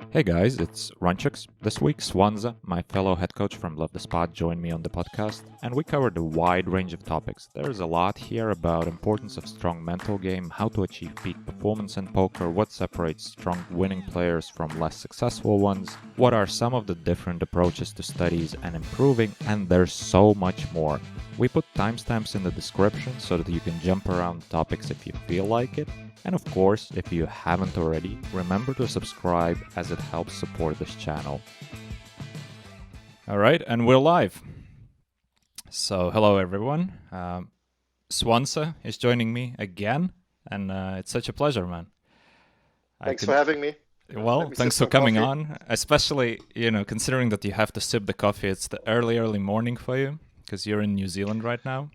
Hey guys, it's Runchuks. This week, Svansa, my fellow head coach from BluffTheSpot, joined me on the podcast, and we covered a wide range of topics. There's a lot here about importance of strong mental game, how to achieve peak performance in poker, what separates strong winning players from less successful ones, what are some of the different approaches to studies and improving, and there's so much more. We put timestamps in the description so that you can jump around topics if you feel like it. And of course, if you haven't already, remember to subscribe as it helps support this channel. All right, and we're live. So hello everyone. Svansa is joining me again, and it's such a pleasure, man. Thanks for having me. Well, thanks for coming on, especially, considering that you have to sip the coffee. It's the early morning for you, because you're in New Zealand right now.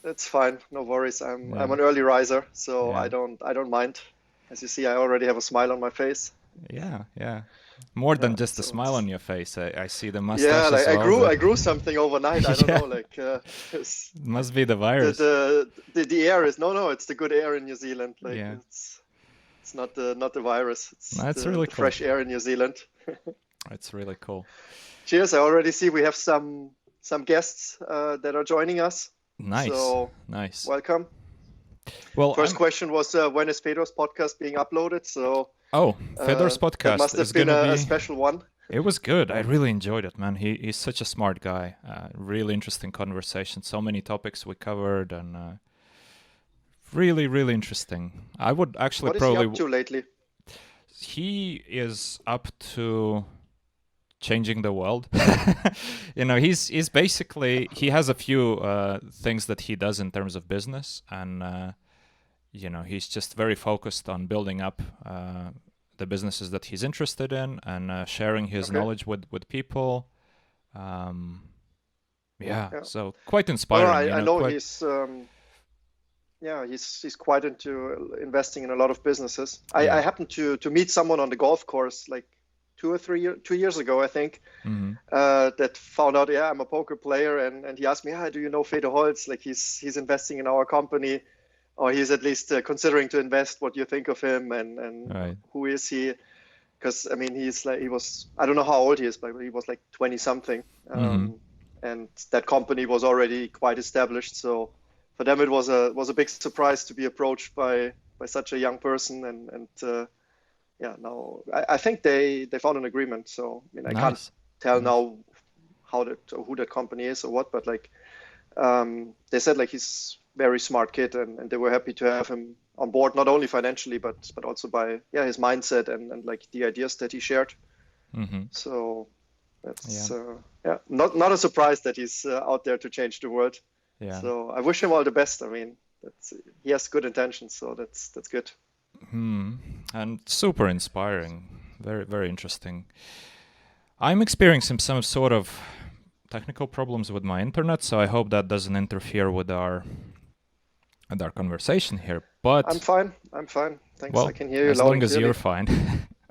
It's fine, no worries. I'm an early riser, so I don't mind. As you see, I already have a smile on my face. Yeah. More than just a smile on your face. I see the mustache. Yeah, as well, I grew something overnight. I don't know, it must be the virus. The air is it's the good air in New Zealand. It's not the virus. It's really the cool. fresh air in New Zealand. It's really cool. Cheers! I already see we have some guests that are joining us. Nice. So, nice. Welcome. Well, first question was when is Fedor's podcast being uploaded? So Fedor's podcast must have been a special one. It was good. I really enjoyed it, man. He's such a smart guy. Really interesting conversation. So many topics we covered, and really interesting. I would actually what probably. What is he up to lately? He is up to changing the world. He's basically, he has a few things that he does in terms of business, and he's just very focused on building up the businesses that he's interested in, and sharing his knowledge with people. So quite inspiring. I know he's he's quite into investing in a lot of businesses. I happened to meet someone on the golf course like 2 years ago, I think, that found out, I'm a poker player, and he asked me, do you know Fedor Holz? Like he's investing in our company, or he's at least considering to invest. What do you think of him, and right. Who is he? Because I mean, he was, I don't know how old he is, but he was like 20 something, and that company was already quite established. So for them, it was a big surprise to be approached by such a young person, and now I think they found an agreement. So I mean, I can't tell now who that company is or what, but like they said, like he's very smart kid, and they were happy to have him on board, not only financially, but also by his mindset and like the ideas that he shared. So that's not a surprise that he's out there to change the world. So I wish him all the best. I mean, he has good intentions, so that's good. And super inspiring. Very, very interesting. I'm experiencing some sort of technical problems with my internet, so I hope that doesn't interfere with our conversation here. But I'm fine. Thanks. Well, I can hear you as loud long and as clearly. you're fine.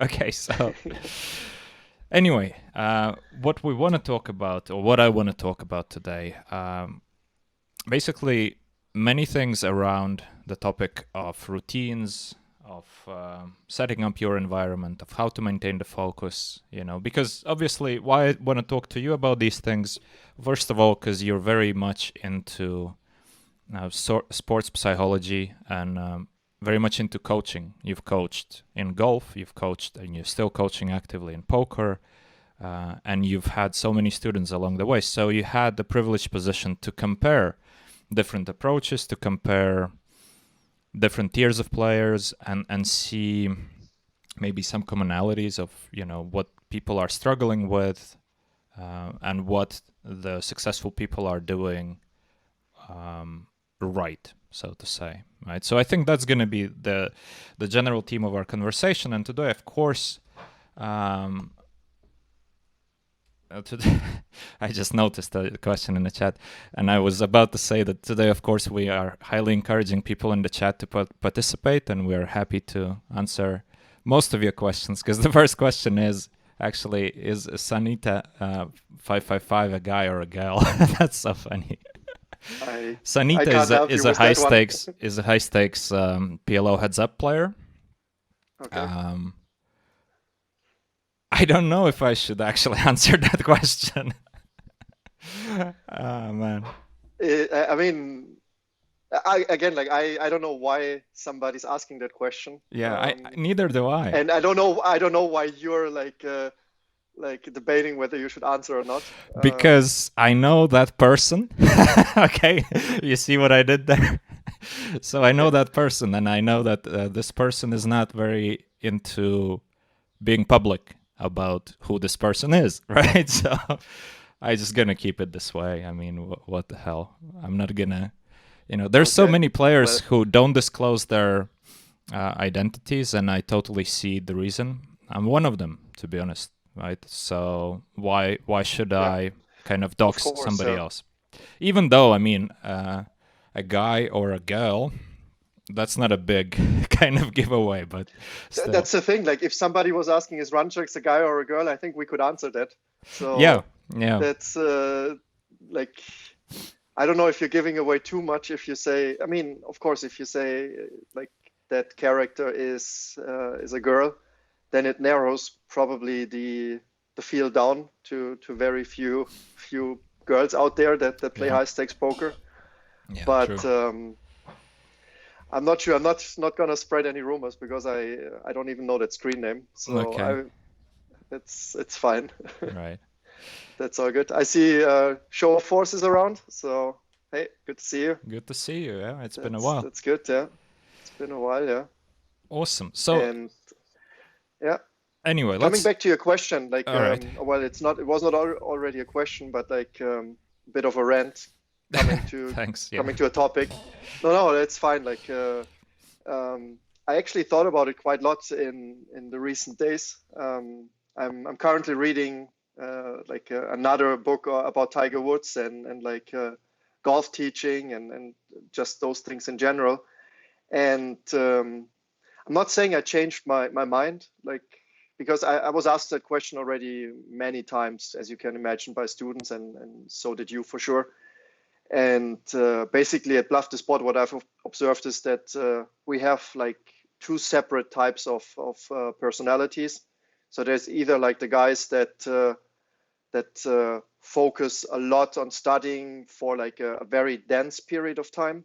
Okay, so anyway, what we want to talk about, or what I want to talk about today, basically many things around the topic of routines, of setting up your environment, of how to maintain the focus, because obviously why I want to talk to you about these things, first of all, because you're very much into sports psychology and very much into coaching. You've coached in golf, you've coached, and you're still coaching actively in poker, and you've had so many students along the way. So you had the privileged position to compare different approaches, to compare different tiers of players, and see maybe some commonalities of what people are struggling with, and what the successful people are doing right, so to say, right? So I think that's going to be the general theme of our conversation. And today, of course, today I just noticed a question in the chat, and I was about to say that today, of course, we are highly encouraging people in the chat to participate, and we are happy to answer most of your questions, because the first question is actually, is Sanita 555 a guy or a gal? That's so funny. Sanita is a high stakes PLO heads up player. Okay. I don't know if I should actually answer that question. Oh, man. I mean, I don't know why somebody's asking that question. Yeah, neither do I. And I don't know why you're like debating whether you should answer or not. Because I know that person. Okay, you see what I did there? So I know that person, and I know that this person is not very into being public about who this person is, right? So I'm just gonna keep it this way. I mean, what the hell? I'm not gonna, there's so many players who don't disclose their identities, and I totally see the reason. I'm one of them, to be honest, right? So why should I kind of dox somebody else? Even though, I mean, a guy or a girl, that's not a big kind of giveaway, but still. That's the thing. Like, if somebody was asking, is Runchuks a guy or a girl, I think we could answer that. So yeah. That's like, I don't know if you're giving away too much if you say. I mean, of course, if you say like that character is a girl, then it narrows probably the field down to very few girls out there that play high stakes poker. Yeah, but true. I'm not sure. I'm not gonna spread any rumors because I don't even know that screen name. So okay. It's fine. Right. That's all good. I see Show of Forces around. So hey, good to see you. Good to see you. Yeah, it's been a while. That's good. Yeah, it's been a while. Yeah. Awesome. So yeah. Anyway, coming back to your question, like, right. Well, it was not already a question, but like a bit of a rant coming to Thanks, coming to a topic. No, that's fine. Like, I actually thought about it quite a lot in the recent days. I'm currently reading another book about Tiger Woods and like golf teaching and just those things in general. And I'm not saying I changed my mind, like, because I was asked that question already many times, as you can imagine, by students, and so did you for sure. And basically at BluffTheSpot, what I've observed is that we have like two separate types of personalities. So there's either like the guys that focus a lot on studying for like a very dense period of time.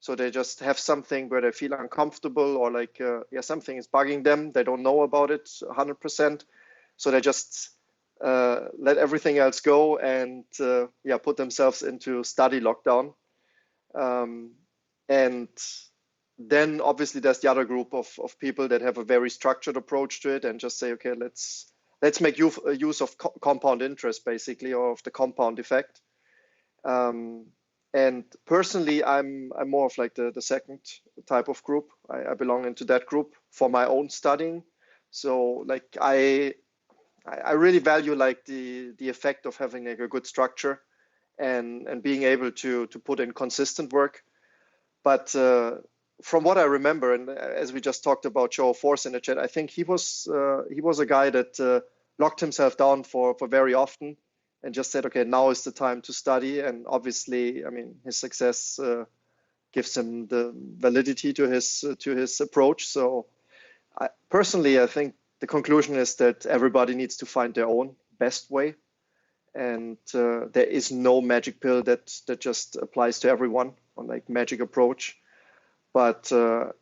So they just have something where they feel uncomfortable or like, something is bugging them. They don't know about it 100%. So they just let everything else go and put themselves into study lockdown. And then obviously there's the other group of people that have a very structured approach to it and just say, okay, let's make use of compound interest, basically, or of the compound effect. And personally, I'm more of like the second type of group. I belong into that group for my own studying. So like I really value like the effect of having like a good structure and being able to put in consistent work. But from what I remember, and as we just talked about Show of Force in the chat, I think he was a guy that locked himself down for very often and just said, okay, now is the time to study. And obviously, I mean, his success gives him the validity to his approach. So I think the conclusion is that everybody needs to find their own best way. And there is no magic pill that just applies to everyone on like magic approach. But the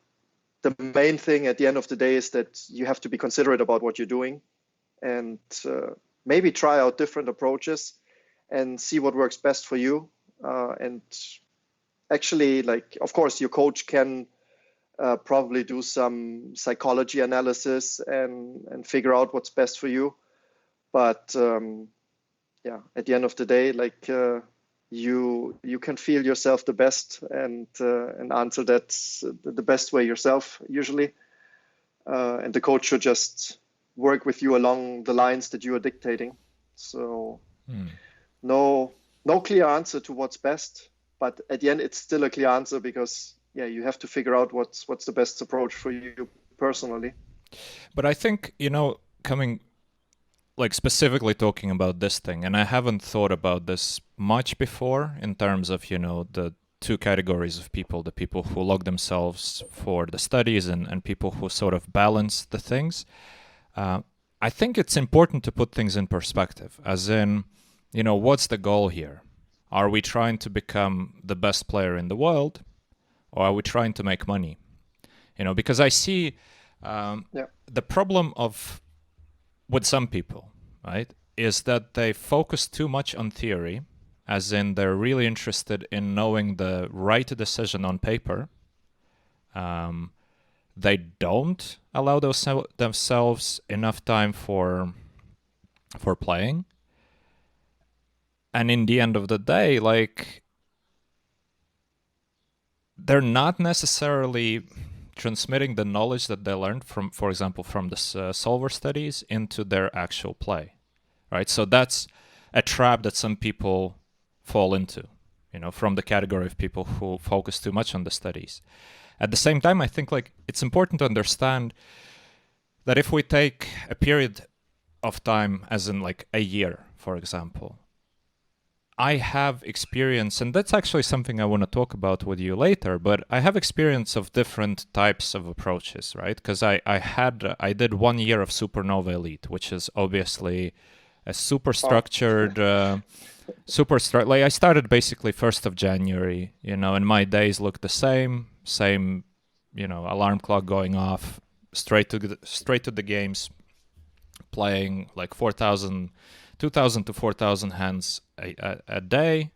main thing at the end of the day is that you have to be considerate about what you're doing and maybe try out different approaches and see what works best for you. And actually, like, of course, your coach can probably do some psychology analysis and figure out what's best for you. But at the end of the day, like you can feel yourself the best and answer that the best way yourself usually. And the coach should just work with you along the lines that you are dictating. So no clear answer to what's best, but at the end it's still a clear answer because you have to figure out what's the best approach for you personally. But I think, coming like specifically talking about this thing, and I haven't thought about this much before in terms of, the two categories of people, the people who lock themselves for the studies and people who sort of balance the things. I think it's important to put things in perspective, as in, what's the goal here? Are we trying to become the best player in the world, or are we trying to make money? Because I see the problem with some people, right, is that they focus too much on theory, as in they're really interested in knowing the right decision on paper. They don't allow themselves enough time for playing. And in the end of the day, like, they're not necessarily transmitting the knowledge that they learned from, for example, from the solver studies into their actual play, right? So that's a trap that some people fall into, from the category of people who focus too much on the studies. At the same time, I think like it's important to understand that if we take a period of time, as in like a year, for example, I have experience, and that's actually something I want to talk about with you later, but I have experience of different types of approaches, right? Because I did 1 year of Supernova Elite, which is obviously a super structured, like I started basically 1st of January, and my days looked the same, alarm clock going off, straight to the games, playing like 2,000 to 4,000 hands a day,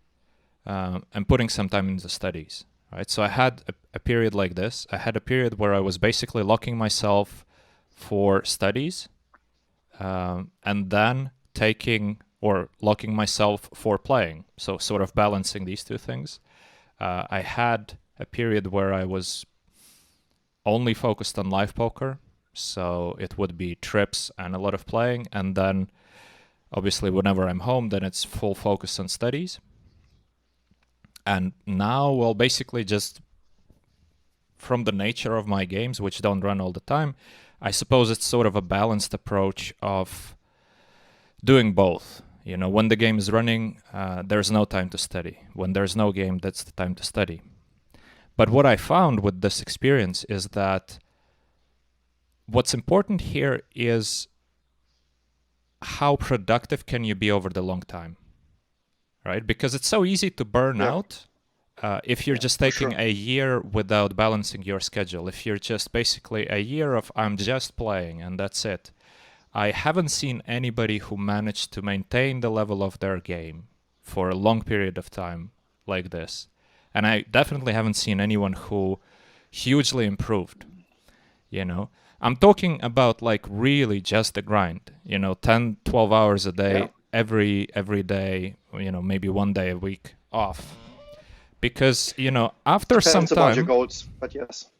and putting some time into studies, right? So I had a period like this. I had a period where I was basically locking myself for studies, and then locking myself for playing. So sort of balancing these two things. I had a period where I was only focused on live poker. So it would be trips and a lot of playing. And then obviously whenever I'm home, then it's full focus on studies. And now, well, basically just from the nature of my games, which don't run all the time, I suppose it's sort of a balanced approach of doing both. When the game is running, there's no time to study. When there's no game, that's the time to study. But what I found with this experience is that what's important here is how productive can you be over the long time, right? Because it's so easy to burn out if you're just taking a year without balancing your schedule. If you're just basically a year of I'm just playing and that's it. I haven't seen anybody who managed to maintain the level of their game for a long period of time like this. And I definitely haven't seen anyone who hugely improved, I'm talking about like really just the grind, 10, 12 hours a day, every day, maybe 1 day a week off. Because, after some time... Depends about your goals, but yes.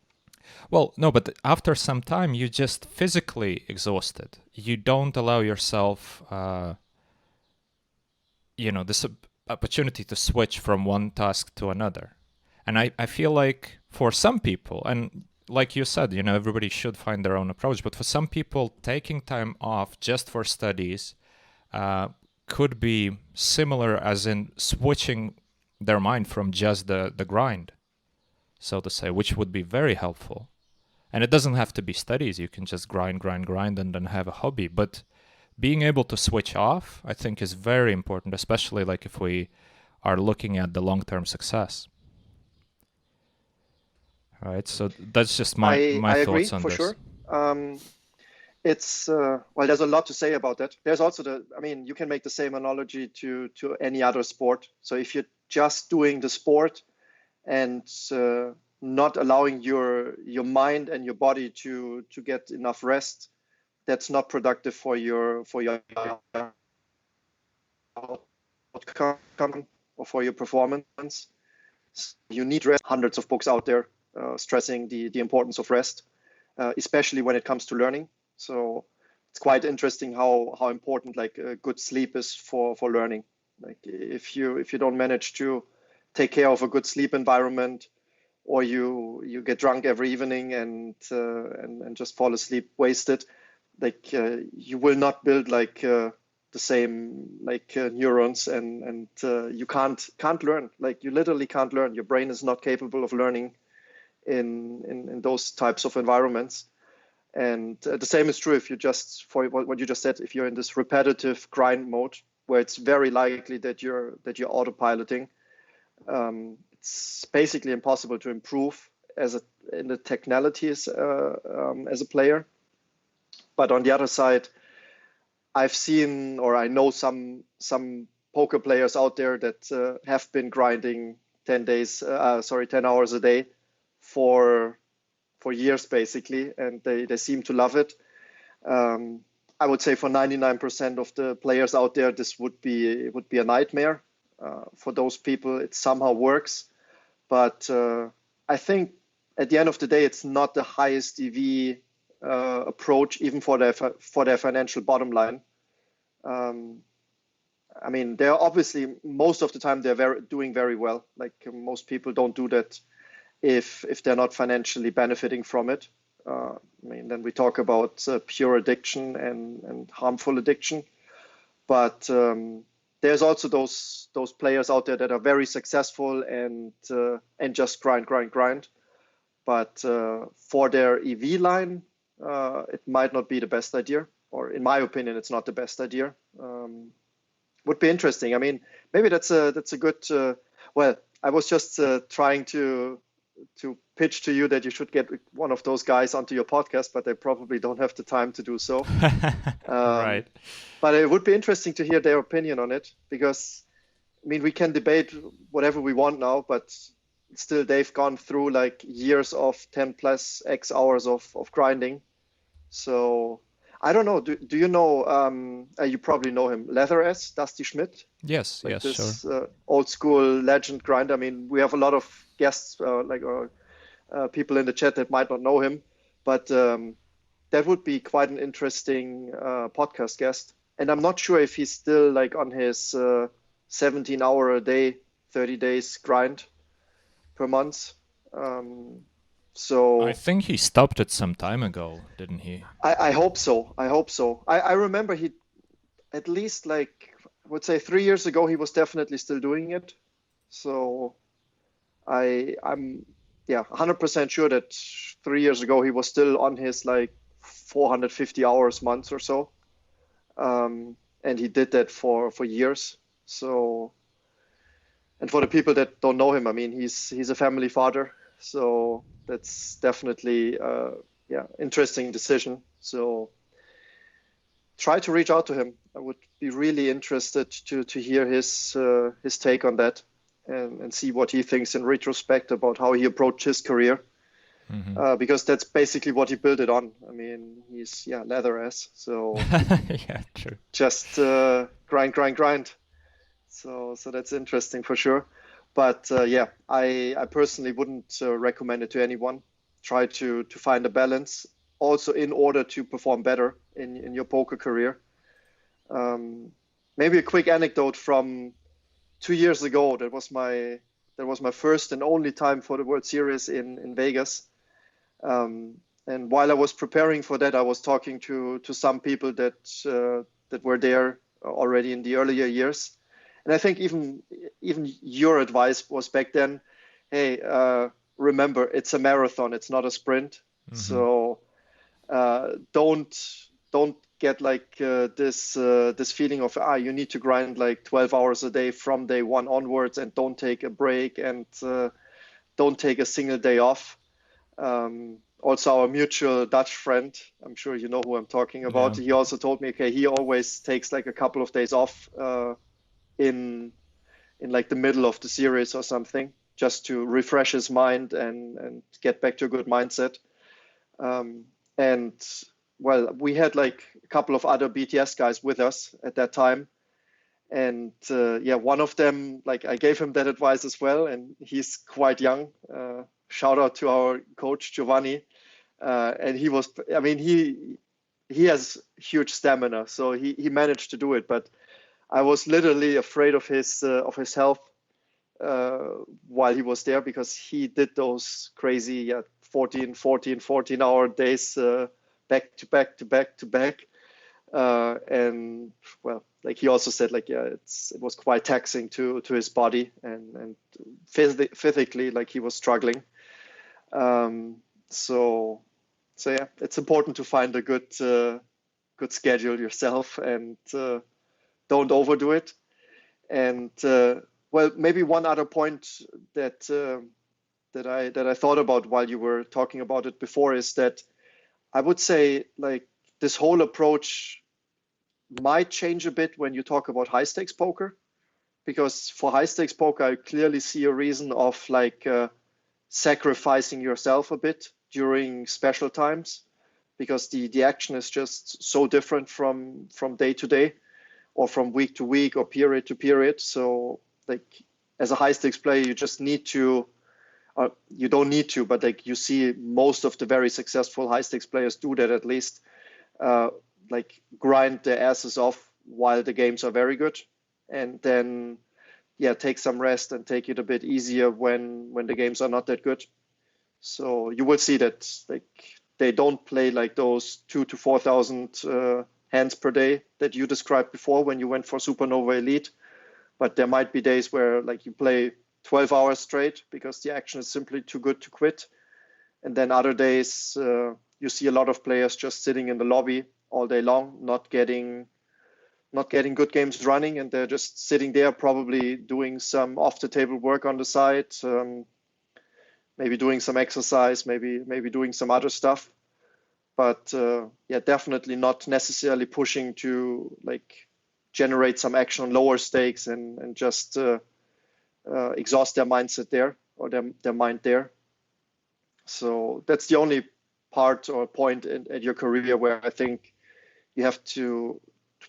Well, no, but after some time, you're just physically exhausted. You don't allow yourself, this opportunity to switch from one task to another. And I feel like for some people, and like you said, everybody should find their own approach, but for some people, taking time off just for studies could be similar as in switching their mind from just the grind, so to say, which would be very helpful. And it doesn't have to be studies. You can just grind, and then have a hobby. But being able to switch off, I think, is very important, especially like if we are looking at the long-term success. All right, so that's just my thoughts on this. I agree, for sure. It's there's a lot to say about that. There's also you can make the same analogy to any other sport. So if you're just doing the sport and not allowing your mind and your body to get enough rest, that's not productive for your outcome or for your performance. You need rest. Hundreds of books out there stressing the importance of rest, especially when it comes to learning. So it's quite interesting how important like good sleep is for learning. Like if you don't manage to take care of a good sleep environment, or you get drunk every evening and just fall asleep wasted, like you will not build like the same like neurons, and you can't learn. Like you literally can't learn. Your brain is not capable of learning in those types of environments. And the same is true if you just, for what you just said, if you're in this repetitive grind mode where it's very likely that you're autopiloting, it's basically impossible to improve in the technicalities as a player. But on the other side, I've seen, or I know some poker players out there that have been grinding 10 hours a day for years basically, and they seem to love it. I would say for 99% of the players out there, this would be a nightmare. For those people, it somehow works, but I think at the end of the day, it's not the highest EV approach, even for their financial bottom line. I mean, they're obviously, most of the time they're doing very well. Like most people don't do that if they're not financially benefiting from it. I mean, then we talk about pure addiction and harmful addiction. But there's also those players out there that are very successful and just grind. But for their EV line, it might not be the best idea, or in my opinion, it's not the best idea. Would be interesting. I mean, maybe that's a good. Well, I was just trying to pitch to you that you should get one of those guys onto your podcast, but they probably don't have the time to do so. Right. But it would be interesting to hear their opinion on it, because I mean, we can debate whatever we want now, but still they've gone through like years of 10 plus X hours of grinding. So I don't know. Do you know? You probably know him, Leather S, Dusty Schmidt. Yes, like yes, this, sure. Old school legend grinder. I mean, we have a lot of guests, people in the chat that might not know him, but that would be quite an interesting podcast guest. And I'm not sure if he's still like on his 17-hour a day, 30 days grind per month. So I think he stopped it some time ago, didn't he? I hope so. I remember he, at least like, I would say 3 years ago, he was definitely still doing it. So I'm 100% sure that 3 years ago he was still on his like 450 hours months or so. And he did that for years. So, and for the people that don't know him, I mean, he's a family father. So that's definitely interesting decision. So try to reach out to him. I would be really interested to hear his take on that and see what he thinks in retrospect about how he approached his career. Mm-hmm. Because that's basically what he built it on. I mean, he's leather ass. So yeah, true. Just grind. So that's interesting for sure. But I personally wouldn't recommend it to anyone. Try to find a balance, also in order to perform better in your poker career. Maybe a quick anecdote from 2 years ago. That was my first and only time for the World Series in Vegas. And while I was preparing for that, I was talking to some people that were there already in the earlier years. And I think even your advice was back then, hey, remember, it's a marathon, it's not a sprint. Mm-hmm. So don't get like this feeling of you need to grind like 12 hours a day from day one onwards, and don't take a break, and don't take a single day off. Also, our mutual Dutch friend, I'm sure you know who I'm talking about. Yeah. He also told me, okay, he always takes like a couple of days off in like the middle of the series or something, just to refresh his mind and get back to a good mindset. And well, we had like a couple of other BTS guys with us at that time. And one of them, like I gave him that advice as well, and he's quite young. Shout out to our coach, Giovanni. And he was, I mean, he has huge stamina, so he managed to do it. But I was literally afraid of his health while he was there, because he did those crazy 14-hour days back to back. And well, like he also said, like, it was quite taxing to his body and physically, like he was struggling. So yeah, it's important to find a good schedule yourself and don't overdo it. And well, maybe one other point that that I thought about while you were talking about it before is that I would say like this whole approach might change a bit when you talk about high stakes poker, because for high stakes poker, I clearly see a reason of like sacrificing yourself a bit during special times, because the action is just so different from day to day or from week to week or period to period. So like as a high stakes player, you just need to, you don't need to, but like you see most of the very successful high stakes players do that at least, like grind their asses off while the games are very good, and then yeah, take some rest and take it a bit easier when the games are not that good. So you will see that like they don't play like those 2,000 to 4,000 hands per day that you described before when you went for Supernova Elite. But there might be days where like you play 12 hours straight because the action is simply too good to quit. And then other days you see a lot of players just sitting in the lobby all day long, not getting good games running, and they're just sitting there probably doing some off the table work on the side, maybe doing some exercise, maybe doing some other stuff. But yeah, definitely not necessarily pushing to like generate some action on lower stakes and just exhaust their mindset there or their mind there. So that's the only part or point at your career where I think you have to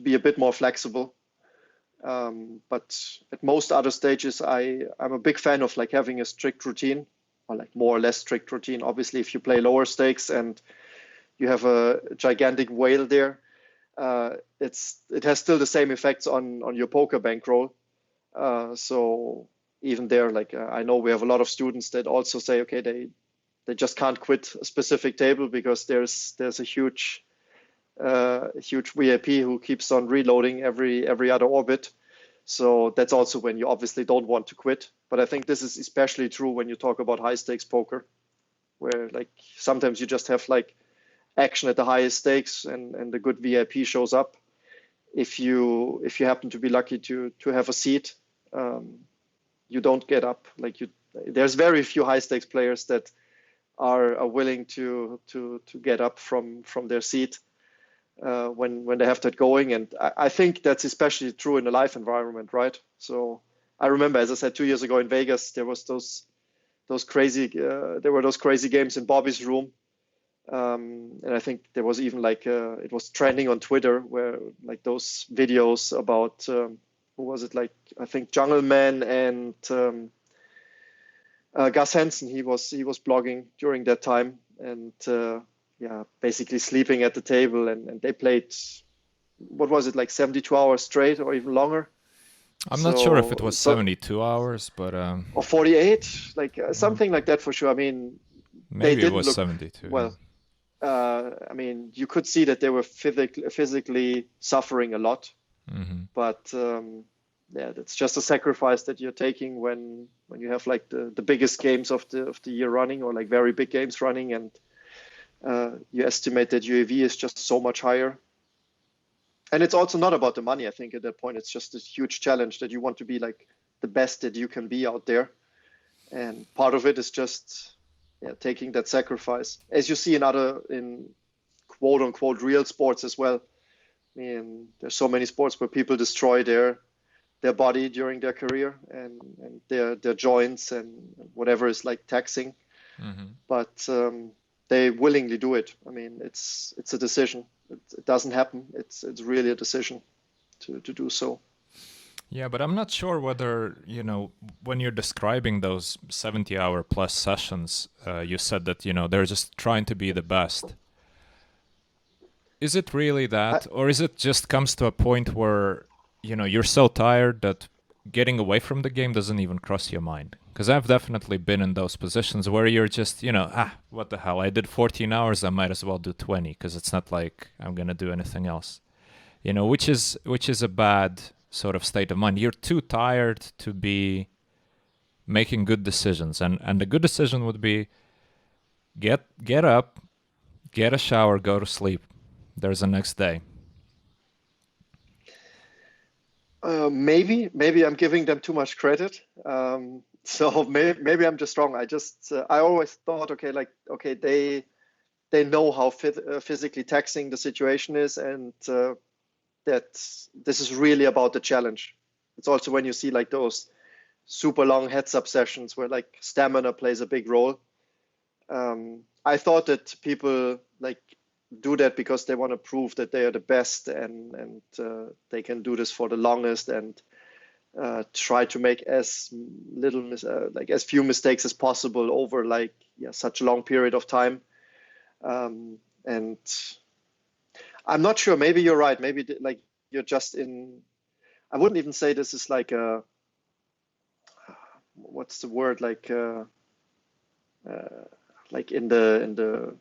be a bit more flexible. But at most other stages, I'm a big fan of like having a strict routine, or like more or less strict routine. Obviously, if you play lower stakes and you have a gigantic whale there, it has still the same effects on your poker bankroll. So even there, like I know we have a lot of students that also say, okay, they just can't quit a specific table because there's a huge VIP who keeps on reloading every other orbit. So that's also when you obviously don't want to quit. But I think this is especially true when you talk about high stakes poker, where like sometimes you just have like action at the highest stakes and the good VIP shows up. If you happen to be lucky to have a seat, you don't get up. Like there's very few high stakes players that are willing to get up from their seat when they have that going. And I think that's especially true in a live environment, right? So I remember, as I said, 2 years ago in Vegas, there was those crazy games in Bobby's room. And I think there was even like it was trending on Twitter where like those videos about who was it, like I think Jungle Man and Gus Hansen, he was blogging during that time, and yeah, basically sleeping at the table, and they played, what was it, like 72 hours straight or even longer. I'm not sure if it was 72 hours, but or 48, like something like that for sure. I mean, maybe it was 72. Well, I mean, you could see that they were physically suffering a lot, but yeah, that's just a sacrifice that you're taking when you have like the biggest games of the year running, or like very big games running, and you estimate that UAV is just so much higher. And it's also not about the money, I think, at that point. It's just a huge challenge that you want to be like the best that you can be out there. And part of it is just taking that sacrifice, as you see in quote unquote real sports as well. I mean, there's so many sports where people destroy their body during their career and their joints and whatever is like taxing. But they willingly do it. I mean, it's a decision. It doesn't happen. It's really a decision to do so. Yeah, but I'm not sure whether, when you're describing those 70-hour plus sessions, you said that, they're just trying to be the best. Is it really that? Or is it just comes to a point where, you're so tired that getting away from the game doesn't even cross your mind? Because I've definitely been in those positions where you're just, what the hell? I did 14 hours, I might as well do 20, because it's not like I'm going to do anything else. Which is a bad sort of state of mind. You're too tired to be making good decisions. And the good decision would be get up, Get a shower, go to sleep. There's a next day. Maybe I'm giving them too much credit. So maybe I'm just wrong. I always thought, okay, they know how physically taxing the situation is, and that this is really about the challenge. It's also when you see like those super long heads-up sessions where like stamina plays a big role. I thought that people like do that because they want to prove that they are the best, and they can do this for the longest, and try to make as as few mistakes as possible over such a long period of time. And I'm not sure. Maybe you're right. Maybe you're just in. I wouldn't even say this is like a. What's the word like in the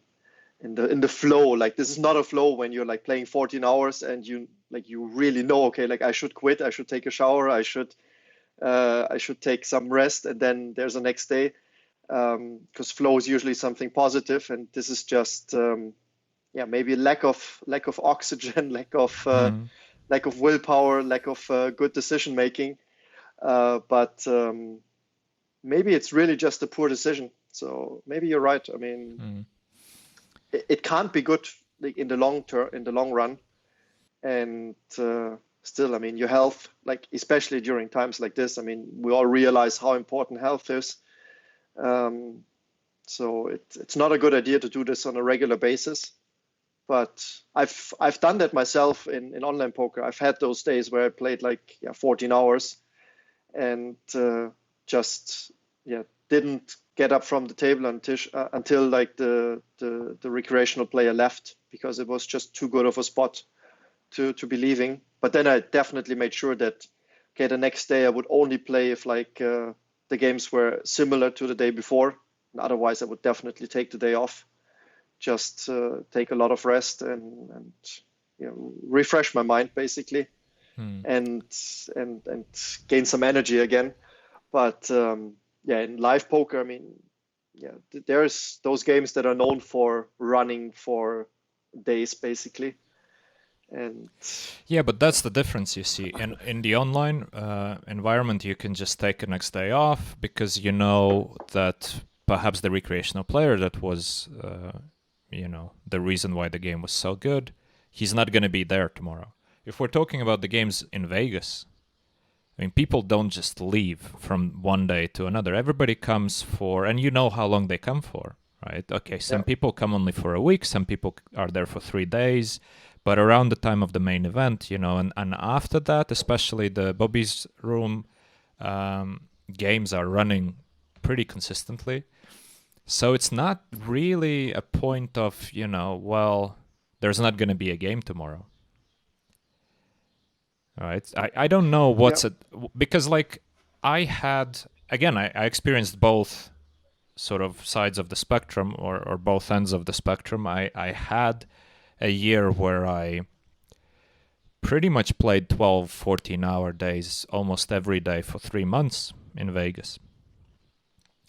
flow? Like this is not a flow when you're like playing 14 hours and you really know, okay, like I should quit, I should take a shower, I should take some rest, and then there's the next day, because flow is usually something positive, and this is just maybe lack of oxygen, lack of willpower, lack of good decision making, but maybe it's really just a poor decision. So maybe you're right. I mean, it can't be good in the long run, and still, I mean, your health, like especially during times like this, I mean, we all realize how important health is. So it's not a good idea to do this on a regular basis. But I've done that myself in online poker. I've had those days where I played 14 hours, and didn't get up from the table until like the recreational player left, because it was just too good of a spot to be leaving. But then I definitely made sure that, okay, the next day I would only play if the games were similar to the day before. And otherwise, I would definitely take the day off, just take a lot of rest and refresh my mind basically, and gain some energy again. But in live poker, I mean, there's those games that are known for running for days basically. And but that's the difference, you see. In the online environment, you can just take the next day off because you know that perhaps the recreational player that was the reason why the game was so good, he's not going to be there tomorrow. If we're talking about the games in Vegas, I mean, people don't just leave from one day to another. Everybody comes for, and you know how long they come for, right? Okay, some people come only for a week, some people are there for 3 days, but around the time of the main event, and after that, especially the Bobby's Room games are running pretty consistently. So it's not really a point of, there's not going to be a game tomorrow. All right. I don't know what's it, because I experienced both sort of sides of the spectrum, or both ends of the spectrum. I had a year where I pretty much played 12, 14-hour days almost every day for 3 months in Vegas.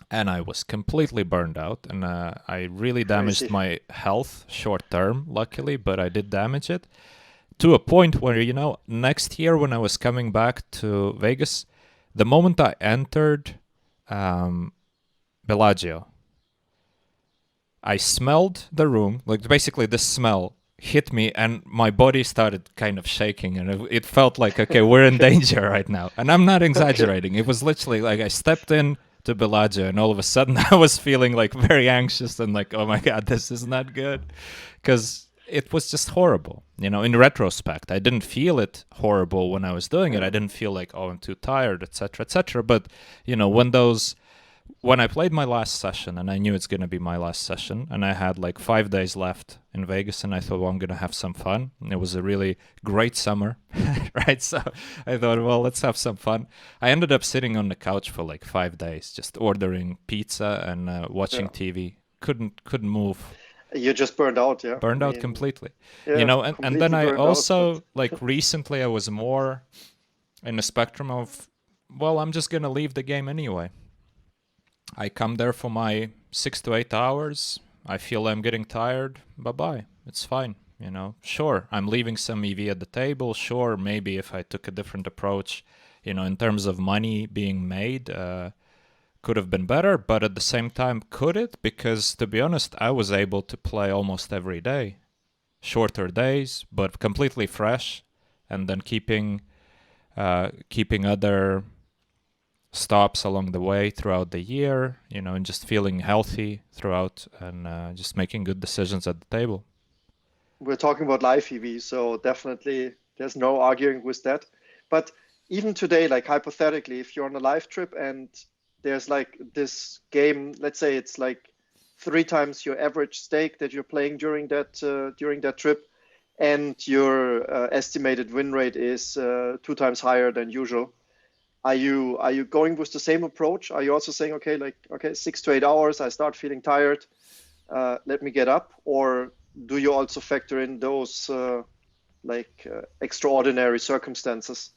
And I was completely burned out, and I really damaged my health short term, luckily, but I did damage it. To a point where, next year when I was coming back to Vegas, the moment I entered Bellagio, I smelled the room, basically the smell hit me, and my body started kind of shaking, and it felt like, okay, we're in danger right now. And I'm not exaggerating. It was literally like I stepped in to Bellagio, and all of a sudden I was feeling very anxious and oh my God, this is not good, because it was just horrible. In retrospect, I didn't feel it horrible when I was doing it. I didn't feel like, oh, I'm too tired, etc., etc. But when I played my last session, and I knew it's going to be my last session, and I had 5 days left in Vegas, and I thought, well, I'm going to have some fun. And it was a really great summer, right? So I thought, well, let's have some fun. I ended up sitting on the couch for 5 days, just ordering pizza and watching TV. Couldn't move. You just burned out, yeah. Burned out completely. And then I also, recently I was more in the spectrum of, well, I'm just going to leave the game anyway. I come there for my 6 to 8 hours, I feel I'm getting tired. Bye-bye. It's fine. Sure, I'm leaving some EV at the table. Sure, maybe if I took a different approach, in terms of money being made, could have been better. But at the same time, could it? Because to be honest, I was able to play almost every day. Shorter days, but completely fresh, and then keeping other stops along the way throughout the year, and just feeling healthy throughout, and just making good decisions at the table. We're talking about live EV, so definitely there's no arguing with that. But even today, like hypothetically, if you're on a live trip and there's like this game, let's say it's like 3 times your average stake that you're playing during that trip, and your estimated win rate is 2 times higher than usual. Are you going with the same approach? Are you also saying, okay, 6 to 8 hours, I start feeling tired, let me get up? Or do you also factor in those extraordinary circumstances?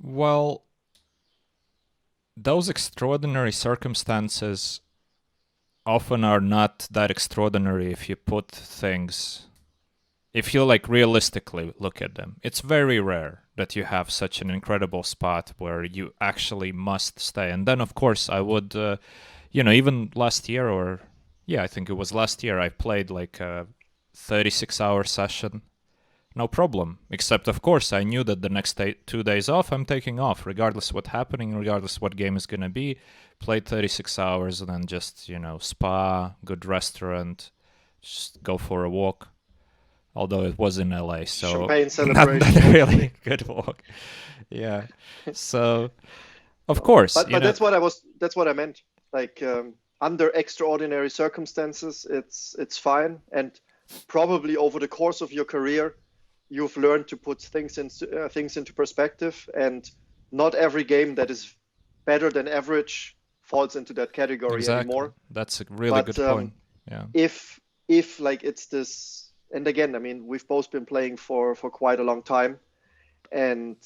Well, those extraordinary circumstances often are not that extraordinary if you realistically look at them. It's very rare that you have such an incredible spot where you actually must stay. And then, of course, I would, even last year I think it was last year, I played like a 36-hour session. No problem. Except, of course, I knew that the next 2 days off, I'm taking off, regardless what's happening, regardless what game is going to be. Played 36 hours and then just, spa, good restaurant, just go for a walk. Although it was in LA, so champagne celebration. Not really good walk. Yeah. So, of course. But that's what I meant. Like under extraordinary circumstances, it's fine. And probably over the course of your career, you've learned to put things into perspective. And not every game that is better than average falls into that category anymore. That's a really good point. Yeah. If like it's this. And again, I mean, we've both been playing for quite a long time, and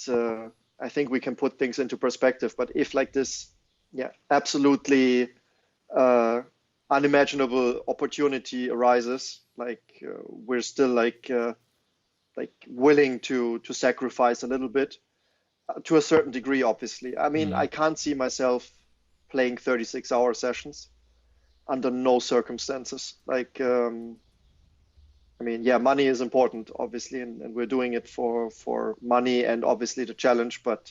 I think we can put things into perspective. But if like this, absolutely unimaginable opportunity arises, like we're still like willing to sacrifice a little bit to a certain degree. Obviously, I mean, I can't see myself playing 36-hour sessions under no circumstances. Like. I mean, money is important, obviously, and we're doing it for money and obviously the challenge. But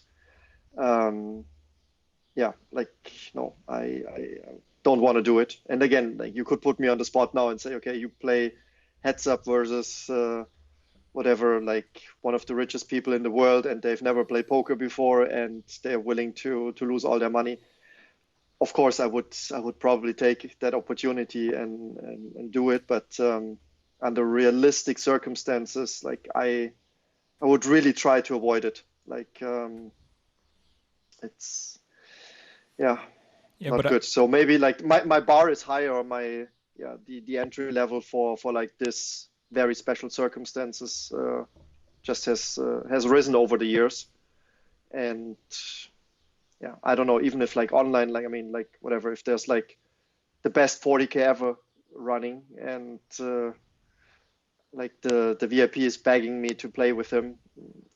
no, I don't want to do it. And again, like you could put me on the spot now and say, okay, you play heads up versus whatever, like one of the richest people in the world, and they've never played poker before, and they're willing to lose all their money. Of course, I would probably take that opportunity and do it, but. Under realistic circumstances, like I would really try to avoid it. Like it's not good. So maybe like my bar is higher, or my the entry level for like this very special circumstances just has risen over the years. And I don't know, even if like online, like I mean, like whatever, if there's like the best 40K ever running, and like the VIP is begging me to play with him,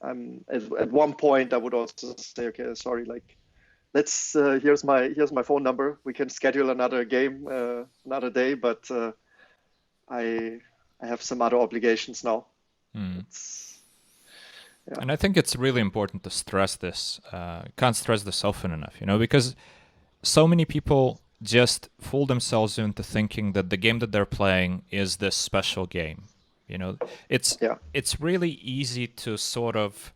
at one point I would also say, okay, sorry, like let's here's my phone number, we can schedule another game another day, but I have some other obligations now. And I think it's really important to stress this. Can't stress this often enough, because so many people just fool themselves into thinking that the game that they're playing is this special game. It's really easy to sort of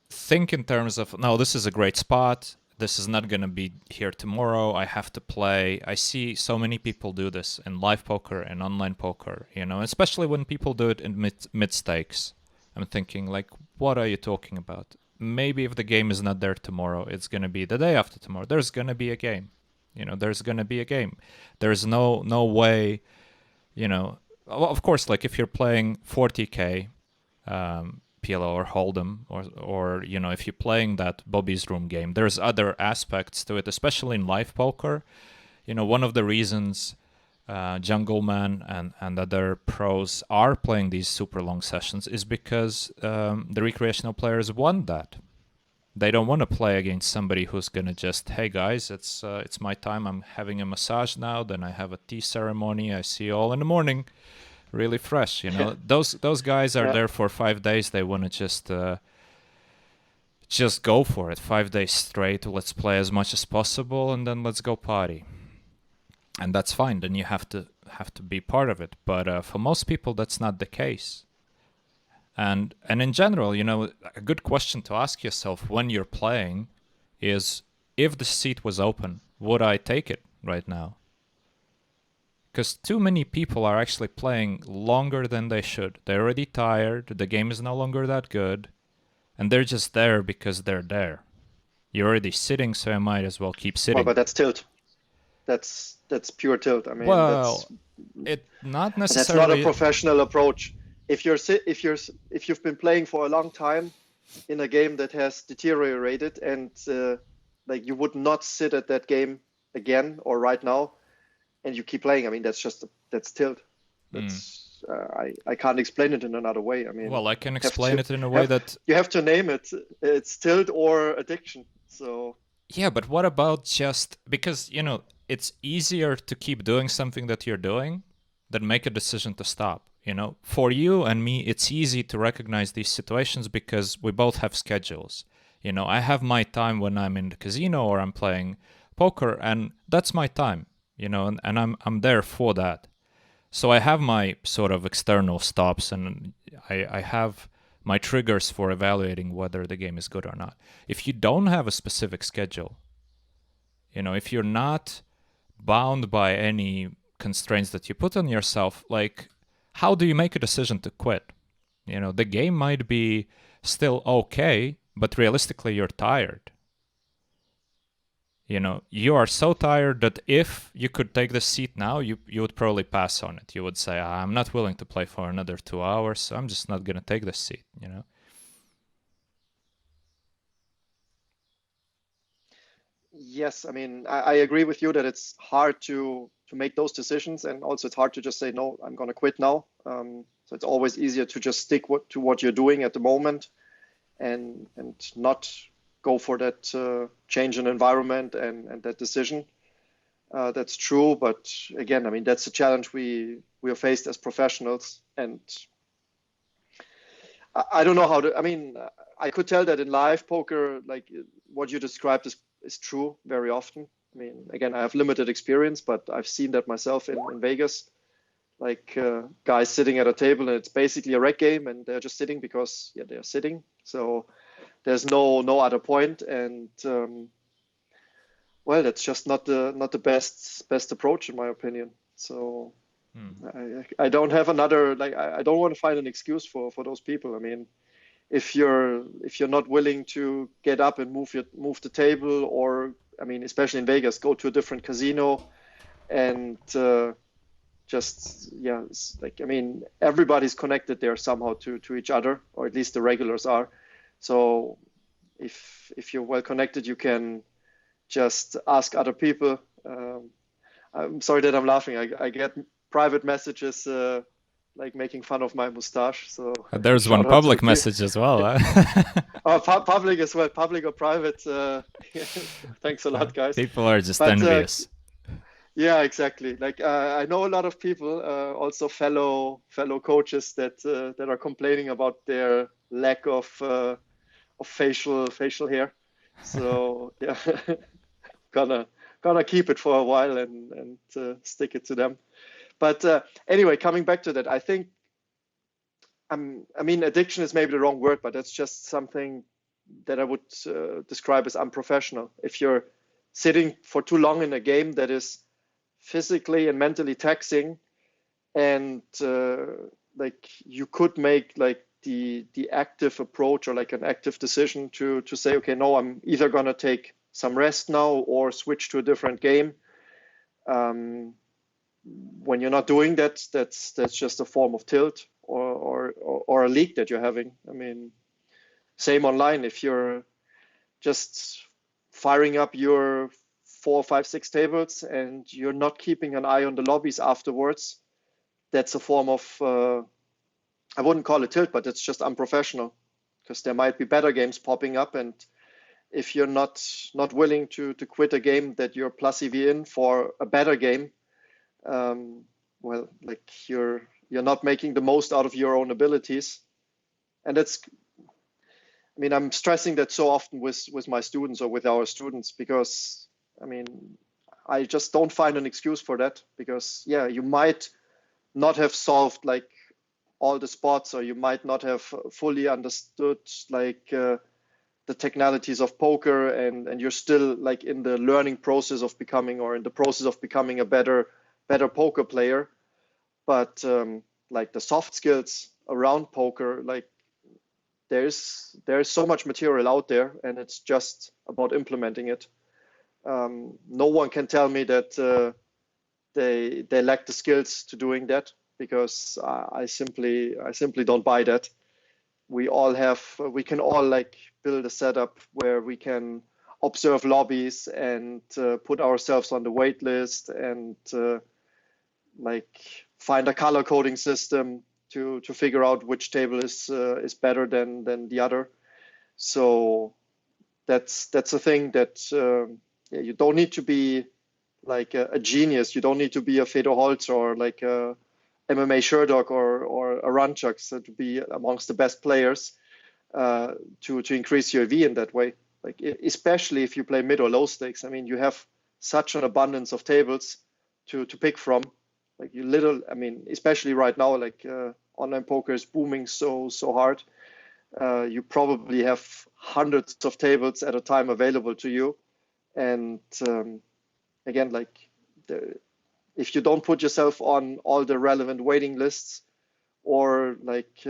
think in terms of, no, this is a great spot. This is not going to be here tomorrow. I have to play. I see so many people do this in live poker and online poker, especially when people do it in mid stakes. I'm thinking, like, what are you talking about? Maybe if the game is not there tomorrow, it's going to be the day after tomorrow. There's going to be a game. There's going to be a game. There's no way, of course, like if you're playing 40K PLO or Hold'em, or if you're playing that Bobby's Room game, there's other aspects to it, especially in live poker. one of the reasons Jungleman and other pros are playing these super long sessions is because the recreational players want that. They don't want to play against somebody who's gonna just, hey guys, it's my time. I'm having a massage now. Then I have a tea ceremony. I see you all in the morning, really fresh. Those guys are there for 5 days. They want to just go for it. 5 days straight. Let's play as much as possible, and then let's go party. And that's fine. Then you have to be part of it. But for most people, that's not the case. And in general, a good question to ask yourself when you're playing is, if the seat was open, would I take it right now? Because too many people are actually playing longer than they should. They're already tired. The game is no longer that good. And they're just there because they're there. You're already sitting, so I might as well keep sitting. Well, but that's tilt. That's pure tilt. I mean, not necessarily. That's not a professional approach. If you've been playing for a long time in a game that has deteriorated, and you would not sit at that game again or right now, and you keep playing, I mean, that's tilt. That's I can't explain it in another way. I mean, well, I can explain it in a way that you have to name it. It's tilt or addiction. So yeah, but what about just because it's easier to keep doing something that you're doing than make a decision to stop. For you and me, it's easy to recognize these situations because we both have schedules. I have my time when I'm in the casino or I'm playing poker, and that's my time, and I'm there for that. So I have my sort of external stops, and I have my triggers for evaluating whether the game is good or not. If you don't have a specific schedule, if you're not bound by any constraints that you put on yourself, how do you make a decision to quit? The game might be still okay, but realistically you're tired. You are so tired that if you could take the seat now, you would probably pass on it. You would say, I'm not willing to play for another 2 hours, so I'm just not going to take this seat, Yes, I mean, I agree with you that it's hard to make those decisions, and also it's hard to just say, no, I'm going to quit now. So it's always easier to just stick to what you're doing at the moment and not go for that change in environment and that decision. That's true, but again, I mean, that's a challenge we are faced as professionals, and I don't know how to. I mean, I could tell that in live poker, what you described is true very often. I mean, again, I have limited experience, but I've seen that myself in Vegas. Guys sitting at a table, and it's basically a reg game, and they're just sitting because they're sitting. So there's no other point, and well, that's just not the best approach in my opinion. So I don't have another, I don't want to find an excuse for those people. I mean, if you're not willing to get up and move the table, or I mean, especially in Vegas, go to a different casino and I mean, everybody's connected there somehow to each other, or at least the regulars are. So if you're well connected, you can just ask other people. I'm sorry that I'm laughing. I get private messages making fun of my mustache. So there's one public message as well. Oh, public as well, public or private. Thanks a lot, guys. People are just envious. Yeah, exactly. I know a lot of people, also fellow coaches that are complaining about their lack of facial hair. So yeah, gonna keep it for a while and stick it to them. But anyway, coming back to that, I think I mean, addiction is maybe the wrong word, but that's just something that I would describe as unprofessional. If you're sitting for too long in a game that is physically and mentally taxing, and you could make the active approach, or an active decision to say, okay, no, I'm either gonna take some rest now or switch to a different game. When you're not doing that, that's just a form of tilt or a leak that you're having. I mean, same online. If you're just firing up your 4, 5, 6 tables and you're not keeping an eye on the lobbies afterwards, that's a form of, I wouldn't call it tilt, but it's just unprofessional, because there might be better games popping up, and if you're not willing to quit a game that you're plus EV in for a better game, well, like you're not making the most out of your own abilities. And that's, I mean, I'm stressing that so often with my students or with our students, because I mean, I just don't find an excuse for that, because yeah, you might not have solved like all the spots, or you might not have fully understood like the technicalities of poker, and you're still like in the learning process of becoming, or in the process of becoming a better poker player. But like the soft skills around poker, like there's so much material out there, and it's just about implementing it. No one can tell me that they lack the skills to doing that, because I simply don't buy that. We can all like build a setup where we can observe lobbies and put ourselves on the wait list, and like find a color coding system to figure out which table is better than the other. So that's a thing that yeah, you don't need to be like a genius. You don't need to be a Fedor Holz or like a MMA Sherdog or a Runchuks to be amongst the best players to increase your V in that way. Like especially if you play mid or low stakes. I mean, you have such an abundance of tables to pick from. Like I mean, especially right now, like online poker is booming so hard. You probably have hundreds of tables at a time available to you, and again, like if you don't put yourself on all the relevant waiting lists, or like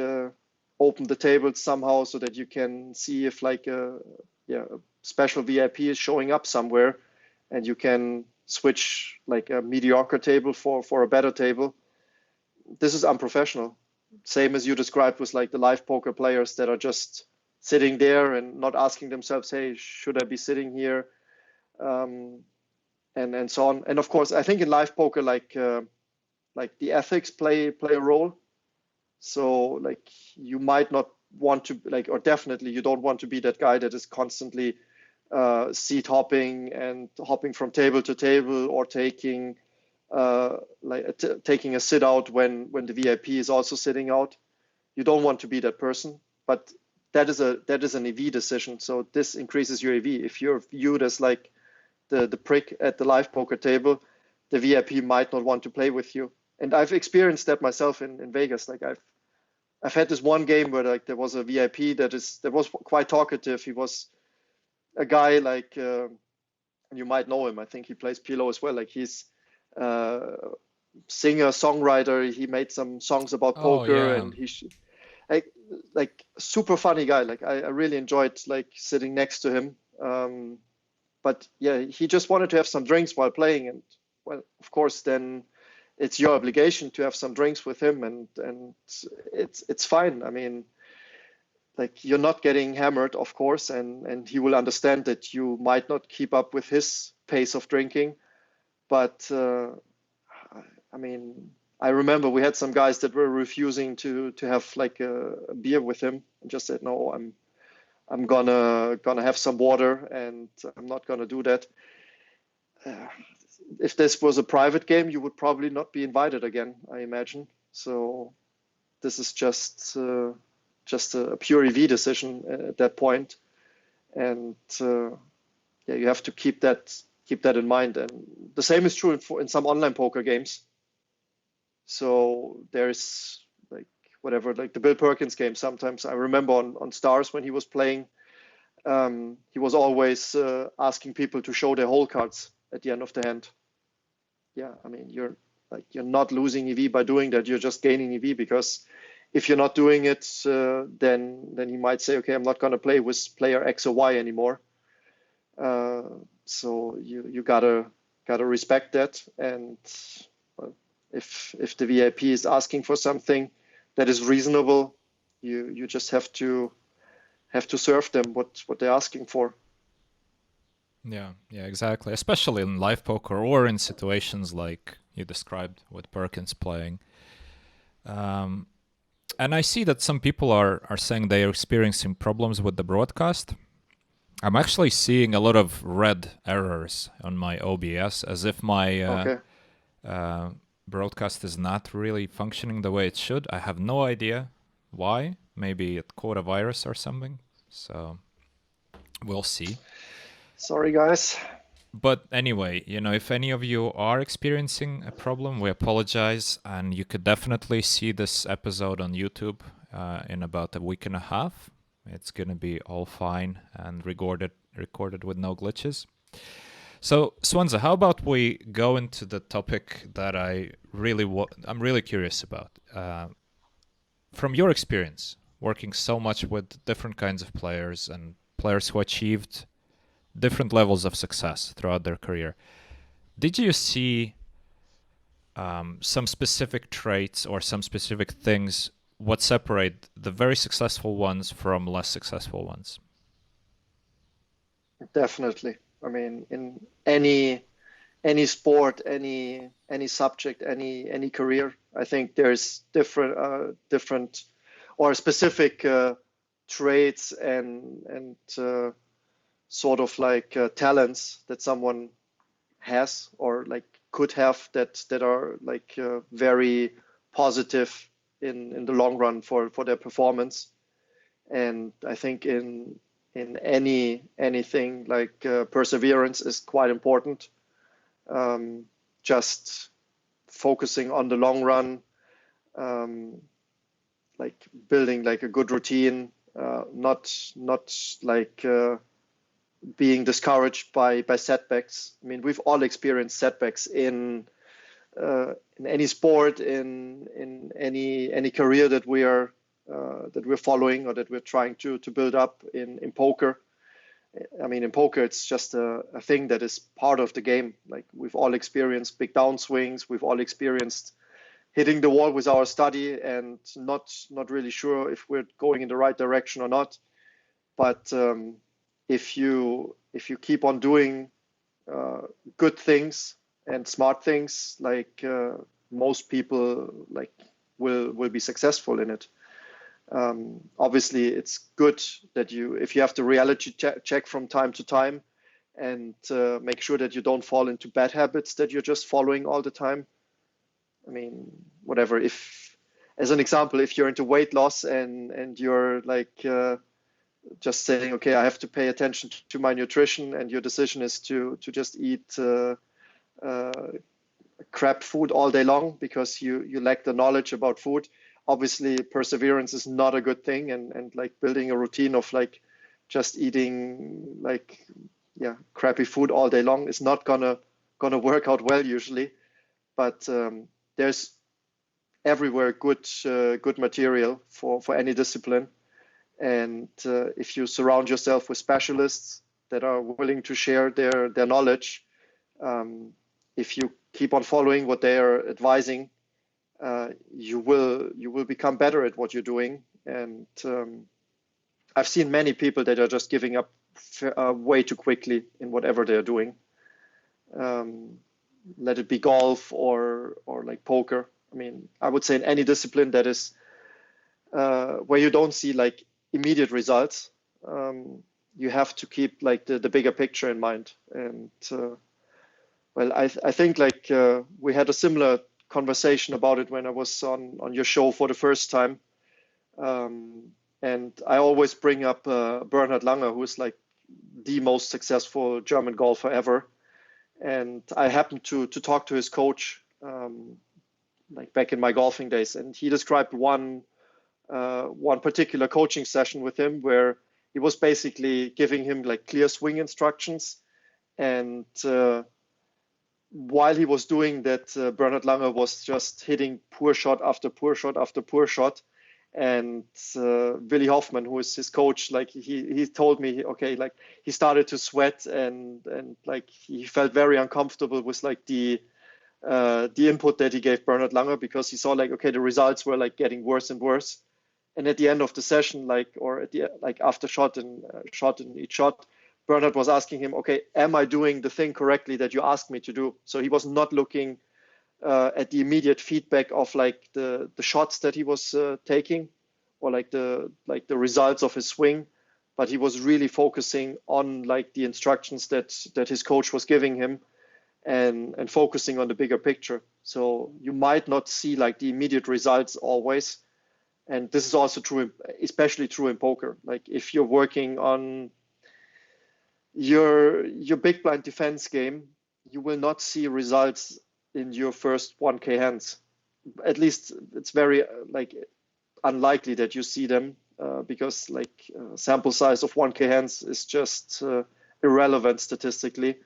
open the tables somehow so that you can see if like a special VIP is showing up somewhere, and you can switch like a mediocre table for a better table. This is unprofessional. Same as you described with like the live poker players that are just sitting there and not asking themselves, hey, should I be sitting here? And so on. And of course, I think in live poker, like the ethics play a role. So like you might not want to like, or definitely you don't want to be that guy that is constantly seat hopping and hopping from table to table, or taking taking a sit out when the VIP is also sitting out. You don't want to be that person, but that is an EV decision. So this increases your EV. If you're viewed as like the prick at the live poker table, the VIP might not want to play with you. And I've experienced that myself in Vegas. Like I've had this one game where like there was a VIP that was quite talkative. He was a guy like you might know him. I think he plays PLO as well. Like he's singer, songwriter. He made some songs about poker, and like super funny guy. Like I really enjoyed like sitting next to him. But yeah, he just wanted to have some drinks while playing, and well, of course, then it's your obligation to have some drinks with him, and it's fine. I mean, like you're not getting hammered, of course, and he will understand that you might not keep up with his pace of drinking. But I mean, I remember we had some guys that were refusing to have like a beer with him, and just said, no, I'm gonna have some water, and I'm not gonna do that. If this was a private game, you would probably not be invited again, I imagine. So this is just a pure EV decision at that point, and yeah, you have to keep that in mind. And the same is true in some online poker games. So there's like whatever, like the Bill Perkins game. Sometimes I remember on Stars when he was playing, he was always asking people to show their hole cards at the end of the hand. Yeah, I mean, you're not losing EV by doing that. You're just gaining EV, because if you're not doing it, then he might say, okay, I'm not going to play with player X or Y anymore. So you gotta respect that. And well, if the VIP is asking for something that is reasonable, you just have to serve them what they're asking for. Yeah, exactly. Especially in live poker or in situations like you described with Perkins playing. And I see that some people are saying they are experiencing problems with the broadcast. I'm actually seeing a lot of red errors on my OBS, as if my Okay. broadcast is not really functioning the way it should. I have no idea why. Maybe it caught a virus or something. So we'll see. Sorry, guys. But anyway, if any of you are experiencing a problem, we apologize. And you could definitely see this episode on YouTube in about a week and a half. It's going to be all fine and recorded with no glitches. So, Swansa, how about we go into the topic that I'm really curious about. From your experience, working so much with different kinds of players and players who achieved different levels of success throughout their career, did you see some specific traits or some specific things what separate the very successful ones from less successful ones? Definitely. I mean, in any sport, any subject, any career, I think there's different or specific traits and sort of like talents that someone has or like could have that are like very positive in the long run for their performance. And I think in anything like perseverance is quite important. Just focusing on the long run, like building like a good routine, not like being discouraged by setbacks. I mean, we've all experienced setbacks in any sport, in any career that we're following or that we're trying to build up in poker. I mean, in poker, it's just a thing that is part of the game. Like we've all experienced big downswings. We've all experienced hitting the wall with our study and not really sure if we're going in the right direction or not. But if you keep on doing good things and smart things, like most people like will be successful in it. Obviously, it's good that if you have to reality check from time to time and make sure that you don't fall into bad habits that you're just following all the time. I mean, whatever. If, as an example, if you're into weight loss and you're like just saying, okay, I have to pay attention to my nutrition, and your decision is to just eat crap food all day long because you lack the knowledge about food. Obviously, perseverance is not a good thing, and like building a routine of like just eating like crappy food all day long is not gonna work out well usually. But there's everywhere good material for any discipline, and if you surround yourself with specialists that are willing to share their knowledge, if you keep on following what they are advising, you will become better at what you're doing. And I've seen many people that are just giving up way too quickly in whatever they're doing. Let it be golf or like poker. I mean, I would say in any discipline that is where you don't see like immediate results, you have to keep like the bigger picture in mind. And well, I think like we had a similar conversation about it when I was on your show for the first time. And I always bring up Bernhard Langer, who is like the most successful German golfer ever. And I happened to talk to his coach like back in my golfing days, and he described one particular coaching session with him where he was basically giving him like clear swing instructions. And while he was doing that, Bernhard Langer was just hitting poor shot after poor shot after poor shot. And Willi Hoffmann, who is his coach, like he told me, okay, like he started to sweat and like he felt very uncomfortable with like the input that he gave Bernhard Langer, because he saw like, okay, the results were like getting worse and worse. And at the end of the session, like, or at the like after shot and each shot, Bernhard was asking him, okay, am I doing the thing correctly that you asked me to do? So he was not looking at the immediate feedback of like the shots that he was taking, or like the results of his swing, but he was really focusing on like the instructions that his coach was giving him, and focusing on the bigger picture. So you might not see like the immediate results always, and this is also true, especially true in poker. Like if you're working on your big blind defense game, you will not see results in your first 1K hands. At least it's very like unlikely that you see them, because like sample size of 1K hands is just irrelevant statistically,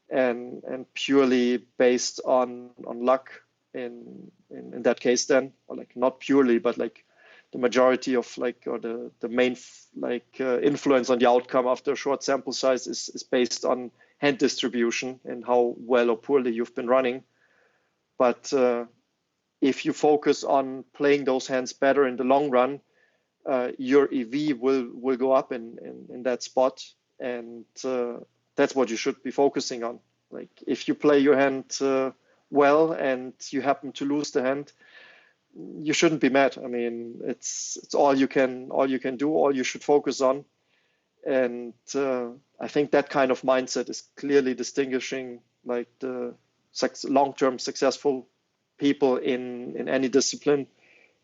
and purely based on luck in that case then, or like not purely, but like the majority of like, or the main influence on the outcome after a short sample size is based on hand distribution and how well or poorly you've been running. But if you focus on playing those hands better in the long run, your EV will go up in that spot, and that's what you should be focusing on. Like if you play your hand well and you happen to lose the hand, you shouldn't be mad. I mean, it's all you can do, all you should focus on. And I think that kind of mindset is clearly distinguishing like the long-term successful people in any discipline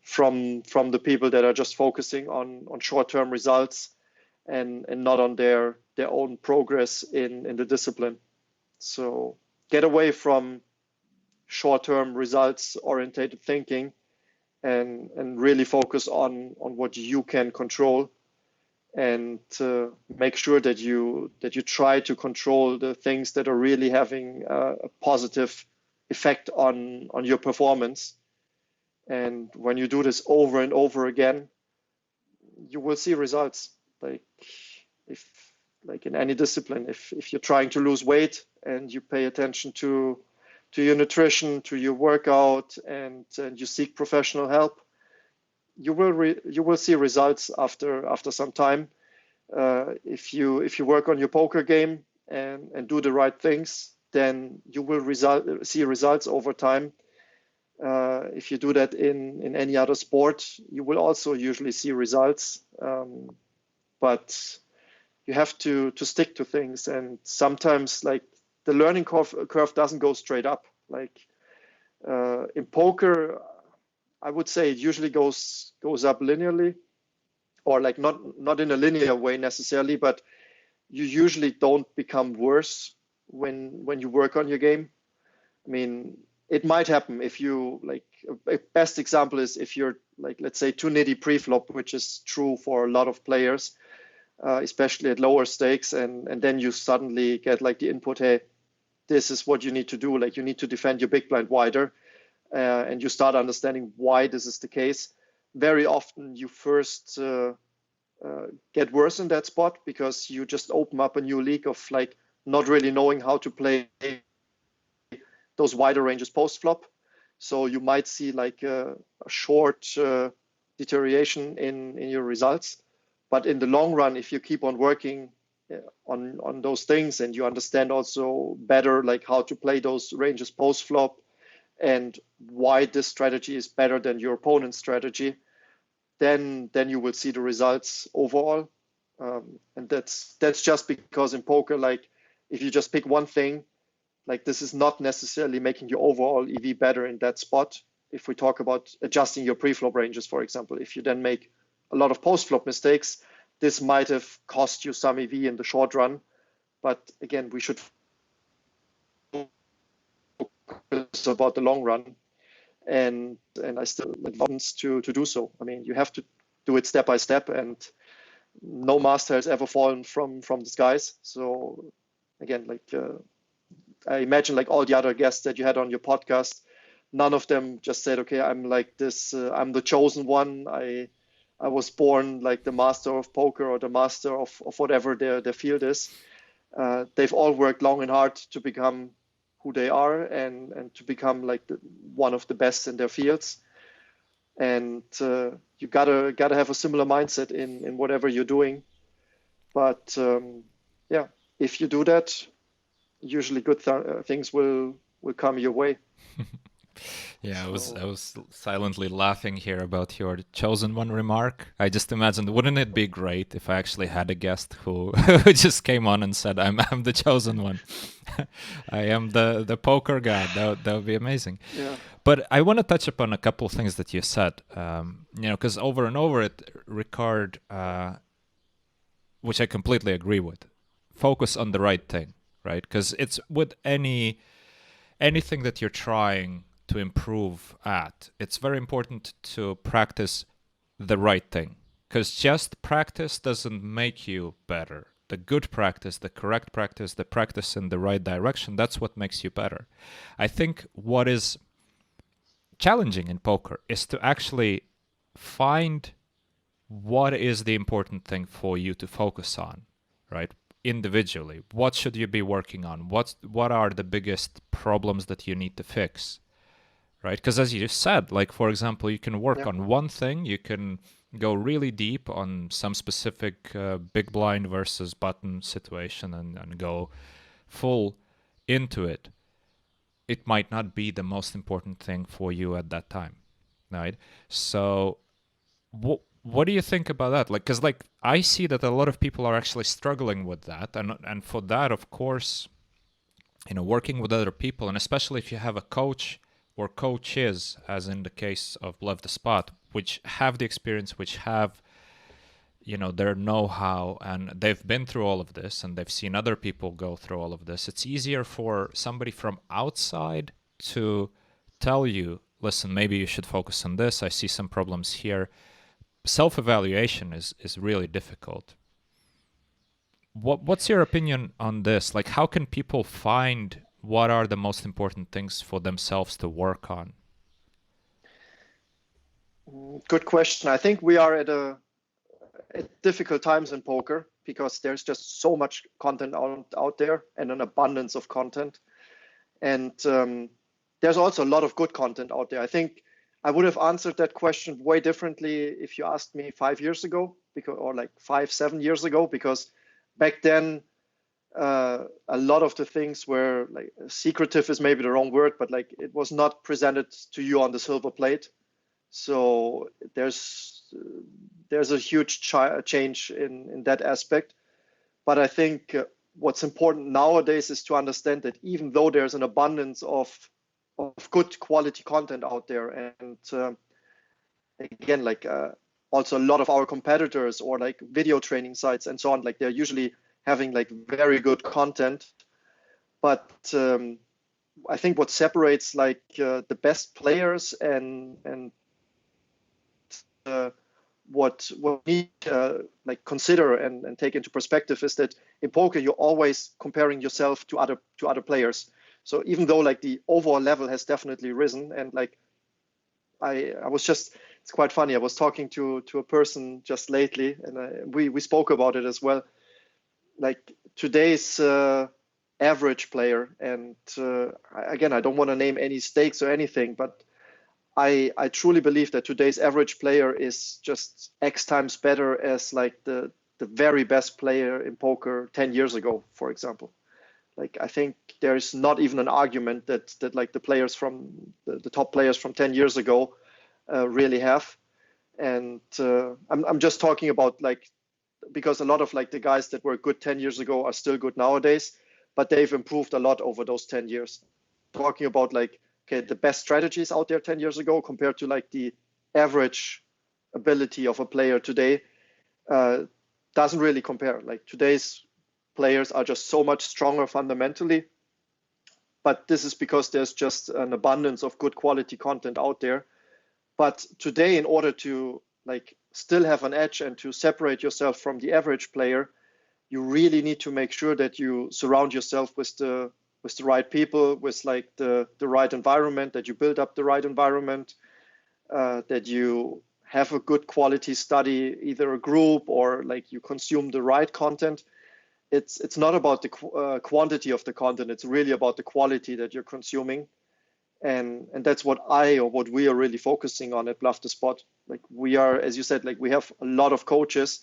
from the people that are just focusing on short-term results and not on their own progress in the discipline. So get away from short-term results oriented thinking and really focus on what you can control, and make sure that you try to control the things that are really having a positive effect on your performance. And when you do this over and over again, you will see results. Like in any discipline, if you're trying to lose weight and you pay attention to your nutrition, to your workout, and you seek professional help, you will see results after some time. If you work on your poker game and do the right things, then you will see results over time. If you do that in any other sport, you will also usually see results. But you have to stick to things, and sometimes like the learning curve doesn't go straight up. Like in poker, I would say it usually goes up linearly, or like not in a linear way necessarily, but you usually don't become worse when you work on your game. I mean, it might happen if you like, a best example is if you're like, let's say, too nitty pre-flop, which is true for a lot of players, especially at lower stakes, and then you suddenly get like the input, hey, this is what you need to do. Like you need to defend your big blind wider, and you start understanding why this is the case. Very often you first get worse in that spot because you just open up a new league of like not really knowing how to play those wider ranges post flop. So you might see like a short deterioration in your results. But in the long run, if you keep on working on those things, and you understand also better like how to play those ranges post flop and why this strategy is better than your opponent's strategy, then you will see the results overall. And that's just because in poker, like if you just pick one thing, like this is not necessarily making your overall EV better in that spot. If we talk about adjusting your pre-flop ranges, for example, if you then make a lot of post-flop mistakes, this might have cost you some EV in the short run. But again, we should focus about the long run. And I still advance to do so. I mean, you have to do it step by step, and no master has ever fallen from the skies. So again, like I imagine like all the other guests that you had on your podcast, none of them just said, okay, I'm like this, I'm the chosen one. I was born like the master of poker or the master of whatever their field is. They've all worked long and hard to become who they are and to become like one of the best in their fields. And you gotta have a similar mindset in whatever you're doing. But yeah, if you do that, usually good things will come your way. Yeah, I So was silently laughing here about your chosen one remark. I just imagined, wouldn't it be great if I actually had a guest who who just came on and said, I'm the chosen one. I am the poker god. That would be amazing. yeah, But I want to touch upon a couple of things that you said. Because over and over it, Ricard, which I completely agree with, focus on the right thing, right? Because it's with anything that you're trying to improve at, it's very important to practice the right thing. Because just practice doesn't make you better. The good practice, the correct practice, the practice in the right direction, that's what makes you better. I think what is challenging in poker is to actually find what is the important thing for you to focus on, right? Individually, what should you be working on? What are the biggest problems that you need to fix, right? Because as you just said, like for example, you can work yeah, on one thing, you can go really deep on some specific big blind versus button situation and go full into it. It might not be the most important thing for you at that time, right? So what do you think about that? Like, because like I see that a lot of people are actually struggling with that, and for that, of course, working with other people, and especially if you have a coach or coaches, as in the case of BluffTheSpot, which have the experience, which have their know-how, and they've been through all of this, and they've seen other people go through all of this. It's easier for somebody from outside to tell you, listen, maybe you should focus on this. I see some problems here. Self-evaluation is really difficult. What's your opinion on this? Like, how can people find what are the most important things for themselves to work on? good question. I think we are at difficult times in poker because there's just so much content out there and an abundance of content. And there's also a lot of good content out there. I think I would have answered that question way differently if you asked me 5 years ago, or like 5, 7 years ago, because back then a lot of the things were like secretive is maybe the wrong word, but like it was not presented to you on the silver plate. So there's a huge change in that aspect. But I think what's important nowadays is to understand that even though there's an abundance of good quality content out there, and again, like also a lot of our competitors or like video training sites and so on, like they're usually having like very good content. But I think what separates like the best players and what we need like consider and take into perspective is that in poker you're always comparing yourself to other players. So even though like the overall level has definitely risen, and like I was just, it's quite funny, I was talking to a person just lately, and we spoke about it as well. Like today's average player, and again, I don't want to name any stakes or anything, but I truly believe that today's average player is just X times better as like the very best player in poker 10 years ago, for example. Like I think there's not even an argument that like the players from the top players from 10 years ago really have. And I'm just talking about like, because a lot of like the guys that were good 10 years ago are still good nowadays, but they've improved a lot over those 10 years. Talking about like, okay, the best strategies out there 10 years ago compared to like the average ability of a player today doesn't really compare. Like today's players are just so much stronger fundamentally, but this is because there's just an abundance of good quality content out there. But today, in order to like still have an edge and to separate yourself from the average player, you really need to make sure that you surround yourself with the right people, with like the right environment, that you build up the right environment, that you have a good quality study, either a group or like you consume the right content. It's not about the quantity of the content. It's really about the quality that you're consuming. And that's what what we are really focusing on at BluffTheSpot. Like we are, as you said, like we have a lot of coaches,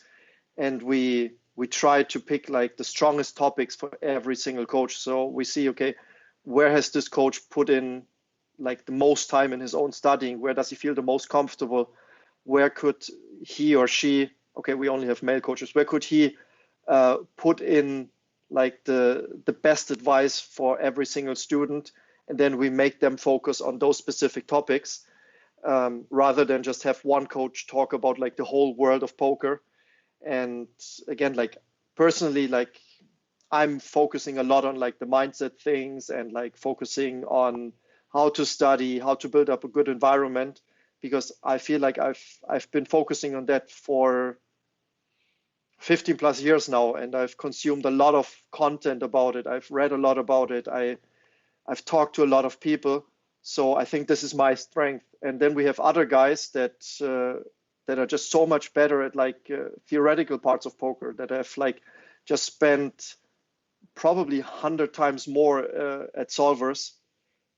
and we we try to pick like the strongest topics for every single coach. So we see, okay, where has this coach put in like the most time in his own studying? Where does he feel the most comfortable? Where could he or she, okay, we only have male coaches, where could he put in like the best advice for every single student? And then we make them focus on those specific topics, rather than just have one coach talk about like the whole world of poker. And again, like personally, like I'm focusing a lot on like the mindset things and like focusing on how to study, how to build up a good environment, because I feel like I've been focusing on that for 15 plus years now, and I've consumed a lot of content about it. I've read a lot about it. I've talked to a lot of people. So I think this is my strength. And then we have other guys that are just so much better at like theoretical parts of poker, that have like just spent probably 100 times more at solvers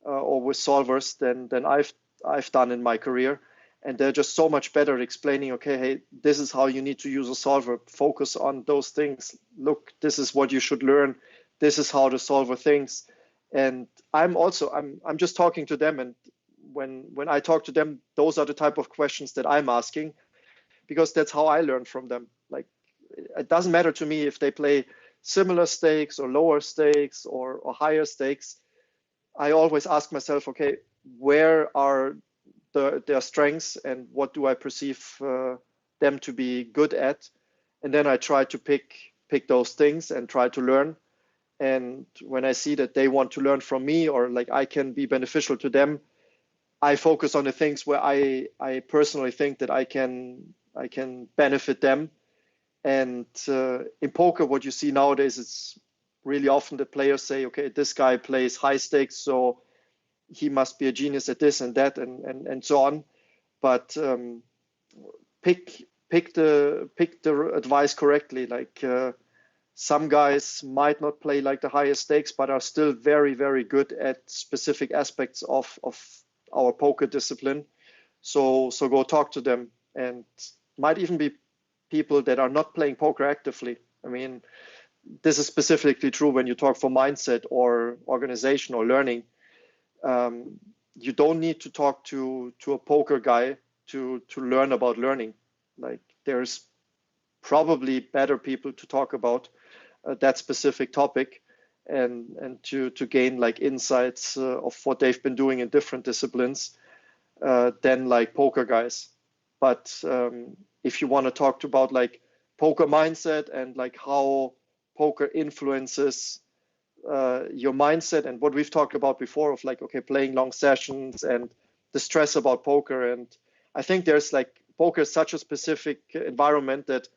or with solvers than I've done in my career. And they're just so much better at explaining, okay, hey, this is how you need to use a solver. Focus on those things. Look, this is what you should learn. This is how the solver thinks. And I'm just talking to them. And when I talk to them, those are the type of questions that I'm asking, because that's how I learn from them. Like, it doesn't matter to me if they play similar stakes or lower stakes or higher stakes. I always ask myself, okay, where are their strengths and what do I perceive them to be good at? And then I try to pick those things and try to learn. And when I see that they want to learn from me, or like I can be beneficial to them, I focus on the things where I personally think that I can benefit them. And in poker, what you see nowadays is really often the players say, okay, this guy plays high stakes, so he must be a genius at this and that and so on. But pick the advice correctly. Like some guys might not play like the highest stakes, but are still very, very good at specific aspects of our poker discipline. So go talk to them, and might even be people that are not playing poker actively. I mean, this is specifically true when you talk for mindset or organization or learning. You don't need to talk to a poker guy to learn about learning. Like, there's probably better people to talk about that specific topic and to gain like insights of what they've been doing in different disciplines than like poker guys. But if you want to talk about like poker mindset and like how poker influences your mindset, and what we've talked about before of like, okay, playing long sessions and the stress about poker. And I think there's like, poker is such a specific environment that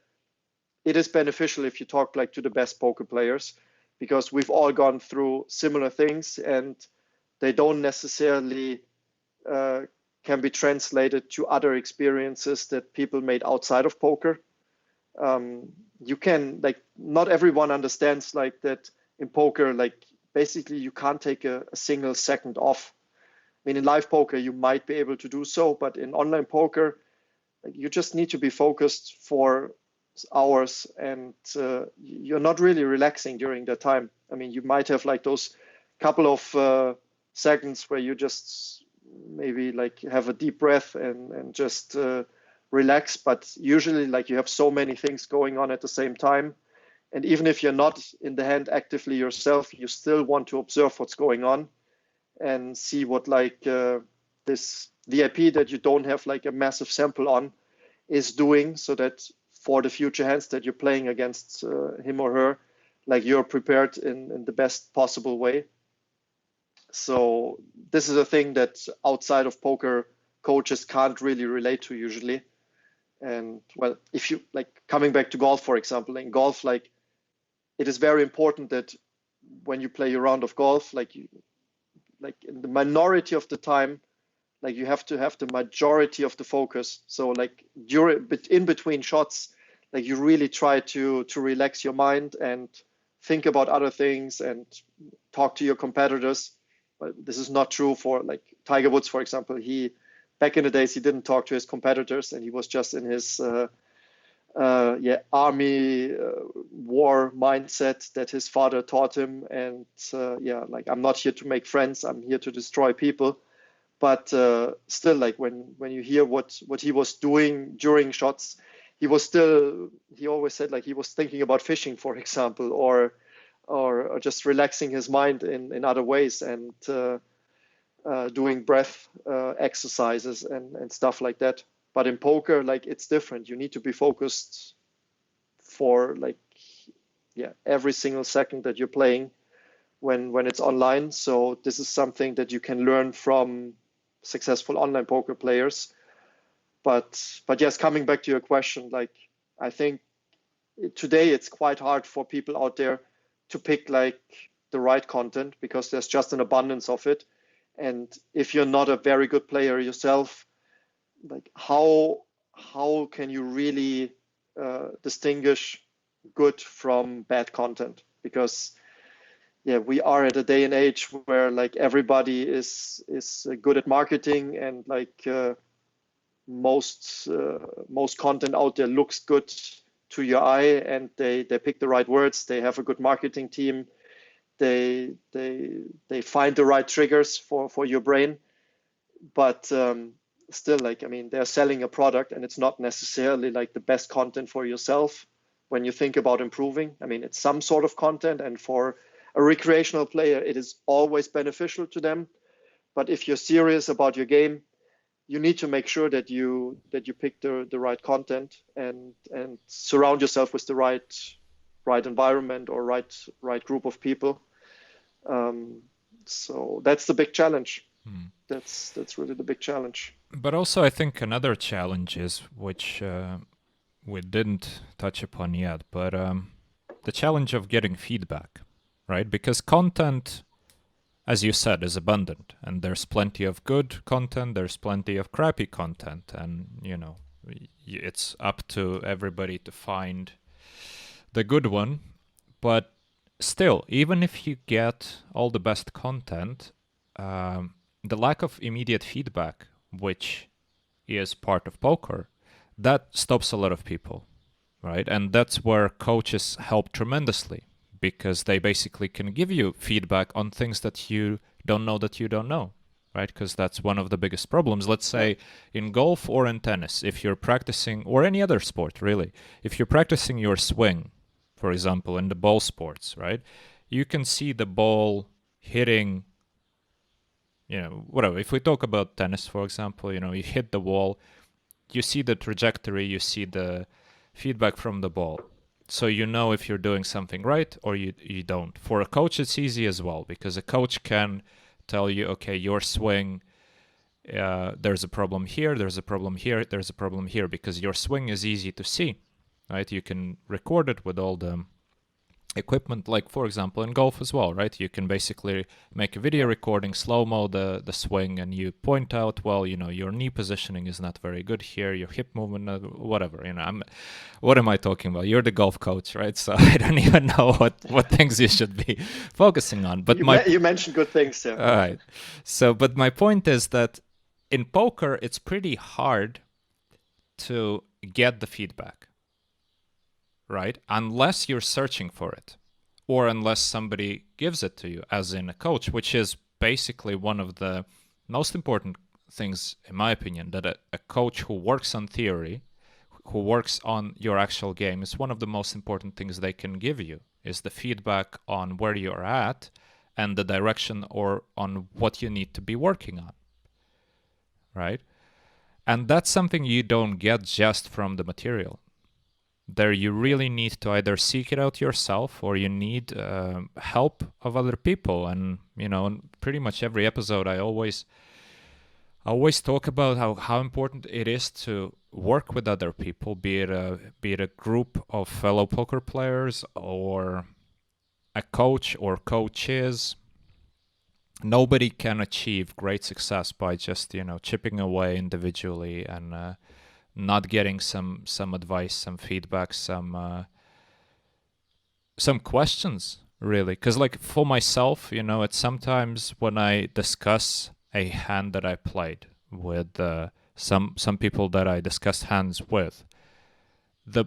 it is beneficial if you talk like to the best poker players, because we've all gone through similar things and they don't necessarily can be translated to other experiences that people made outside of poker. You can, like, not everyone understands like that in poker, like basically you can't take a single second off. I mean, in live poker, you might be able to do so, but in online poker, like, you just need to be focused for hours, and you're not really relaxing during that time. I mean, you might have like those couple of seconds where you just maybe like have a deep breath and just relax, but usually like you have so many things going on at the same time. And even if you're not in the hand actively yourself, you still want to observe what's going on and see what like this VIP that you don't have like a massive sample on is doing, so that for the future hands that you're playing against him or her, like you're prepared in the best possible way. So this is a thing that outside of poker coaches can't really relate to usually. And well, if you like, coming back to golf, for example, in golf, like it is very important that when you play a round of golf, like in the minority of the time, like you have to have the majority of the focus. So like in between shots, like you really try to relax your mind and think about other things and talk to your competitors. But this is not true for like Tiger Woods, for example. Back in the days, he didn't talk to his competitors, and he was just in his army war mindset that his father taught him. And like, I'm not here to make friends, I'm here to destroy people. But still, like, when you hear what he was doing during shots, he always said, like, he was thinking about fishing, for example, or just relaxing his mind in other ways, and doing breath exercises and stuff like that. But in poker, like, it's different. You need to be focused for, like, every single second that you're playing when it's online. So this is something that you can learn from successful online poker players. But yes, coming back to your question, like, I think today it's quite hard for people out there to pick, like, the right content, because there's just an abundance of it. And if you're not a very good player yourself, like, how can you really distinguish good from bad content? Because we are at a day and age where, like, everybody is good at marketing, and, like, most content out there looks good to your eye, and they pick the right words, they have a good marketing team, they find the right triggers for your brain. But still, like, I mean, they're selling a product, and it's not necessarily, like, the best content for yourself. When you think about improving, I mean, it's some sort of content, and for a recreational player, it is always beneficial to them. But if you're serious about your game, you need to make sure that you pick the right content, and surround yourself with the right environment, or right group of people. So that's the big challenge. That's really the big challenge. But also, I think another challenge is, which we didn't touch upon yet, but the challenge of getting feedback, right? Because content, as you said, is abundant, and there's plenty of good content, there's plenty of crappy content, and, you know, it's up to everybody to find the good one. But still, even if you get all the best content, the lack of immediate feedback, which is part of poker, that stops a lot of people, right? And that's where coaches help tremendously, because they basically can give you feedback on things that you don't know, right? Because that's one of the biggest problems. Let's say in golf or in tennis, if you're practicing, or any other sport, really, if you're practicing your swing, for example, in the ball sports, right? You can see the ball hitting, you know, whatever. If we talk about tennis, for example, you know, you hit the wall, you see the trajectory, you see the feedback from the ball. So you know if you're doing something right or you don't. For a coach, it's easy as well, because a coach can tell you, okay, your swing, there's a problem here, there's a problem here, there's a problem here, because your swing is easy to see, right? You can record it with all the equipment, like, for example, in golf as well, right? You can basically make a video recording, slow-mo the swing, and you point out, well, you know, your knee positioning is not very good here, your hip movement, whatever, you know. What am I talking about? You're the golf coach, right? So I don't even know what things you should be focusing on. But you mentioned good things, yeah. All right. So, but my point is that in poker, it's pretty hard to get the feedback, right? Unless you're searching for it, or unless somebody gives it to you, as in a coach, which is basically one of the most important things, in my opinion, that a coach who works on theory, who works on your actual game, is one of the most important things they can give you, is the feedback on where you're at and the direction, or on what you need to be working on, right? And that's something you don't get just from the material. There you really need to either seek it out yourself, or you need help of other people. And, you know, in pretty much every episode, I always talk about how important it is to work with other people, be it a group of fellow poker players, or a coach or coaches. Nobody can achieve great success by just, you know, chipping away individually and not getting some advice, some feedback, some questions, really. Because, like, for myself, you know, it's sometimes when I discuss a hand that I played with some people that I discussed hands with, the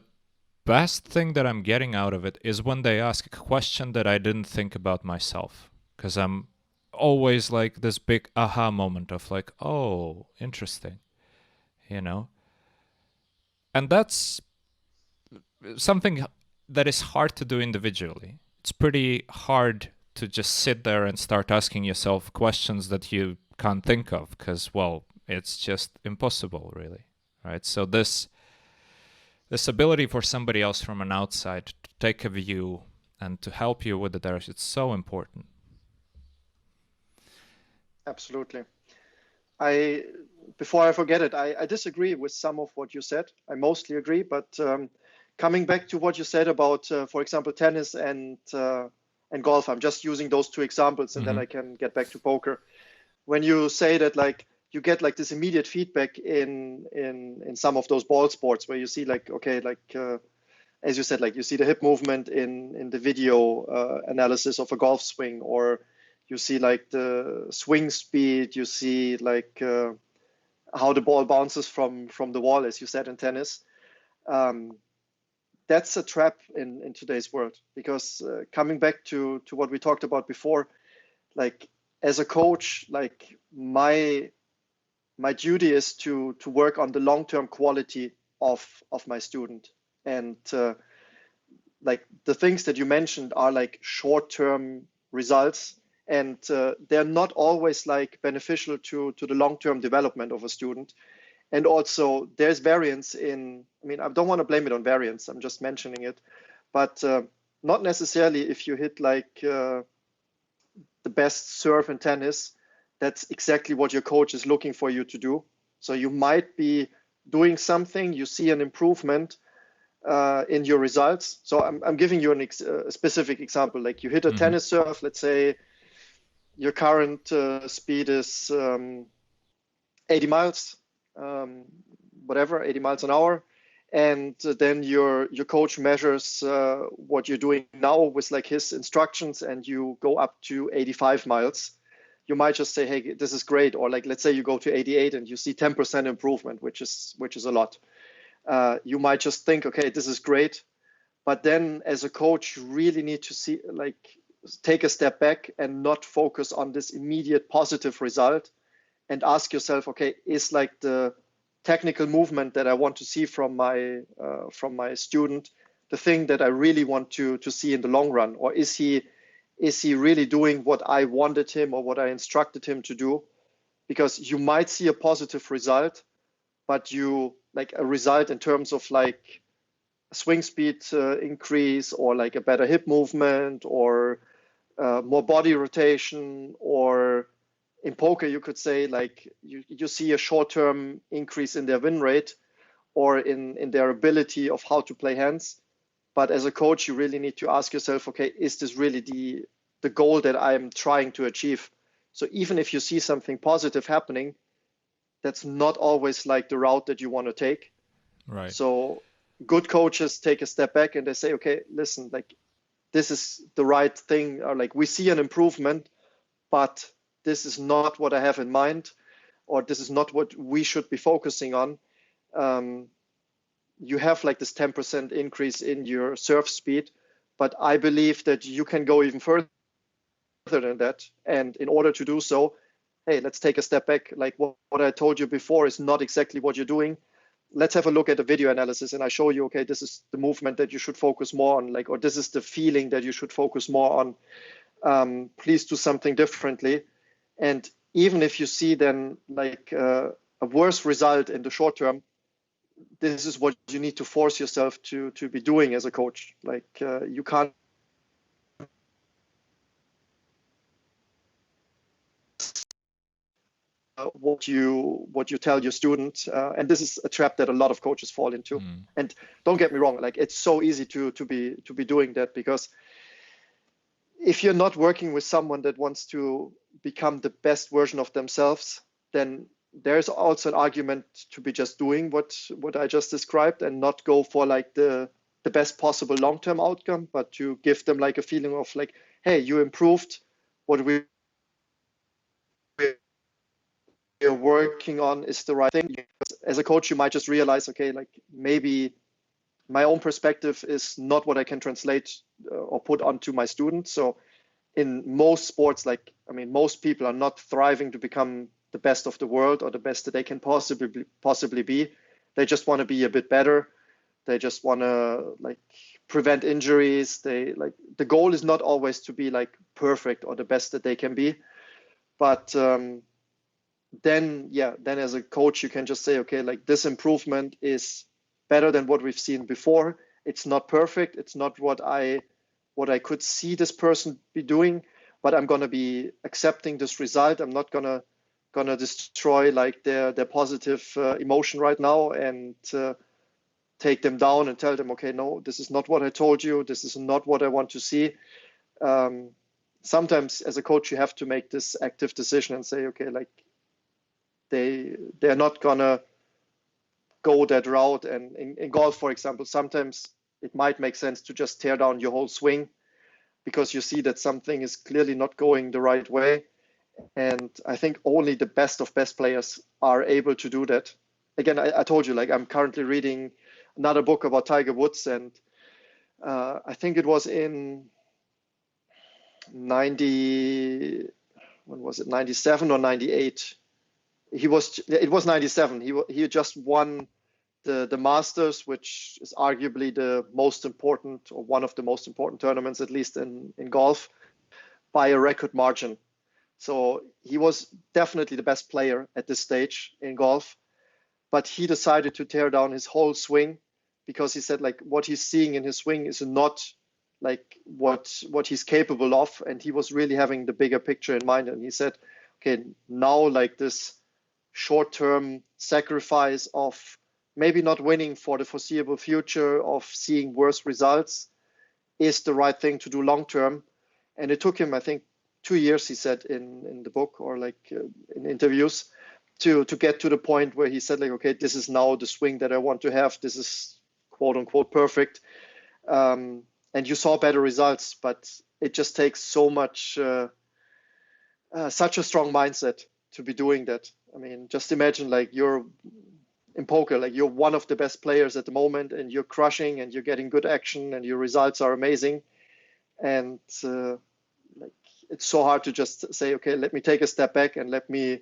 best thing that I'm getting out of it is when they ask a question that I didn't think about myself, because I'm always like this big aha moment of like, oh, interesting, you know? And that's something that is hard to do individually. It's pretty hard to just sit there and start asking yourself questions that you can't think of because, well, it's just impossible, really, right? So this ability for somebody else from an outside to take a view and to help you with the direction, it's so important. Absolutely. Before I forget it, I disagree with some of what you said. I mostly agree, but coming back to what you said about, for example, tennis and golf, I'm just using those two examples, and then I can get back to poker. When you say that, like, you get like this immediate feedback in some of those ball sports where you see like, okay, like as you said, like you see the hip movement in the video analysis of a golf swing, or you see like the swing speed, you see like how the ball bounces from the wall, as you said in tennis. That's a trap in today's world, because coming back to what we talked about before, like as a coach, like my duty is to work on the long-term quality of my student. And like the things that you mentioned are like short-term results, and they're not always like beneficial to the long-term development of a student. And also there's variance in, I mean, I don't want to blame it on variance, I'm just mentioning it, but not necessarily if you hit like the best serve in tennis, that's exactly what your coach is looking for you to do. So you might be doing something, you see an improvement in your results. So I'm giving you a specific example. Like you hit a tennis serve, let's say your current speed is 80 miles, whatever, 80 miles an hour. And then your coach measures what you're doing now with like his instructions, and you go up to 85 miles. You might just say, hey, this is great. Or like, let's say you go to 88 and you see 10% improvement, which is a lot. You might just think, okay, this is great. But then as a coach, you really need to see, like, take a step back and not focus on this immediate positive result, and ask yourself, okay, is like the technical movement that I want to see from my student the thing that I really want to see in the long run? Or is he really doing what I wanted him or what I instructed him to do? Because you might see a positive result, but you like a result in terms of like a swing speed increase, or like a better hip movement, or more body rotation, or in poker you could say like you see a short-term increase in their win rate, or in their ability of how to play hands. But as a coach, you really need to ask yourself, okay, is this really the goal that I'm trying to achieve? So even if you see something positive happening, that's not always like the route that you want to take. Right. So good coaches take a step back and they say, okay, listen, like this is the right thing, or like we see an improvement, but this is not what I have in mind, or this is not what we should be focusing on. You have like this 10% increase in your serve speed, but I believe that you can go even further than that. And in order to do so, hey, let's take a step back. Like what I told you before is not exactly what you're doing. Let's have a look at the video analysis, and I show you, okay, this is the movement that you should focus more on, like, or this is the feeling that you should focus more on. Please do something differently. And even if you see then like a worse result in the short term, this is what you need to force yourself to be doing as a coach. Like you can't what you tell your student, and this is a trap that a lot of coaches fall into. And don't get me wrong, like it's so easy to be doing that, because if you're not working with someone that wants to become the best version of themselves, then there's also an argument to be just doing what I just described, and not go for like the best possible long-term outcome, but to give them like a feeling of like, hey, you improved. What we're working on is the right thing. As a coach, you might just realize, okay, like maybe my own perspective is not what I can translate or put onto my students. So in most sports, most people are not thriving to become the best of the world or the best that they can possibly be. They just want to be a bit better. They just want to prevent injuries. The goal is not always to be perfect or the best that they can be. But then as a coach, you can just say, okay, this improvement is better than what we've seen before. It's not perfect. It's not what I could see this person be doing, but I'm going to be accepting this result. I'm not going to destroy their positive emotion right now and take them down and tell them, okay, no, this is not what I told you. This is not what I want to see. Sometimes as a coach, you have to make this active decision and say, okay, they're not going to go that route. And in golf, for example, sometimes it might make sense to just tear down your whole swing because you see that something is clearly not going the right way. And I think only the best of best players are able to do that. Again, I told you, I'm currently reading another book about Tiger Woods, and I think it was in 97 or 98. It was 97. He just won the Masters, which is arguably the most important, or one of the most important tournaments, at least in golf, by a record margin. So he was definitely the best player at this stage in golf, but he decided to tear down his whole swing because he said what he's seeing in his swing is not what he's capable of, and he was really having the bigger picture in mind. And he said, okay, now this short-term sacrifice of maybe not winning for the foreseeable future, of seeing worse results, is the right thing to do long-term. And it took him, I think, 2 years, he said in the book or in interviews, to get to the point where he said okay, this is now the swing that I want to have. This is quote unquote perfect. And you saw better results, but it just takes so much, such a strong mindset to be doing that. I mean, just imagine you're in poker, you're one of the best players at the moment, and you're crushing, and you're getting good action, and your results are amazing. And it's so hard to just say, okay, let me take a step back and let me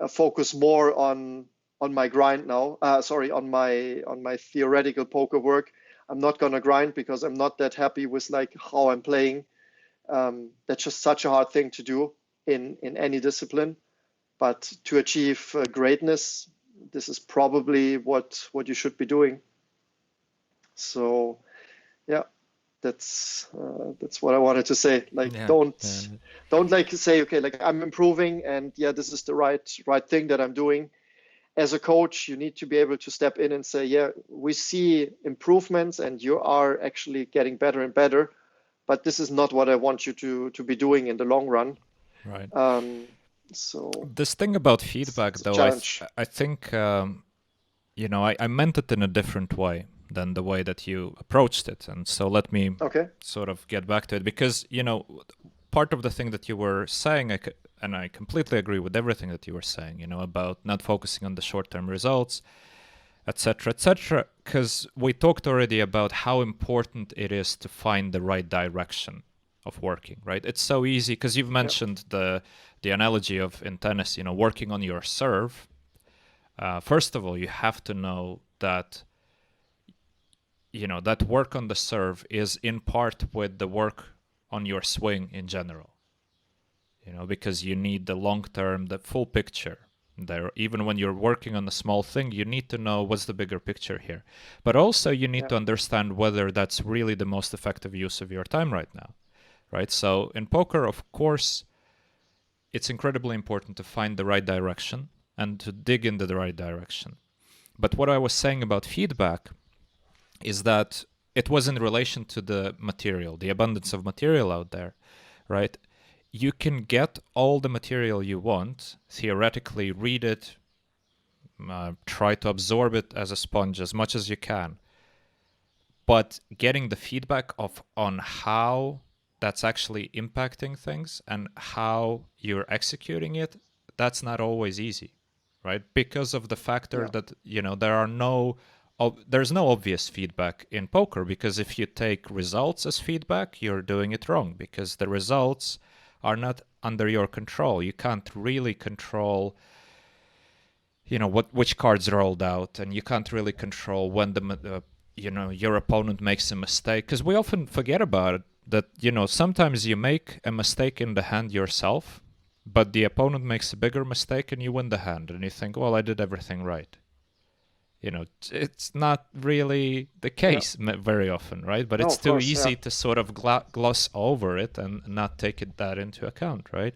focus more on my grind now. On my theoretical poker work. I'm not gonna grind because I'm not that happy with how I'm playing. That's just such a hard thing to do in any discipline. But to achieve greatness, this is probably what you should be doing. So, yeah, that's what I wanted to say. Don't say, okay, I'm improving, and this is the right thing that I'm doing. As a coach, you need to be able to step in and say, yeah, we see improvements, and you are actually getting better and better, but this is not what I want you to be doing in the long run. Right. So this thing about feedback, though, I think, I meant it in a different way than the way that you approached it. And so let me sort of get back to it, because, part of the thing that you were saying, and I completely agree with everything that you were saying, about not focusing on the short-term results, etc., because we talked already about how important it is to find the right direction of working, right? It's so easy, because you've mentioned the analogy of in tennis, working on your serve. First of all, you have to know that, that work on the serve is in part with the work on your swing in general, because you need the long-term, the full picture there. Even when you're working on a small thing, you need to know what's the bigger picture here. But also you need to understand whether that's really the most effective use of your time right now, right? So in poker, of course, it's incredibly important to find the right direction and to dig into the right direction. But what I was saying about feedback is that it was in relation to the material, the abundance of material out there, right? You can get all the material you want, theoretically read it, try to absorb it as a sponge as much as you can. But getting the feedback on how that's actually impacting things and how you're executing it, that's not always easy, right? Because of the factor that, there are no there's no obvious feedback in poker, because if you take results as feedback, you're doing it wrong, because the results are not under your control. You can't really control, which cards rolled out, and you can't really control when your opponent makes a mistake, because we often forget about it, that sometimes you make a mistake in the hand yourself, but the opponent makes a bigger mistake and you win the hand, and you think, well, I did everything right. It's not really the case very often, right? But it's too easy to sort of gloss over it and not take that into account, right?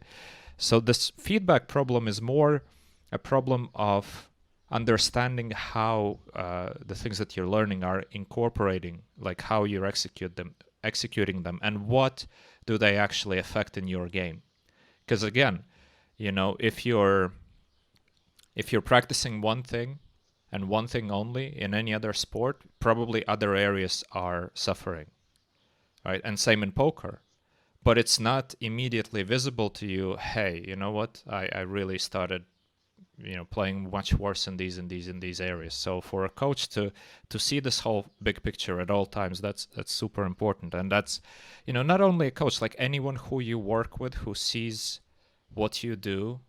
So this feedback problem is more a problem of understanding how the things that you're learning are incorporating, like how you're executing them, and what do they actually affect in your game. Because again, if you're practicing one thing and one thing only in any other sport, probably other areas are suffering, right? And same in poker. But it's not immediately visible to you, hey, you know what? I really started, playing much worse in these areas. So for a coach to see this whole big picture at all times, that's super important. And that's, not only a coach, like anyone who you work with who sees what you do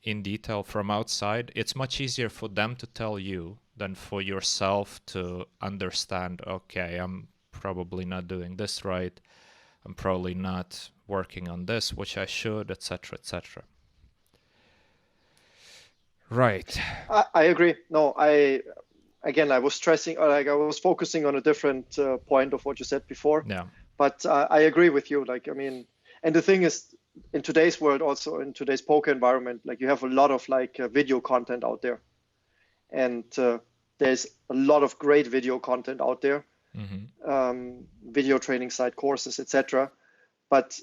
in detail from outside, it's much easier for them to tell you than for yourself to understand, okay, I'm probably not doing this right, I'm probably not working on this, which I should, etc., etc. Right. I agree. No, I was stressing, I was focusing on a different point of what you said before. Yeah. But I agree with you. And the thing is, in today's world, also in today's poker environment, you have a lot of video content out there, and there's a lot of great video content out there, video training site courses, etc. But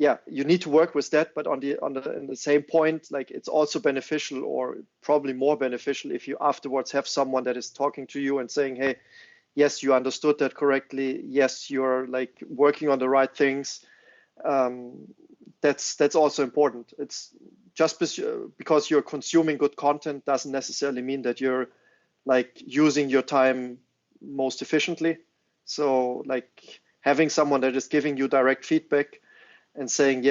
you need to work with that. But in the same point, it's also beneficial, or probably more beneficial, if you afterwards have someone that is talking to you and saying, hey, yes, you understood that correctly. Yes, you're working on the right things. That's also important. It's just because you're consuming good content doesn't necessarily mean that you're using your time most efficiently. So having someone that is giving you direct feedback and saying,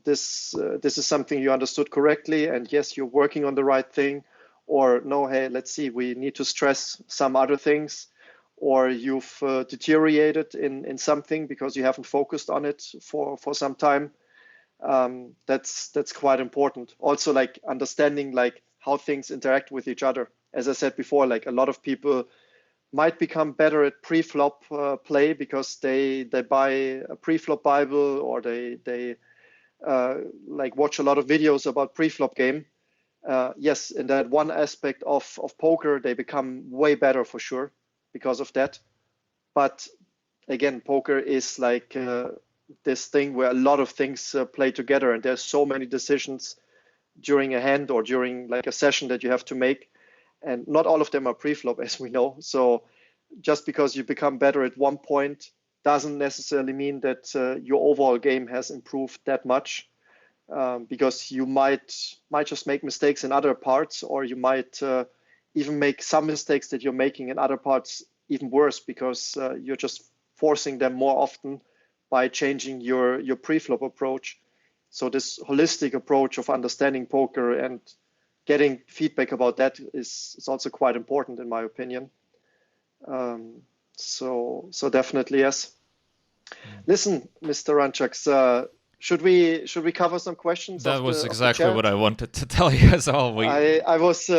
this is something you understood correctly, and yes, you're working on the right thing, or no, hey, let's see, we need to stress some other things, or you've deteriorated in something because you haven't focused on it for some time. That's quite important. Also, understanding how things interact with each other. As I said before, a lot of people might become better at pre-flop play because they buy a pre-flop Bible, or they watch a lot of videos about pre-flop game. Yes, in that one aspect of poker, they become way better for sure because of that. But again, poker is this thing where a lot of things play together, and there's so many decisions during a hand or during a session that you have to make, and not all of them are pre-flop, as we know. So just because you become better at one point doesn't necessarily mean that your overall game has improved that much, because you might just make mistakes in other parts, or you might even make some mistakes that you're making in other parts even worse, because you're just forcing them more often by changing your pre-flop approach. So this holistic approach of understanding poker and getting feedback about that is also quite important, in my opinion. So definitely yes. Listen, Mr. Runchuks, should we cover some questions? That was exactly what I wanted to tell you as well. I was.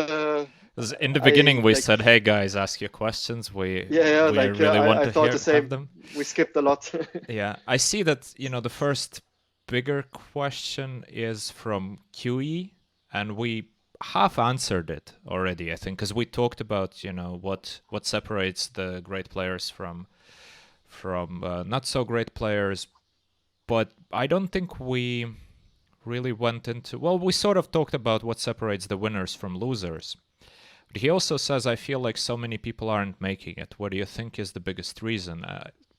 In the beginning, we said, "Hey guys, ask your questions." We really want to thought the same. have them. We skipped a lot. Yeah, I see that. The first bigger question is from QE, and we half answered it already, I think, because we talked about what separates the great players from not so great players, but I don't think we really went into. Well, we sort of talked about what separates the winners from losers. But he also says, I feel like so many people aren't making it. What do you think is the biggest reason?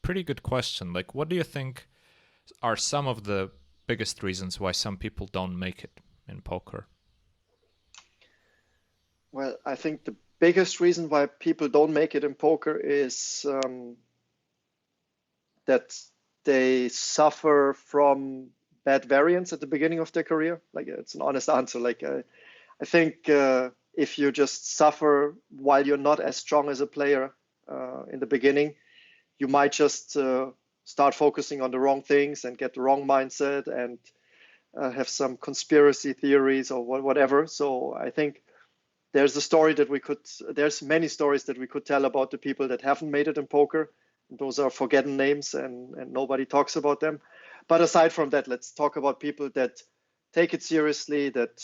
Pretty good question. What do you think are some of the biggest reasons why some people don't make it in poker? Well, I think biggest reason why people don't make it in poker is that they suffer from bad variance at the beginning of their career. Like, it's an honest answer. Like, I think if you just suffer while you're not as strong as a player in the beginning, you might just start focusing on the wrong things and get the wrong mindset and have some conspiracy theories or whatever. So I think there's many stories that we could tell about the people that haven't made it in poker. Those are forgotten names and nobody talks about them. But aside from that, let's talk about people that take it seriously, that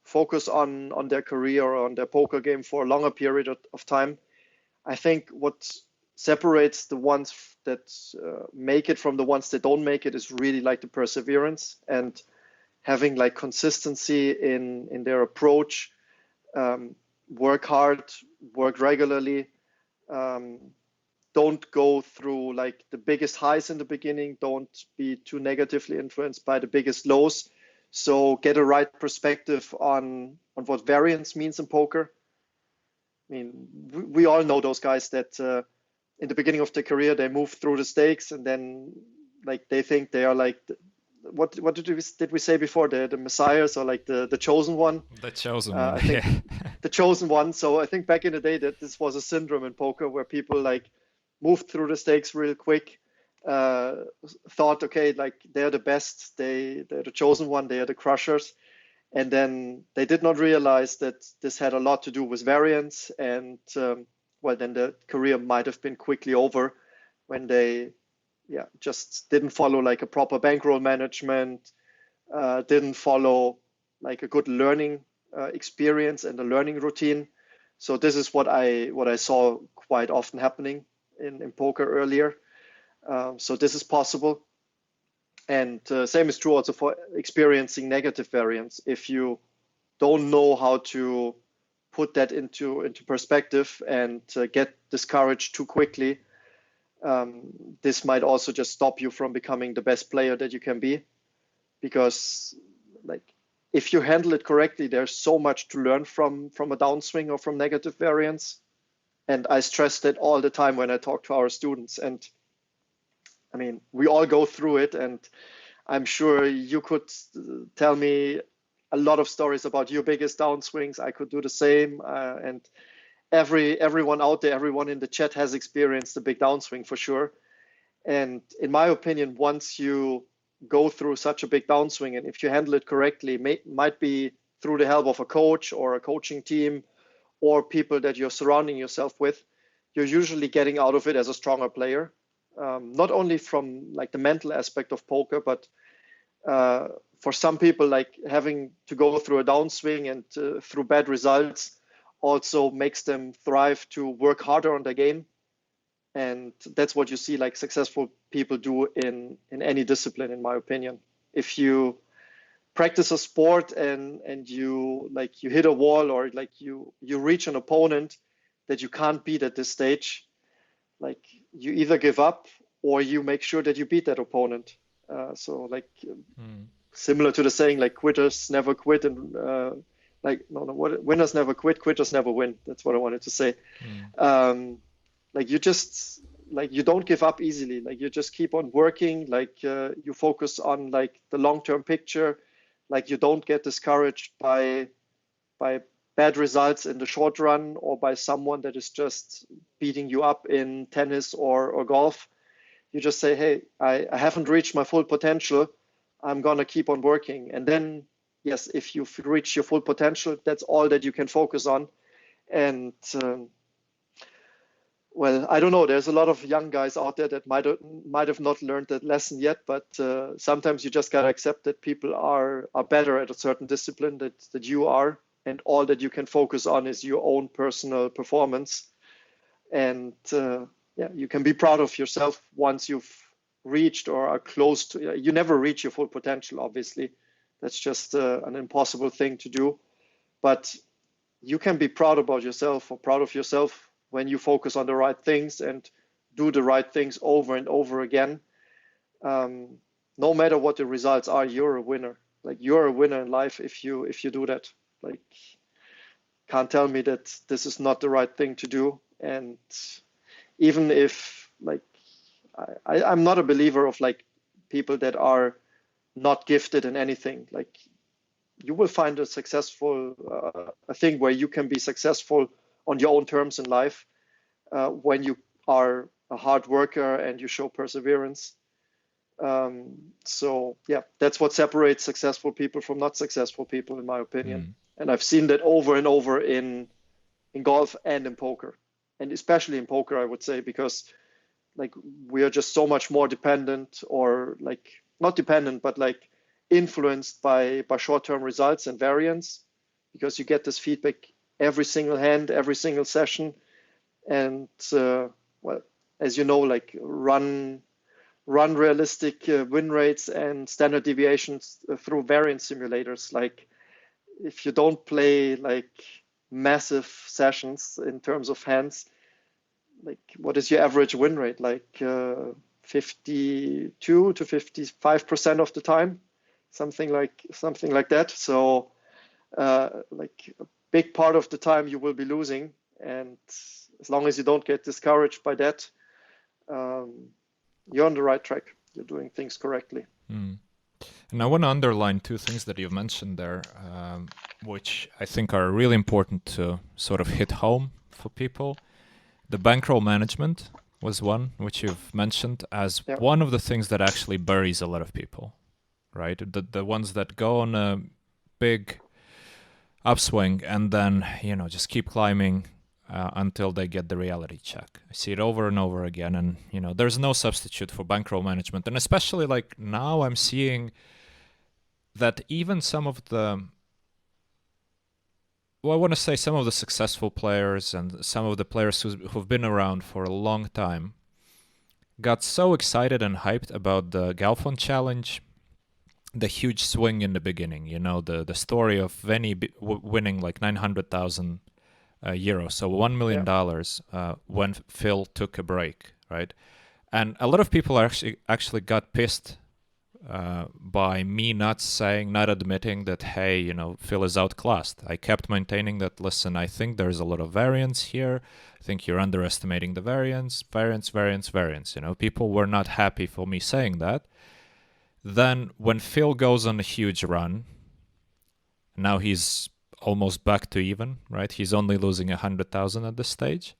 focus on their career or on their poker game for a longer period of time. I think what separates the ones that make it from the ones that don't make it is really like the perseverance and having like consistency in their approach. Work hard, work regularly. Don't go through like the biggest highs in the beginning. Don't be too negatively influenced by the biggest lows. So get a right perspective on what variance means in poker. I mean, we all know those guys that in the beginning of their career, they move through the stakes and then like they think they are like, what did we say before? The messiahs or like the chosen one? The chosen one, I think yeah. the chosen one. So I think back in the day that this was a syndrome in poker where people like moved through the stakes real quick, thought, okay, like they're the best, they're the chosen one, they are the crushers. And then they did not realize that this had a lot to do with variance. And well, then the career might have been quickly over when they just didn't follow like a proper bankroll management, didn't follow like a good learning experience and a learning routine. So this is what I saw quite often happening in poker earlier. So this is possible. And same is true also for experiencing negative variance. If you don't know how to put that into perspective and get discouraged too quickly, this might also just stop you from becoming the best player that you can be. Because like if you handle it correctly, there's so much to learn from a downswing or from negative variance. And I stress that all the time when I talk to our students. And I mean, we all go through it, and I'm sure you could tell me a lot of stories about your biggest downswings. I could do the same, and everyone out there, everyone in the chat has experienced a big downswing for sure. And in my opinion, once you go through such a big downswing, and if you handle it correctly, might be through the help of a coach or a coaching team or people that you're surrounding yourself with, you're usually getting out of it as a stronger player. Not only from like the mental aspect of poker, but for some people, like having to go through a downswing and through bad results also makes them thrive to work harder on their game. And that's what you see like successful people do in any discipline, in my opinion. If you practice a sport and you hit a wall or like you reach an opponent that you can't beat at this stage, like you either give up or you make sure that you beat that opponent. So like similar to the saying, like quitters never quit, and winners never quit, quitters never win. That's what I wanted to say. Like you don't give up easily. Like you just keep on working. Like you focus on like the long-term picture. Like you don't get discouraged by bad results in the short run or by someone that is just beating you up in tennis or golf. You just say, hey, I haven't reached my full potential. I'm going to keep on working. And then, yes, if you've reached your full potential, that's all that you can focus on. And well, I don't know. There's a lot of young guys out there that might have not learned that lesson yet, but sometimes you just got to accept that people are better at a certain discipline that you are, and all that you can focus on is your own personal performance. And you can be proud of yourself once you've reached or are close to. You never reach your full potential, obviously. That's just an impossible thing to do. But you can be proud about yourself or proud of yourself when you focus on the right things and do the right things over and over again. No matter what the results are, you're a winner. Like you're a winner in life if you do that. Like can't tell me that this is not the right thing to do. And even if like I'm not a believer of like people that are not gifted in anything. Like you will find a successful a thing where you can be successful on your own terms in life when you are a hard worker and you show perseverance. So yeah, that's what separates successful people from not successful people, in my opinion. And I've seen that over and over in golf and in poker, and especially in poker, I would say, because like we are just so much more dependent, or like not dependent, but like influenced by short-term results and variance, because you get this feedback every single hand, every single session. And well, as you know, like run realistic win rates and standard deviations through variance simulators. Like if you don't play like massive sessions in terms of hands, like what is your average win rate? Like 52 to 55% of the time, something like that. So like a big part of the time you will be losing, and as long as you don't get discouraged by that, you're on the right track. You're doing things correctly. And I want to underline two things that you've mentioned there, which I think are really important to sort of hit home for people. The bankroll management was one, which you've mentioned as one of the things that actually buries a lot of people, right? The ones that go on a big upswing and then, you know, just keep climbing until they get the reality check. I see it over and over again, and, you know, there's no substitute for bankroll management. And especially like now I'm seeing that even some of the, well, I want to say some of the successful players and some of the players who've been around for a long time got so excited and hyped about the Galfond challenge, the huge swing in the beginning, you know, the story of Veni winning like 900,000 euros, so $1 million when Phil took a break, right? And a lot of people actually got pissed by me not admitting that, hey, you know, Phil is outclassed. I kept maintaining that, listen, I think there's a lot of variance here. I think you're underestimating the variance. You know, people were not happy for me saying that. Then when Phil goes on a huge run, now he's almost back to even, right? He's only losing 100,000 at this stage.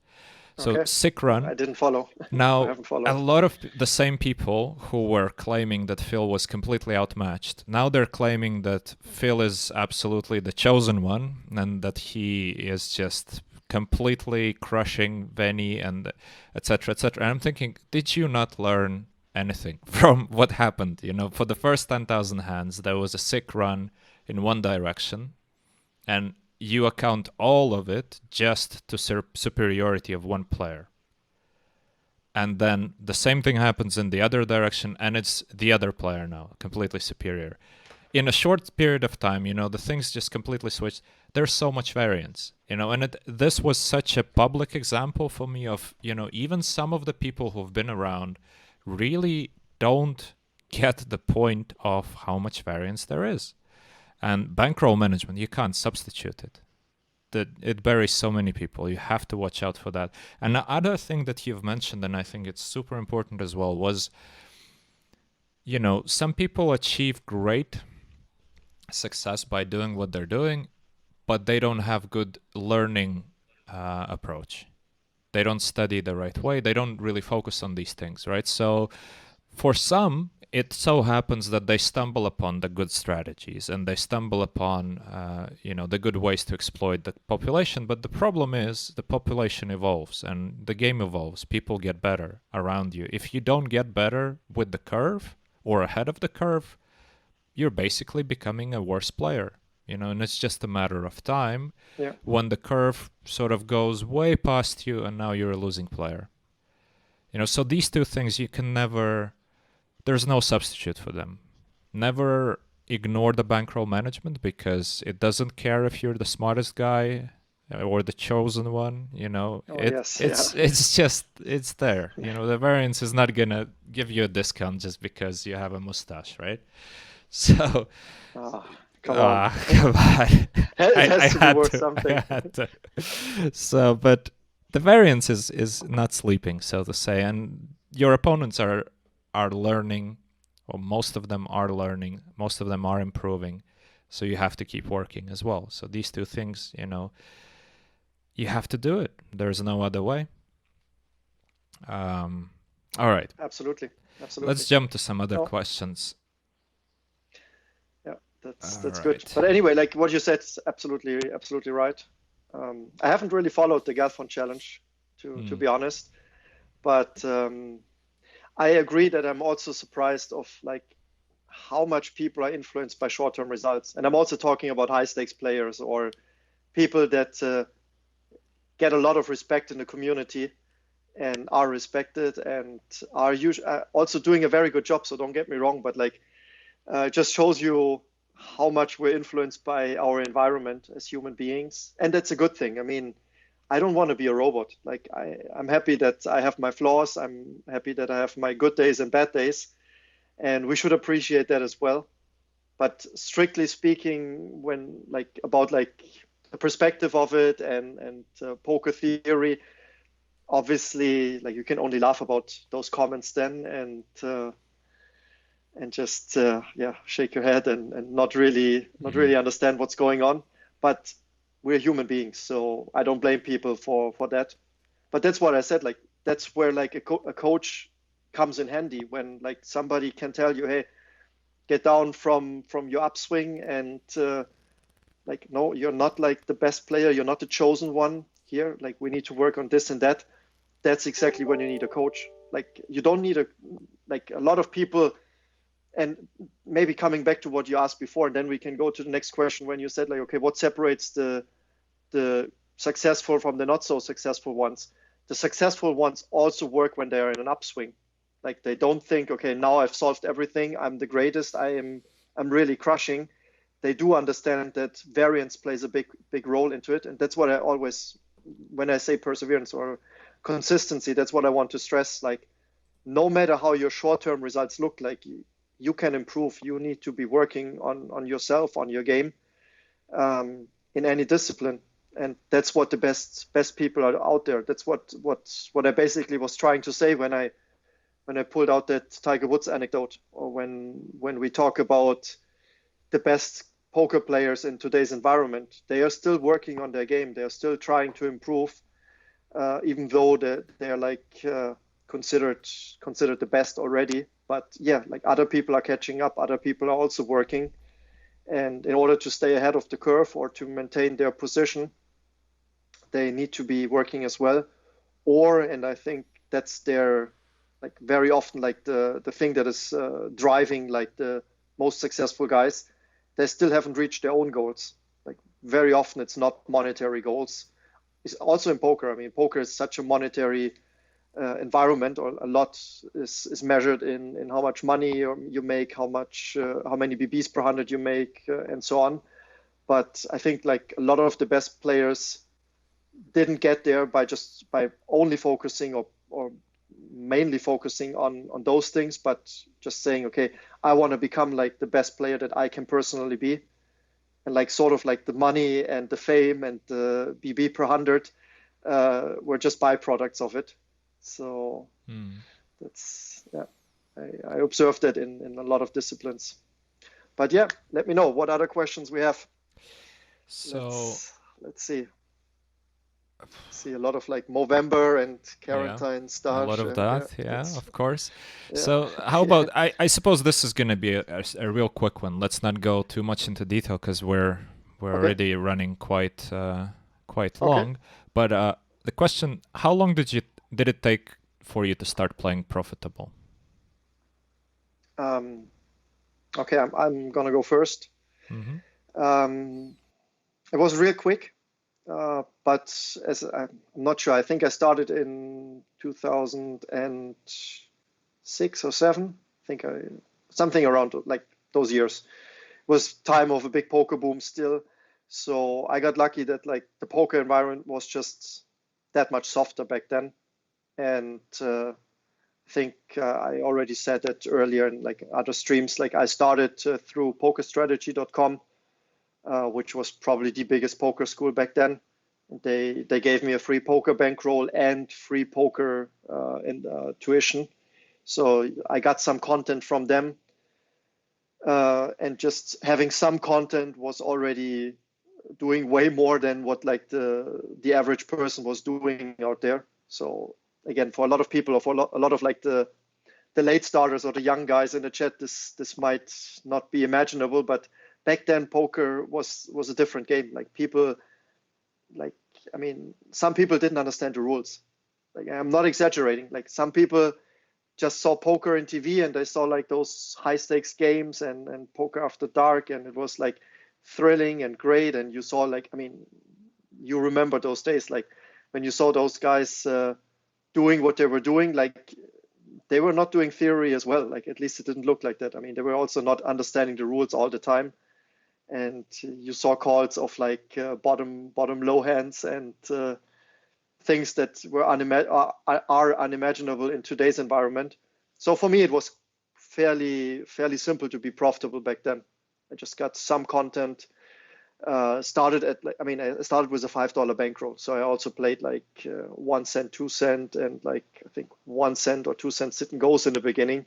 So sick run. I didn't follow. Now, I haven't followed. A lot of the same people who were claiming that Phil was completely outmatched, now they're claiming that Phil is absolutely the chosen one and that he is just completely crushing Veni and et cetera, et cetera. And I'm thinking, did you not learn anything from what happened? You know, for the first 10,000 hands, there was a sick run in one direction, and you account all of it just to superiority of one player. And then the same thing happens in the other direction, and it's the other player now, completely superior. In a short period of time, you know, the things just completely switched. There's so much variance, you know, and this was such a public example for me of, you know, even some of the people who've been around really don't get the point of how much variance there is. And bankroll management, you can't substitute it. It buries so many people. You have to watch out for that. And the other thing that you've mentioned, and I think it's super important as well, was, you know, some people achieve great success by doing what they're doing, but they don't have good learning approach. They don't study the right way. They don't really focus on these things, right? So for some, it so happens that they stumble upon the good strategies and they stumble upon, you know, the good ways to exploit the population. But the problem is the population evolves and the game evolves. People get better around you. If you don't get better with the curve or ahead of the curve, you're basically becoming a worse player, you know, and it's just a matter of time when the curve sort of goes way past you and now you're a losing player. You know, so these two things you can never... There's no substitute for them. Never ignore the bankroll management because it doesn't care if you're the smartest guy or the chosen one. You know, it's there. You know, the variance is not gonna give you a discount just because you have a mustache, right? So, Come on. Come on. It has to be worth I something. had to. So, but the variance is not sleeping, so to say, and your opponents are learning, or most of them are learning, most of them are improving, so you have to keep working as well. So these two things, you have to do it. There's no other way. All right. Absolutely. Let's jump to some other questions. Yeah, that's All good. right. But anyway, like what you said is absolutely right. I haven't really followed the Galfond challenge, to be honest, but I agree that I'm also surprised of like how much people are influenced by short-term results, and I'm also talking about high-stakes players or people that get a lot of respect in the community and are respected and are also doing a very good job. So don't get me wrong, but like it just shows you how much we're influenced by our environment as human beings, and that's a good thing. I mean, I don't want to be a robot. Like I'm happy that I have my flaws. I'm happy that I have my good days and bad days, and we should appreciate that as well. But strictly speaking, when like about like the perspective of it and poker theory, obviously like you can only laugh about those comments then and just shake your head and not really understand what's going on. But we're human beings, so I don't blame people for that. But that's what I said, like that's where like a coach comes in handy, when like somebody can tell you, hey, get down from your upswing and like, no, you're not like the best player, you're not the chosen one here, like we need to work on this and that. That's exactly when you need a coach. Like you don't need a lot of people. And maybe coming back to what you asked before, and then we can go to the next question, when you said like, okay, what separates the successful from the not so successful ones? The successful ones also work when they're in an upswing. Like they don't think, okay, now I've solved everything, I'm the greatest, I'm really crushing. They do understand that variance plays a big role into it. And that's what I always, when I say perseverance or consistency, that's what I want to stress. Like no matter how your short-term results look like, you can improve. You need to be working on yourself, on your game, in any discipline. And that's what the best people are out there. That's what I basically was trying to say when I pulled out that Tiger Woods anecdote, or when we talk about the best poker players in today's environment. They are still working on their game. They are still trying to improve, even though they're like considered the best already. But yeah, like other people are catching up. Other people are also working, and in order to stay ahead of the curve or to maintain their position, they need to be working as well. And I think that's their like very often like the thing that is driving like the most successful guys. They still haven't reached their own goals. Like very often it's not monetary goals. It's also in poker. I mean, poker is such a monetary environment, or a lot is measured in how much money you make, how many BBs per 100 you make, and so on. But I think like a lot of the best players didn't get there by only focusing or mainly focusing on those things, but just saying, okay, I want to become like the best player that I can personally be. And like sort of like the money and the fame and the BB per 100 were just byproducts of it. So that's, yeah, I observed that in a lot of disciplines. But yeah, let me know what other questions we have. So let's see. See a lot of like Movember and quarantine stuff. A lot of that, of course. Yeah. So how about, I suppose this is going to be a real quick one. Let's not go too much into detail because we're already running quite long. But the question, how long did it take for you to start playing profitable? Okay, I'm gonna go first. Mm-hmm. It was real quick. But as I'm not sure, I think I started in 2006 or 7. I think something around like those years. It was time of a big poker boom still. So I got lucky that like the poker environment was just that much softer back then. And I think I already said that earlier in like other streams. Like I started through PokerStrategy.com. which was probably the biggest poker school back then. They gave me a free poker bankroll and free poker tuition. So I got some content from them. And just having some content was already doing way more than what like the average person was doing out there. So again, for a lot of people, or for a lot of like the late starters or the young guys in the chat, this might not be imaginable, but back then poker was a different game. Like people, like, I mean, some people didn't understand the rules. Like, I'm not exaggerating. Like, some people just saw poker in TV and they saw like those high stakes games and poker after dark, and it was like thrilling and great. And you saw like, I mean, you remember those days, like when you saw those guys doing what they were doing, like they were not doing theory as well. Like, at least it didn't look like that. I mean, they were also not understanding the rules all the time. And you saw calls of like bottom low hands and things that were are unimaginable in today's environment. So for me, it was fairly simple to be profitable back then. I just got some content. Started I started with a $5 bankroll. So I also played like 1 cent, 2 cent, and like I think 1 cent or 2 cents sit and goes in the beginning.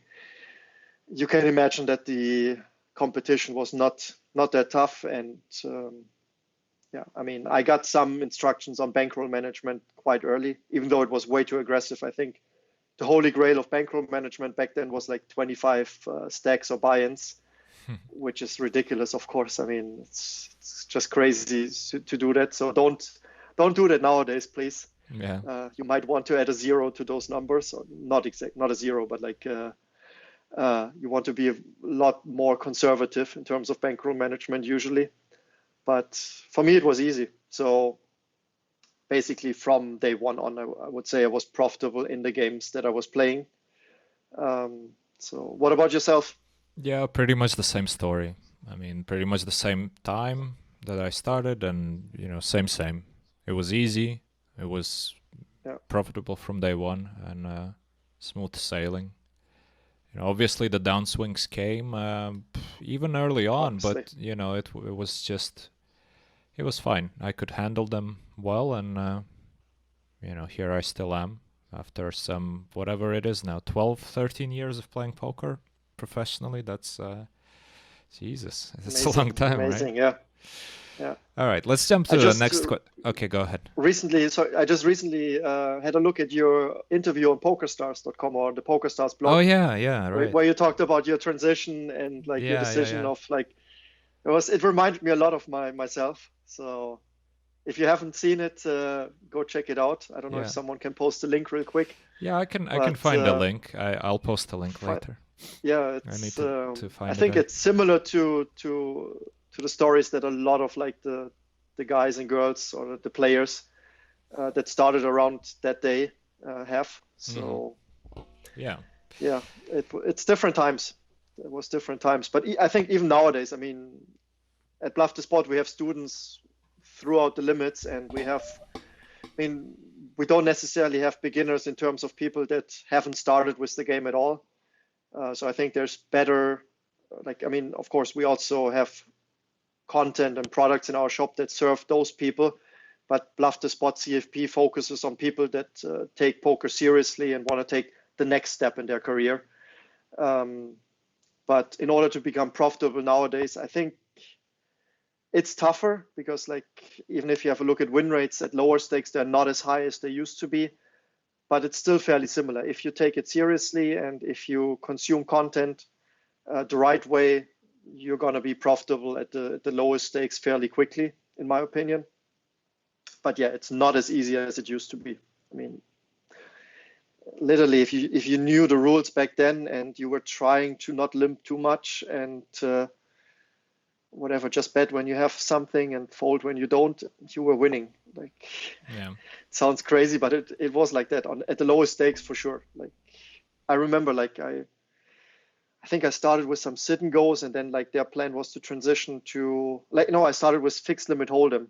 You can imagine that the competition was not that tough, and yeah, I mean, I got some instructions on bankroll management quite early, even though it was way too aggressive. I think the holy grail of bankroll management back then was like 25 stacks or buy-ins, which is ridiculous, of course. I mean, it's just crazy to do that. So don't do that nowadays, please. Yeah. You might want to add a 0 to those numbers, or not a 0, but like you want to be a lot more conservative in terms of bankroll management usually. But for me, it was easy. So basically from day one on, I would say I was profitable in the games that I was playing. So what about yourself? Yeah, pretty much the same story. I mean, pretty much the same time that I started, and same. It was easy. It was profitable from day one, and smooth sailing. Obviously the downswings came even early on, Obviously. but it was just, it was fine. I could handle them well, and here I still am after some, whatever it is now, 12, 13 years of playing poker professionally. That's Jesus, it's a long time, amazing, right? Yeah. All right, let's jump to the next okay, go ahead. I just recently had a look at your interview on PokerStars.com, or the PokerStars blog. Oh yeah, right. Where you talked about your transition and like your decision of like, it reminded me a lot of myself. So if you haven't seen it, go check it out. I don't know if someone can post the link real quick. Yeah, I can find the link. I'll post the link later. Yeah, I need to find I think it's similar to the stories that a lot of like the guys and girls or the players that started around that day have. So yeah, it's different times. It was different times, but I think even nowadays, I mean, at BluffTheSpot we have students throughout the limits, and we don't necessarily have beginners in terms of people that haven't started with the game at all. So I think there's better, like, I mean, of course we also have content and products in our shop that serve those people, but BluffTheSpot CFP focuses on people that take poker seriously and want to take the next step in their career. But in order to become profitable nowadays, I think it's tougher, because like, even if you have a look at win rates at lower stakes, they're not as high as they used to be, but it's still fairly similar. If you take it seriously and if you consume content the right way, you're going to be profitable at the lowest stakes fairly quickly, in my opinion. But yeah, it's not as easy as it used to be. I mean, literally, if you knew the rules back then and you were trying to not limp too much and whatever, just bet when you have something and fold when you don't, you were winning. Like, yeah, it sounds crazy, but it was like that at the lowest stakes for sure. Like, I remember, like, I think I started with some sit and goes, and then like their plan was to transition to I started with fixed limit hold'em,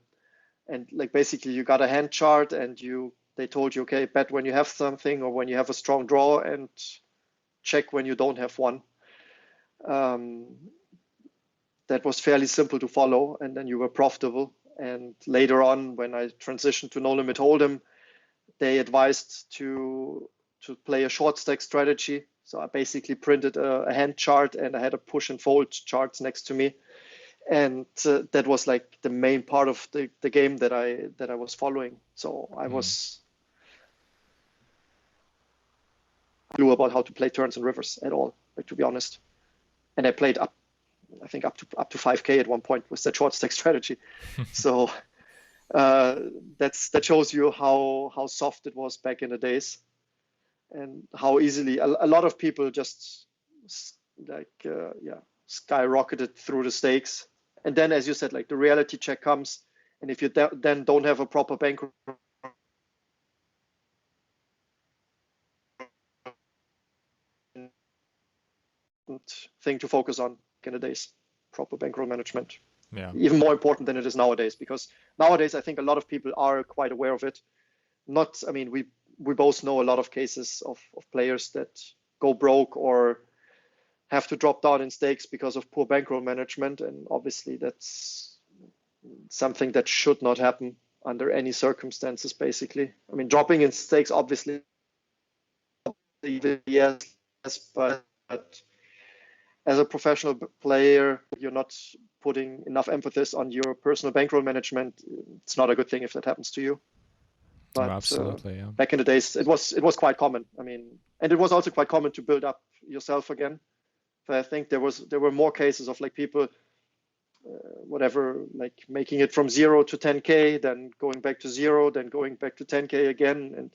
and like basically you got a hand chart and they told you, okay, bet when you have something or when you have a strong draw, and check when you don't have one. that was fairly simple to follow, and then you were profitable. And later on, when I transitioned to no limit hold'em, they advised to play a short stack strategy. So I basically printed a hand chart, and I had a push and fold charts next to me, and that was like the main part of the game that I was following. So I was clue about how to play turns and rivers at all, like, to be honest. And I played up to 5K at one point with that short stack strategy. So that shows you how soft it was back in the days, and how easily a lot of people just skyrocketed through the stakes. And then, as you said, like, the reality check comes, and if you then don't have a proper bankroll thing to focus on in the days, proper bankroll management. Yeah. Even more important than it is nowadays, because nowadays I think a lot of people are quite aware of it. We both know a lot of cases of players that go broke or have to drop down in stakes because of poor bankroll management, and obviously that's something that should not happen under any circumstances, basically. I mean, dropping in stakes, obviously, yes, but as a professional player, you're not putting enough emphasis on your personal bankroll management. It's not a good thing if that happens to you. But absolutely, yeah. Back in the days, it was quite common. I mean, and it was also quite common to build up yourself again. But I think there were more cases of, like, people, like, making it from 0 to 10K, then going back to 0, then going back to 10K again, and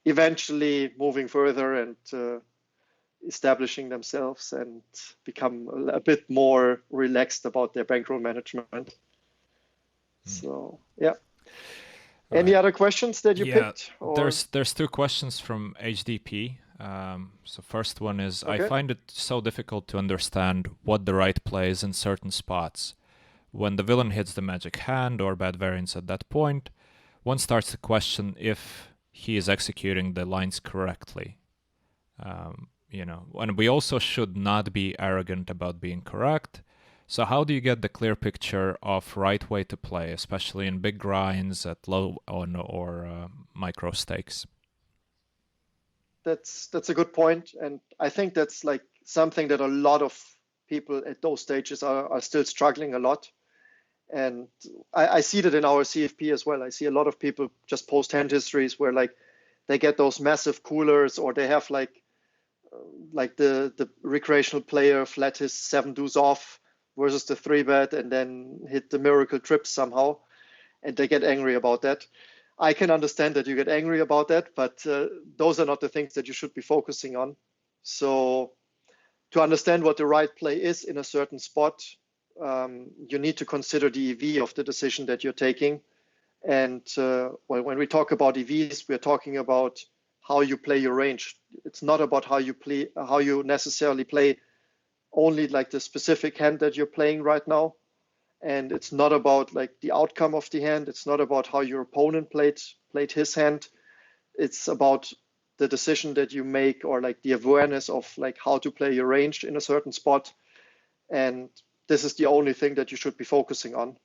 eventually moving further and establishing themselves and become a bit more relaxed about their bankroll management. So, yeah. Any other questions that you picked? Or? There's two questions from HDP. So first one is, okay. I find it so difficult to understand what the right play is in certain spots. When the villain hits the magic hand or bad variance at that point, one starts to question if he is executing the lines correctly. And we also should not be arrogant about being correct. So how do you get the clear picture of right way to play, especially in big grinds at low or micro stakes? That's a good point, and I think that's like something that a lot of people at those stages are still struggling a lot. And I see that in our CFP as well. I see a lot of people just post hand histories where, like, they get those massive coolers, or they have like the recreational player flat his 7 deuce off versus the 3-bet and then hit the miracle trips somehow, and they get angry about that. I can understand that you get angry about that, but those are not the things that you should be focusing on. So to understand what the right play is in a certain spot, you need to consider the EV of the decision that you're taking. And when we talk about EVs, we're talking about how you play your range. It's not about how you necessarily play only like the specific hand that you're playing right now. And it's not about like the outcome of the hand. It's not about how your opponent played his hand. It's about the decision that you make, or like the awareness of like how to play your range in a certain spot. And this is the only thing that you should be focusing on.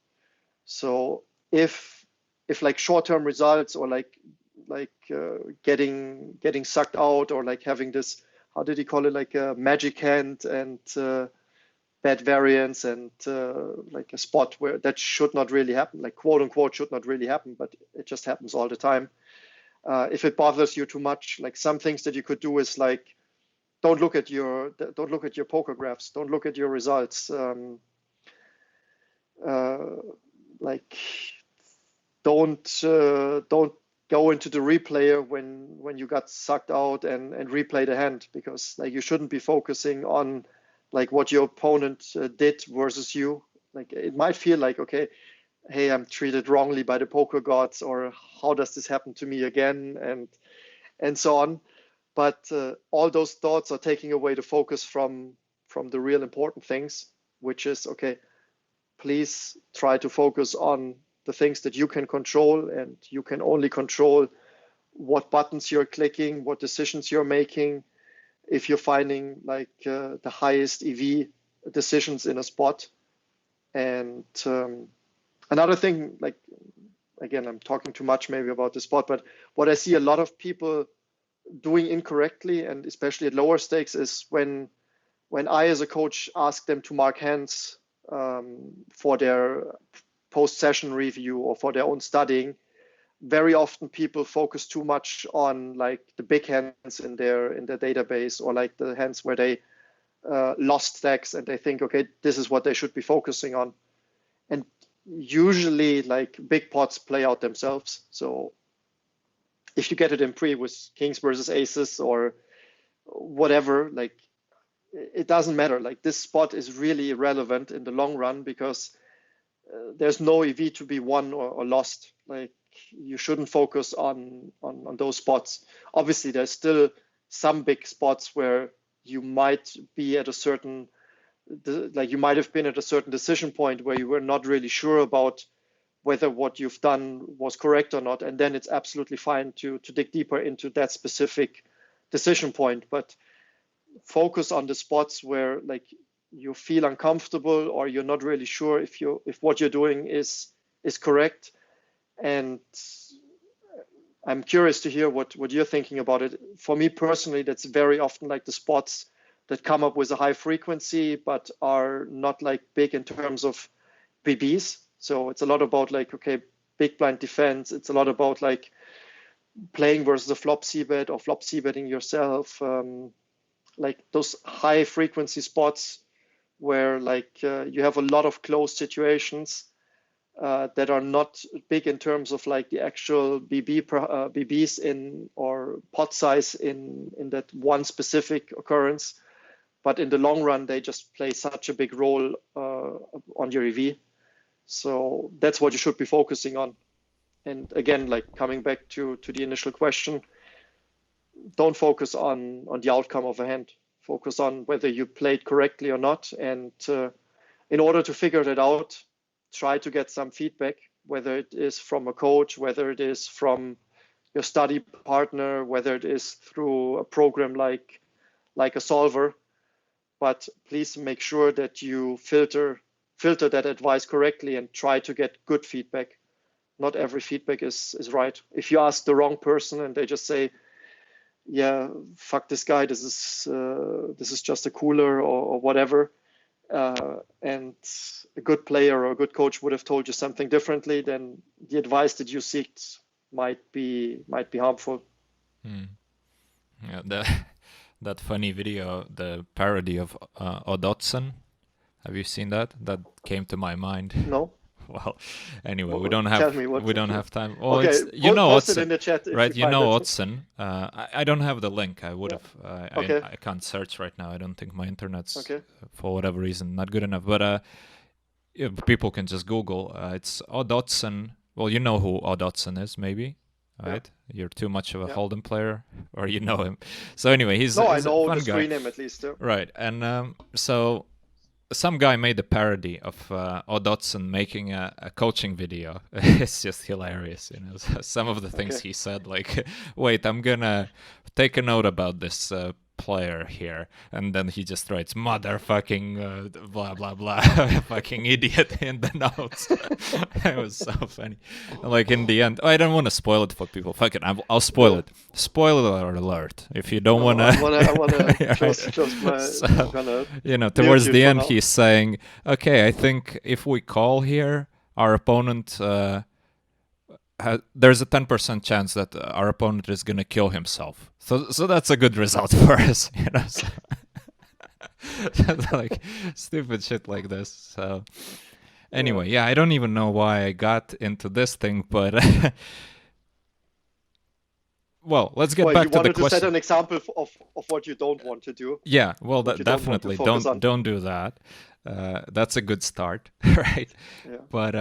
So if like short-term results, or like getting sucked out, or like having this, how did he call it, like a magic hand and bad variance, and like a spot where that should not really happen, like quote unquote should not really happen, but it just happens all the time. If it bothers you too much, like some things that you could do is like, don't look at your poker graphs, don't look at your results, like don't go into the replayer when you got sucked out and replay the hand, because like you shouldn't be focusing on like what your opponent did versus you. Like it might feel like, okay, hey, I'm treated wrongly by the poker gods, or how does this happen to me again, and so on. But all those thoughts are taking away the focus from the real important things, which is, okay, please try to focus on the things that you can control, and you can only control what buttons you're clicking, what decisions you're making. If you're finding like the highest EV decisions in a spot, And another thing, like, again, I'm talking too much maybe about the spot, but what I see a lot of people doing incorrectly, and especially at lower stakes, is when I, as a coach, ask them to mark hands for their post-session review or for their own studying, very often people focus too much on like the big hands in their database, or like the hands where they lost stacks, and they think, okay, this is what they should be focusing on. And usually, like, big pots play out themselves. So if you get it in pre with kings versus aces or whatever, like, it doesn't matter. Like, this spot is really irrelevant in the long run, because there's no EV to be won or lost. Like, you shouldn't focus on those spots. Obviously, there's still some big spots where you might be at a certain, like, you might have been at a certain decision point where you were not really sure about whether what you've done was correct or not, and then it's absolutely fine to dig deeper into that specific decision point. But focus on the spots where, like, you feel uncomfortable, or you're not really sure if what you're doing is correct. And I'm curious to hear what you're thinking about it. For me personally, that's very often like the spots that come up with a high frequency but are not like big in terms of BBs. So it's a lot about like, okay, big blind defense. It's a lot about like playing versus a flop c-bet or flop c-betting yourself. Like those high frequency spots where like you have a lot of close situations that are not big in terms of like the actual BBs in, or pot size in that one specific occurrence, but in the long run they just play such a big role on your EV. So that's what you should be focusing on. And again, like coming back to the initial question, don't focus on the outcome of a hand. Focus on whether you played correctly or not. And in order to figure that out, try to get some feedback, whether it is from a coach, whether it is from your study partner, whether it is through a program like a solver. But please make sure that you filter that advice correctly and try to get good feedback. Not every feedback is right. If you ask the wrong person and they just say, yeah, fuck this guy, this is just a cooler or whatever, and a good player or a good coach would have told you something differently, then the advice that you seek might be harmful. Yeah, that funny video, the parody of Odotson. Have you seen that? That came to my mind. No. Well, anyway, we don't have time. Well, okay, you know post Odson, it in the chat, right? You know Odson. I don't have the link. I would have. Okay. I can't search right now. I don't think my internet's Okay. for whatever reason not good enough. But people can just Google. It's Odotson. Well, you know who Odotson is, maybe. Right? Yeah. You're too much of a Hold'em player, or you know him. So anyway, he's I know a fun the guy. screen name at least. Yeah. Right, and so some guy made a parody of Odotson making a coaching video. It's just hilarious, you know. Some of the things he said, like, wait, I'm gonna take a note about this player here, and then he just writes motherfucking blah blah blah fucking idiot in the notes. It was so funny. Like in the end, I don't want to spoil it for people. Fuck it, I'll spoil it. Spoiler alert. If you don't want to, I wanna close my. So, gonna you know, towards the end, he's saying, "Okay, I think if we call here, our opponent." There's a 10% chance that our opponent is gonna kill himself. So that's a good result for us, you know. So like stupid shit like this. So anyway, yeah, I don't even know why I got into this thing, but well, let's get back to the question. You wanted to set an example of what you don't want to do. Yeah, well, definitely don't do that. That's a good start, right? Yeah. But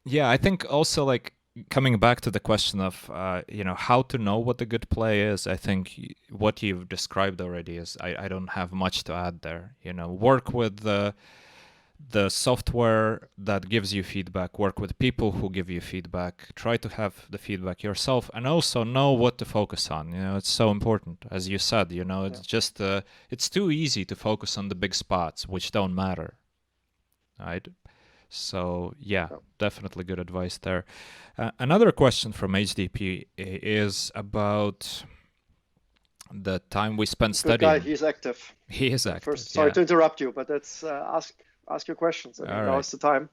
yeah, I think also like coming back to the question of you know, how to know what a good play is. I think what you've described already is I don't have much to add there. You know, work with the software that gives you feedback. Work with people who give you feedback. Try to have the feedback yourself, and also know what to focus on. You know, it's so important, as you said. You know, it's just it's too easy to focus on the big spots which don't matter. right? So yeah, definitely good advice there. Another question from HDP is about the time we spend studying. Good guy, he's active. He is active. First, sorry to interrupt you, but that's ask your questions. I mean, now is the time.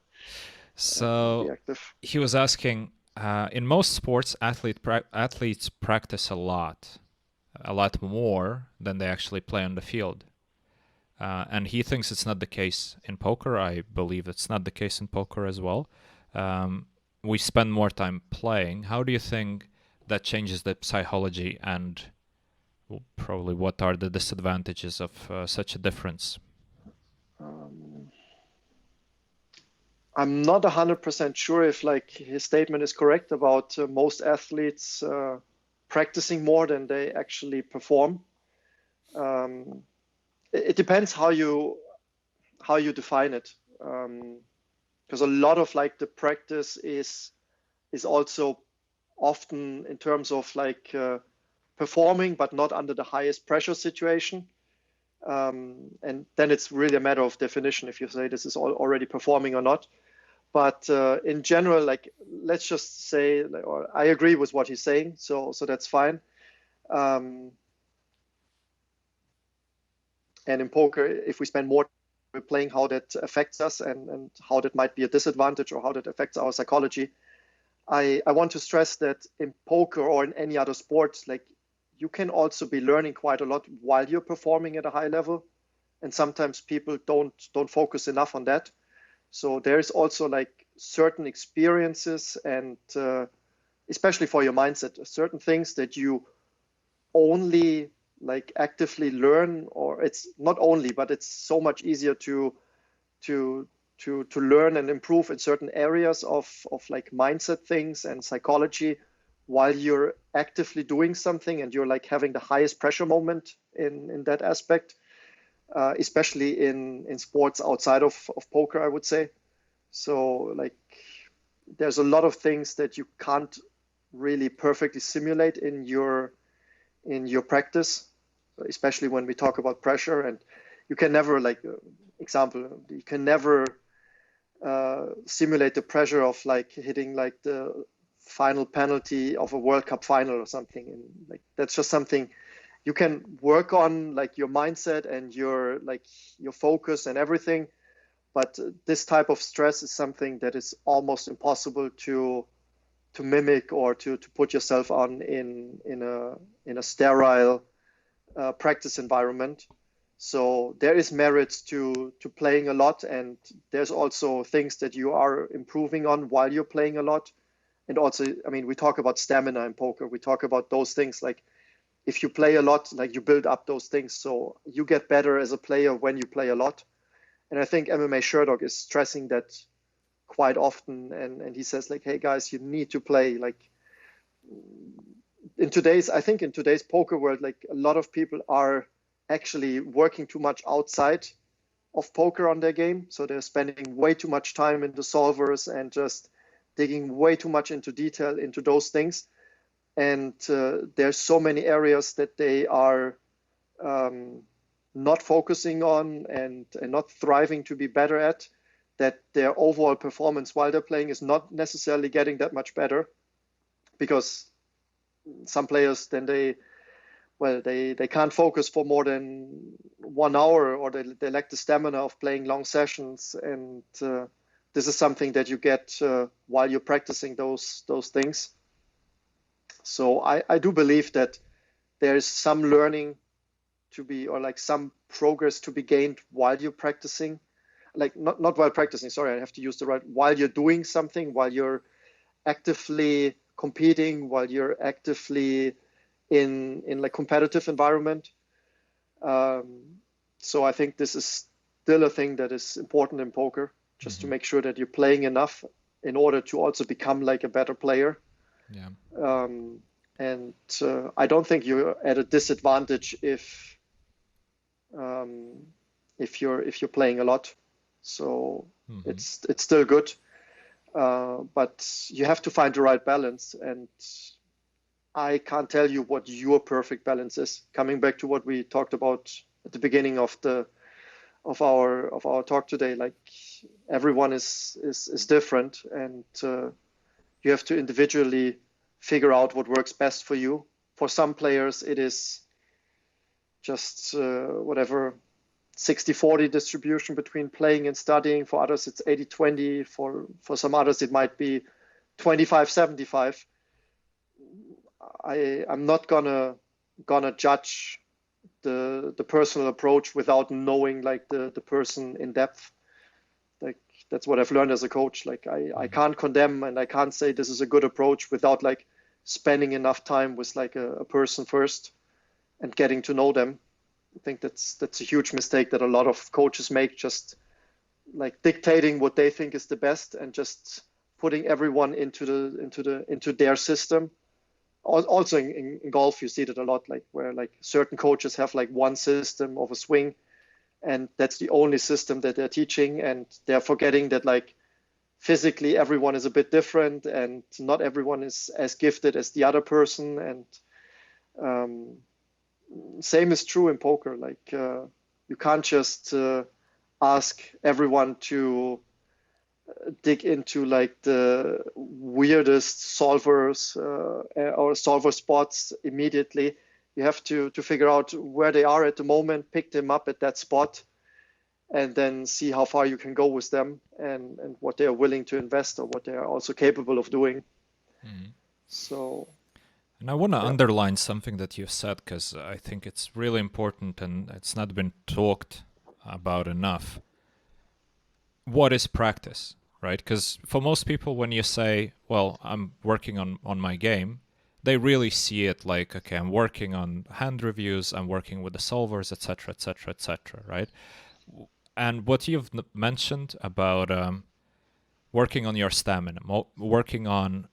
So be active. He was asking, in most sports, athletes practice a lot more than they actually play on the field. And he thinks it's not the case in poker. I believe it's not the case in poker as well. We spend more time playing. How do you think that changes the psychology, and probably what are the disadvantages of such a difference? I'm not 100% sure if like his statement is correct about most athletes practicing more than they actually perform. It depends how you define it, because a lot of like the practice is also often in terms of like performing, but not under the highest pressure situation. And then it's really a matter of definition if you say this is already performing or not. But in general, like let's just say, or I agree with what he's saying, so that's fine. And in poker, if we spend more time playing, how that affects us and how that might be a disadvantage or how that affects our psychology. I want to stress that in poker or in any other sport, like you can also be learning quite a lot while you're performing at a high level. And sometimes people don't focus enough on that. So there's also like certain experiences and especially for your mindset, certain things that you only like actively learn, or it's not only, but it's so much easier to learn and improve in certain areas of like mindset things and psychology while you're actively doing something and you're like having the highest pressure moment in that aspect, especially in sports outside of poker, I would say. So like there's a lot of things that you can't really perfectly simulate in your practice, especially when we talk about pressure. And you can never, like example, you can never simulate the pressure of like hitting like the final penalty of a World Cup final or something. And like that's just something you can work on, like your mindset and your focus and everything. But this type of stress is something that is almost impossible to mimic or to put yourself on in a sterile practice environment. So there is merits to playing a lot, and there's also things that you are improving on while you're playing a lot. And also, I mean, we talk about stamina in poker. We talk about those things, like if you play a lot, like you build up those things. So you get better as a player when you play a lot. And I think MMA Sherdog is stressing that quite often. And he says like, hey guys, you need to play. Like in today's poker world, like a lot of people are actually working too much outside of poker on their game. So they're spending way too much time in the solvers and just digging way too much into detail into those things. And there's so many areas that they are not focusing on and not thriving to be better at, that their overall performance while they're playing is not necessarily getting that much better, because some players then they can't focus for more than 1 hour, or they lack the stamina of playing long sessions. And this is something that you get while you're practicing those things. So I do believe that there is some learning to be, or like some progress to be gained while you're practicing, like not while practicing, sorry, I have to use the right, while you're doing something, while you're actively competing, while you're actively in like competitive environment. So I think this is still a thing that is important in poker, just to make sure that you're playing enough in order to also become like a better player. Yeah. And I don't think you're at a disadvantage if you're playing a lot. So it's still good, but you have to find the right balance. And I can't tell you what your perfect balance is. Coming back to what we talked about at the beginning of the our talk today. Like everyone is different, and you have to individually figure out what works best for you. For some players, it is just whatever 60-40 distribution between playing and studying. For others, it's 80-20. For some others, it might be 25-75. I'm not gonna judge the personal approach without knowing like the person in depth. Like that's what I've learned as a coach. Like I can't condemn and I can't say this is a good approach without like spending enough time with like a person first and getting to know them. I think that's a huge mistake that a lot of coaches make, just like dictating what they think is the best and just putting everyone into their system. Also in golf, you see that a lot, like where like certain coaches have like one system of a swing, and that's the only system that they're teaching, and they're forgetting that like physically everyone is a bit different and not everyone is as gifted as the other person. And same is true in poker. Like you can't just ask everyone to dig into like the weirdest solvers or solver spots immediately. You have to figure out where they are at the moment, pick them up at that spot, and then see how far you can go with them and what they are willing to invest or what they are also capable of doing. So, and I want to underline something that you said, because I think it's really important and it's not been talked about enough. What is practice, right? Because for most people, when you say, well, I'm working on my game, they really see it like, okay, I'm working on hand reviews, I'm working with the solvers, etc., etc., etc., right? And what you've mentioned about working on your stamina, working on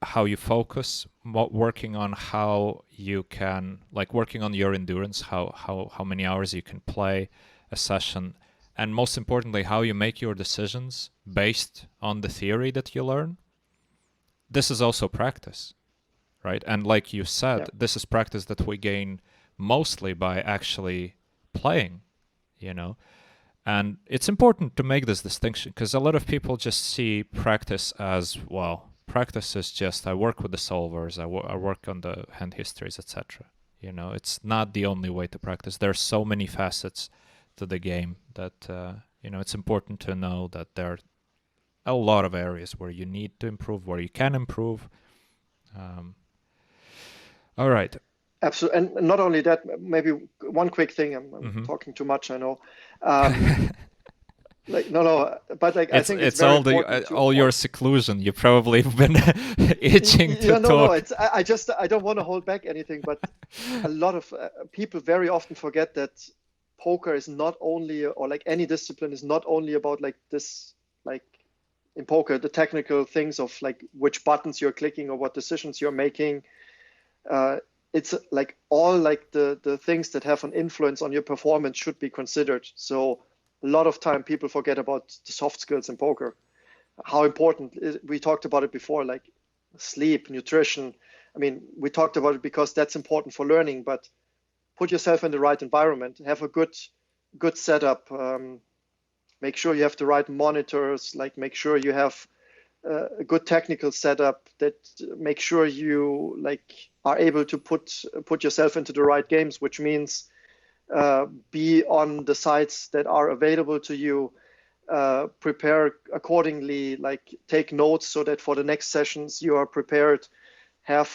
how you focus, working on how you can, like working on your endurance, how many hours you can play a session, and most importantly, how you make your decisions based on the theory that you learn. This is also practice, right? And like you said, this is practice that we gain mostly by actually playing, you know? And it's important to make this distinction, because a lot of people just see practice as, well, practice is just I work with the solvers, I work on the hand histories, etc. You know, it's not the only way to practice. There's so many facets to the game that, you know, it's important to know that there are a lot of areas where you need to improve, where you can improve. All right. Absolutely. And not only that, maybe one quick thing, I'm talking too much, I know. Like no, but like I think it's very important all your seclusion. You probably have been itching to talk. No. I don't want to hold back anything, but a lot of people very often forget that poker is not only, or like any discipline is not only about like this, like in poker, the technical things of like which buttons you're clicking or what decisions you're making. It's like all like the things that have an influence on your performance should be considered. So a lot of time people forget about the soft skills in poker. How important we talked about it before, like sleep, nutrition. I mean, we talked about it because that's important for learning, but put yourself in the right environment, have a good setup, make sure you have the right monitors, like make sure you have a good technical setup, that make sure you like are able to put yourself into the right games, which means be on the sites that are available to you, prepare accordingly, like take notes so that for the next sessions you are prepared, have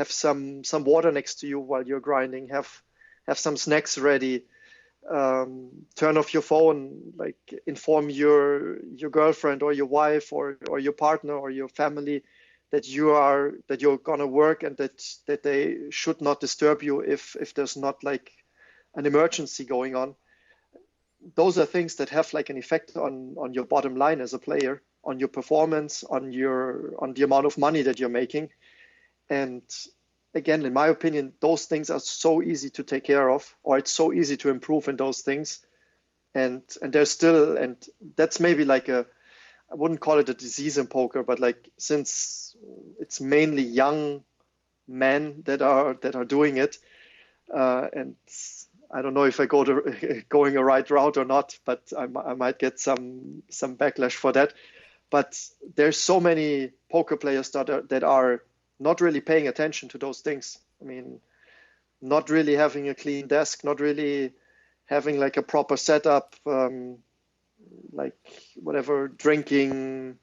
some water next to you while you're grinding, have some snacks ready, turn off your phone, like inform your girlfriend or your wife or your partner or your family that you're gonna work and that they should not disturb you if there's not like an emergency going on. Those are things that have like an effect on your bottom line as a player, on your performance, on the amount of money that you're making. And again, in my opinion, those things are so easy to take care of, or it's so easy to improve in those things. And there's still, and that's maybe like I wouldn't call it a disease in poker, but like since it's mainly young men that are doing it, and I don't know if I going a right route or not, but I might get some backlash for that. But there's so many poker players that are not really paying attention to those things. I mean, not really having a clean desk, not really having like a proper setup, like whatever, drinking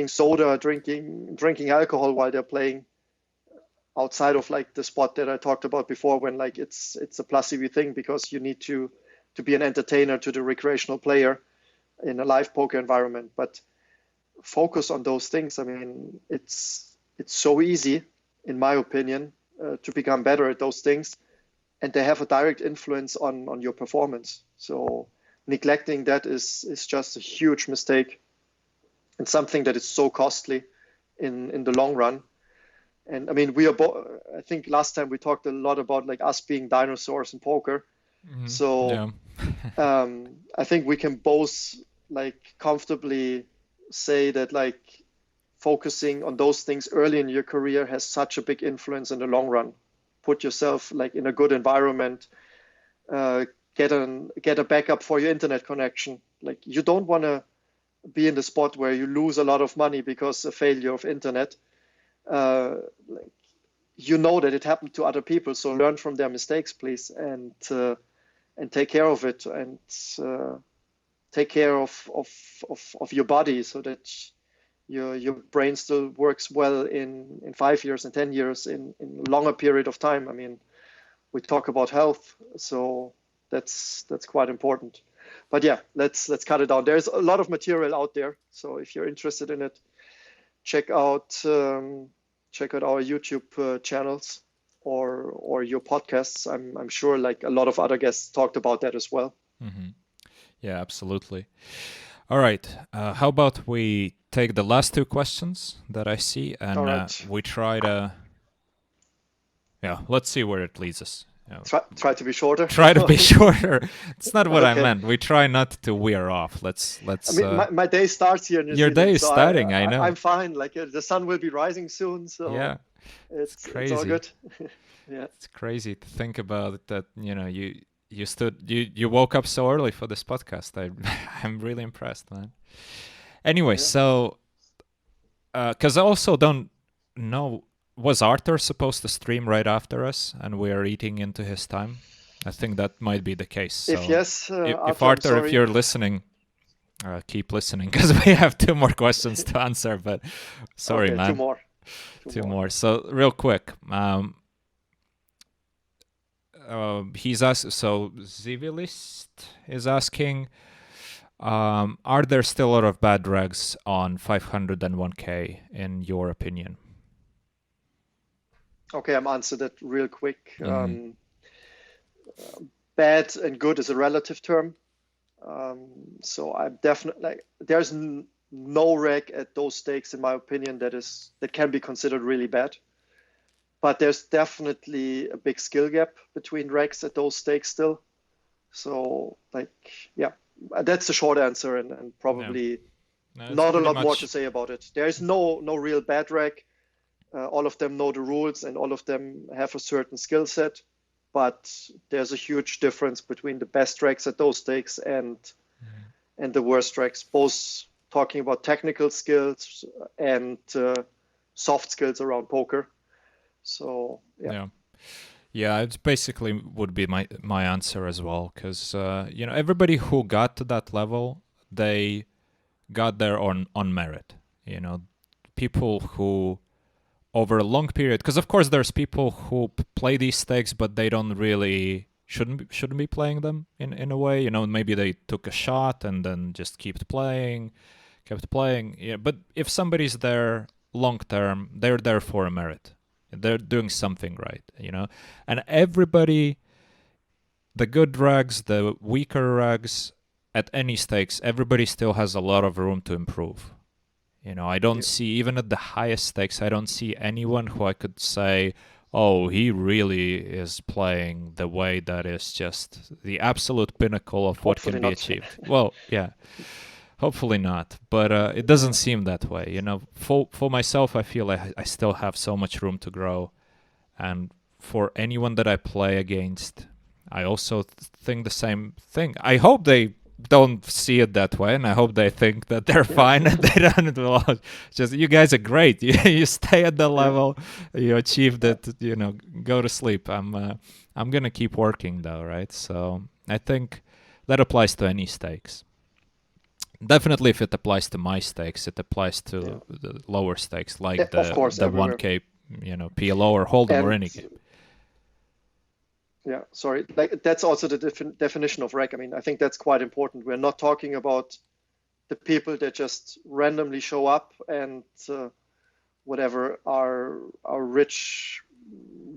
soda, drinking alcohol while they're playing, outside of like the spot that I talked about before, when like it's a plus EV thing, because you need to be an entertainer to the recreational player in a live poker environment. But focus on those things. I mean, it's so easy, in my opinion, to become better at those things, and they have a direct influence on your performance. So neglecting that is just a huge mistake, and something that is so costly in the long run. And I mean, I think last time we talked a lot about like us being dinosaurs in poker. Mm-hmm. So I think we can both like comfortably say that like focusing on those things early in your career has such a big influence in the long run. Put yourself like in a good environment, get a backup for your internet connection. Like, you don't want to be in the spot where you lose a lot of money because of failure of internet. Like, you know that it happened to other people, so learn from their mistakes, please, and take care of it, and take care of your body, so that your brain still works well in 5 years and 10 years, in a longer period of time. I mean, we talk about health, so that's quite important. But yeah, let's cut it down. There's a lot of material out there, so if you're interested in it, check out our YouTube channels or your podcasts. I'm sure like a lot of other guests talked about that as well. Mm-hmm. Yeah, absolutely. All right. How about we take the last two questions that I see, and we try to... Yeah, let's see where it leads us. Try to be shorter. Try to be shorter. It's not what I meant. We try not to wear off. Let's. I mean, my day starts here in New Your Zealand, day is starting. I know. I'm fine. Like, the sun will be rising soon, so yeah, it's crazy. It's all good. Yeah, it's crazy to think about it, that you woke up so early for this podcast. I'm really impressed, man. Anyway, so because I also don't know. Was Arthur supposed to stream right after us, and we are eating into his time? I think that might be the case. So if yes, Arthur, if you're listening, keep listening, because we have two more questions to answer. But sorry, man. Two more. So real quick, he's asked. So Zivilist is asking, are there still a lot of bad regs on 501k in your opinion? Okay, I'm answered that real quick. Bad and good is a relative term. So I'm definitely like, there's no reg at those stakes, in my opinion, that can be considered really bad. But there's definitely a big skill gap between regs at those stakes still. So like, yeah, that's the short answer, and probably not a lot more to say about it. There's no real bad reg. All of them know the rules, and all of them have a certain skill set, but there's a huge difference between the best regs at those stakes and the worst regs, both talking about technical skills and soft skills around poker. So yeah, it basically would be my answer as well, because everybody who got to that level, they got there on merit. People who over a long period, because of course there's people who play these stakes, but they don't really shouldn't be playing them in a way. Maybe they took a shot and then just kept playing. Yeah, but if somebody's there long term, they're there for a merit. They're doing something right, And everybody, the good regs, the weaker regs, at any stakes, everybody still has a lot of room to improve. I don't see, even at the highest stakes, I don't see anyone who I could say, oh, he really is playing the way that is just the absolute pinnacle of what can be achieved. Well, yeah, hopefully not. But it doesn't seem that way. For myself, I feel like I still have so much room to grow. And for anyone that I play against, I also think the same thing. I hope they don't see it that way, and I hope they think that they're fine and they don't. Well, just you guys are great. You stay at the level, you achieved it. Go to sleep. I'm gonna keep working though, right? So I think that applies to any stakes. Definitely, if it applies to my stakes, it applies to the lower stakes, like the 1K, PLO or Hold'em or any game. Yeah, sorry. Like that's also the definition of reg. I mean, I think that's quite important. We're not talking about the people that just randomly show up and whatever are rich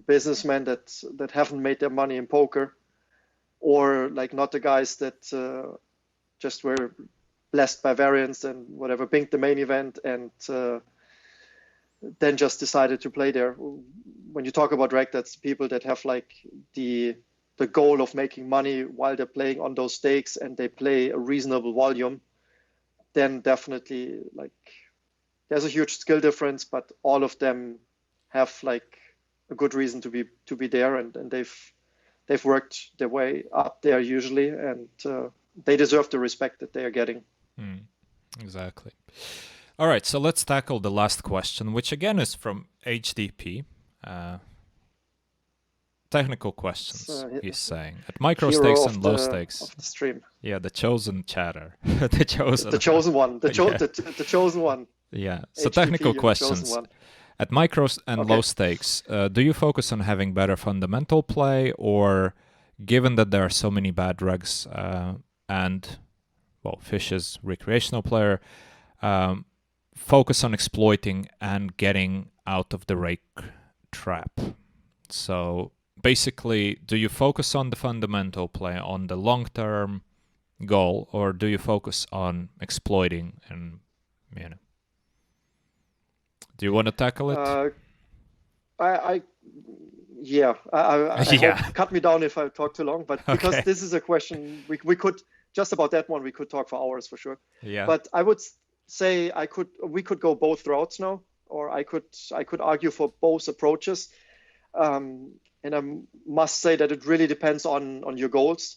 businessmen that haven't made their money in poker, or like not the guys that just were blessed by variance and whatever, binked the main event and then just decided to play there. When you talk about reg, that's people that have like the goal of making money while they're playing on those stakes and they play a reasonable volume. Then definitely like there's a huge skill difference, but all of them have like a good reason to be there, and they've worked their way up there usually, and they deserve the respect that they are getting. Exactly. All right, so let's tackle the last question, which again is from HDP. Technical questions, he's saying. At micro stakes and low stakes. Of the stream. Yeah, the chosen chatter. the chosen one. The chosen one. Yeah, so HDP, technical questions. At micros and low stakes, do you focus on having better fundamental play, or given that there are so many bad regs and, Fish is recreational player, focus on exploiting and getting out of the rake trap? So basically, do you focus on the fundamental play, on the long-term goal, or do you focus on exploiting and, Do you want to tackle it? Cut me down if I talk too long, but because this is a question we could just about that one we could talk for hours for sure. Yeah. But I would say we could go both routes now, or I could argue for both approaches. And I must say that it really depends on your goals.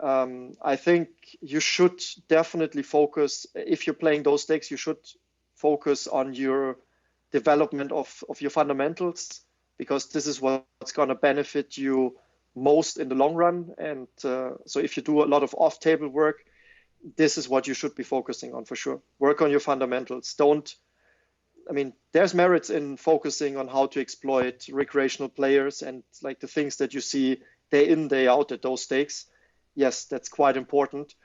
I think you should definitely focus, if you're playing those stakes, you should focus on your development of your fundamentals, because this is what's going to benefit you most in the long run. And so if you do a lot of off-table work, this is what you should be focusing on for sure. Work on your fundamentals. There's merits in focusing on how to exploit recreational players and like the things that you see day in, day out at those stakes. Yes, that's quite important.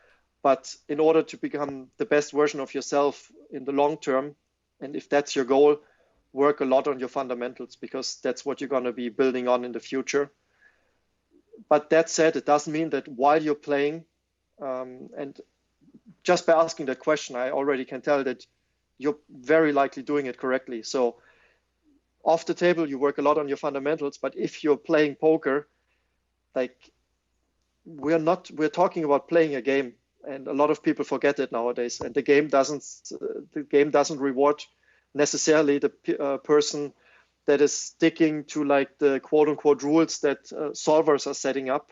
But in order to become the best version of yourself in the long term, and if that's your goal, work a lot on your fundamentals, because that's what you're going to be building on in the future. But that said, it doesn't mean that while you're playing, and just by asking that question, I already can tell that you're very likely doing it correctly. So off the table, you work a lot on your fundamentals, but if you're playing poker, like we're talking about playing a game, and a lot of people forget it nowadays. And the game doesn't reward necessarily the person that is sticking to like the quote unquote rules that solvers are setting up,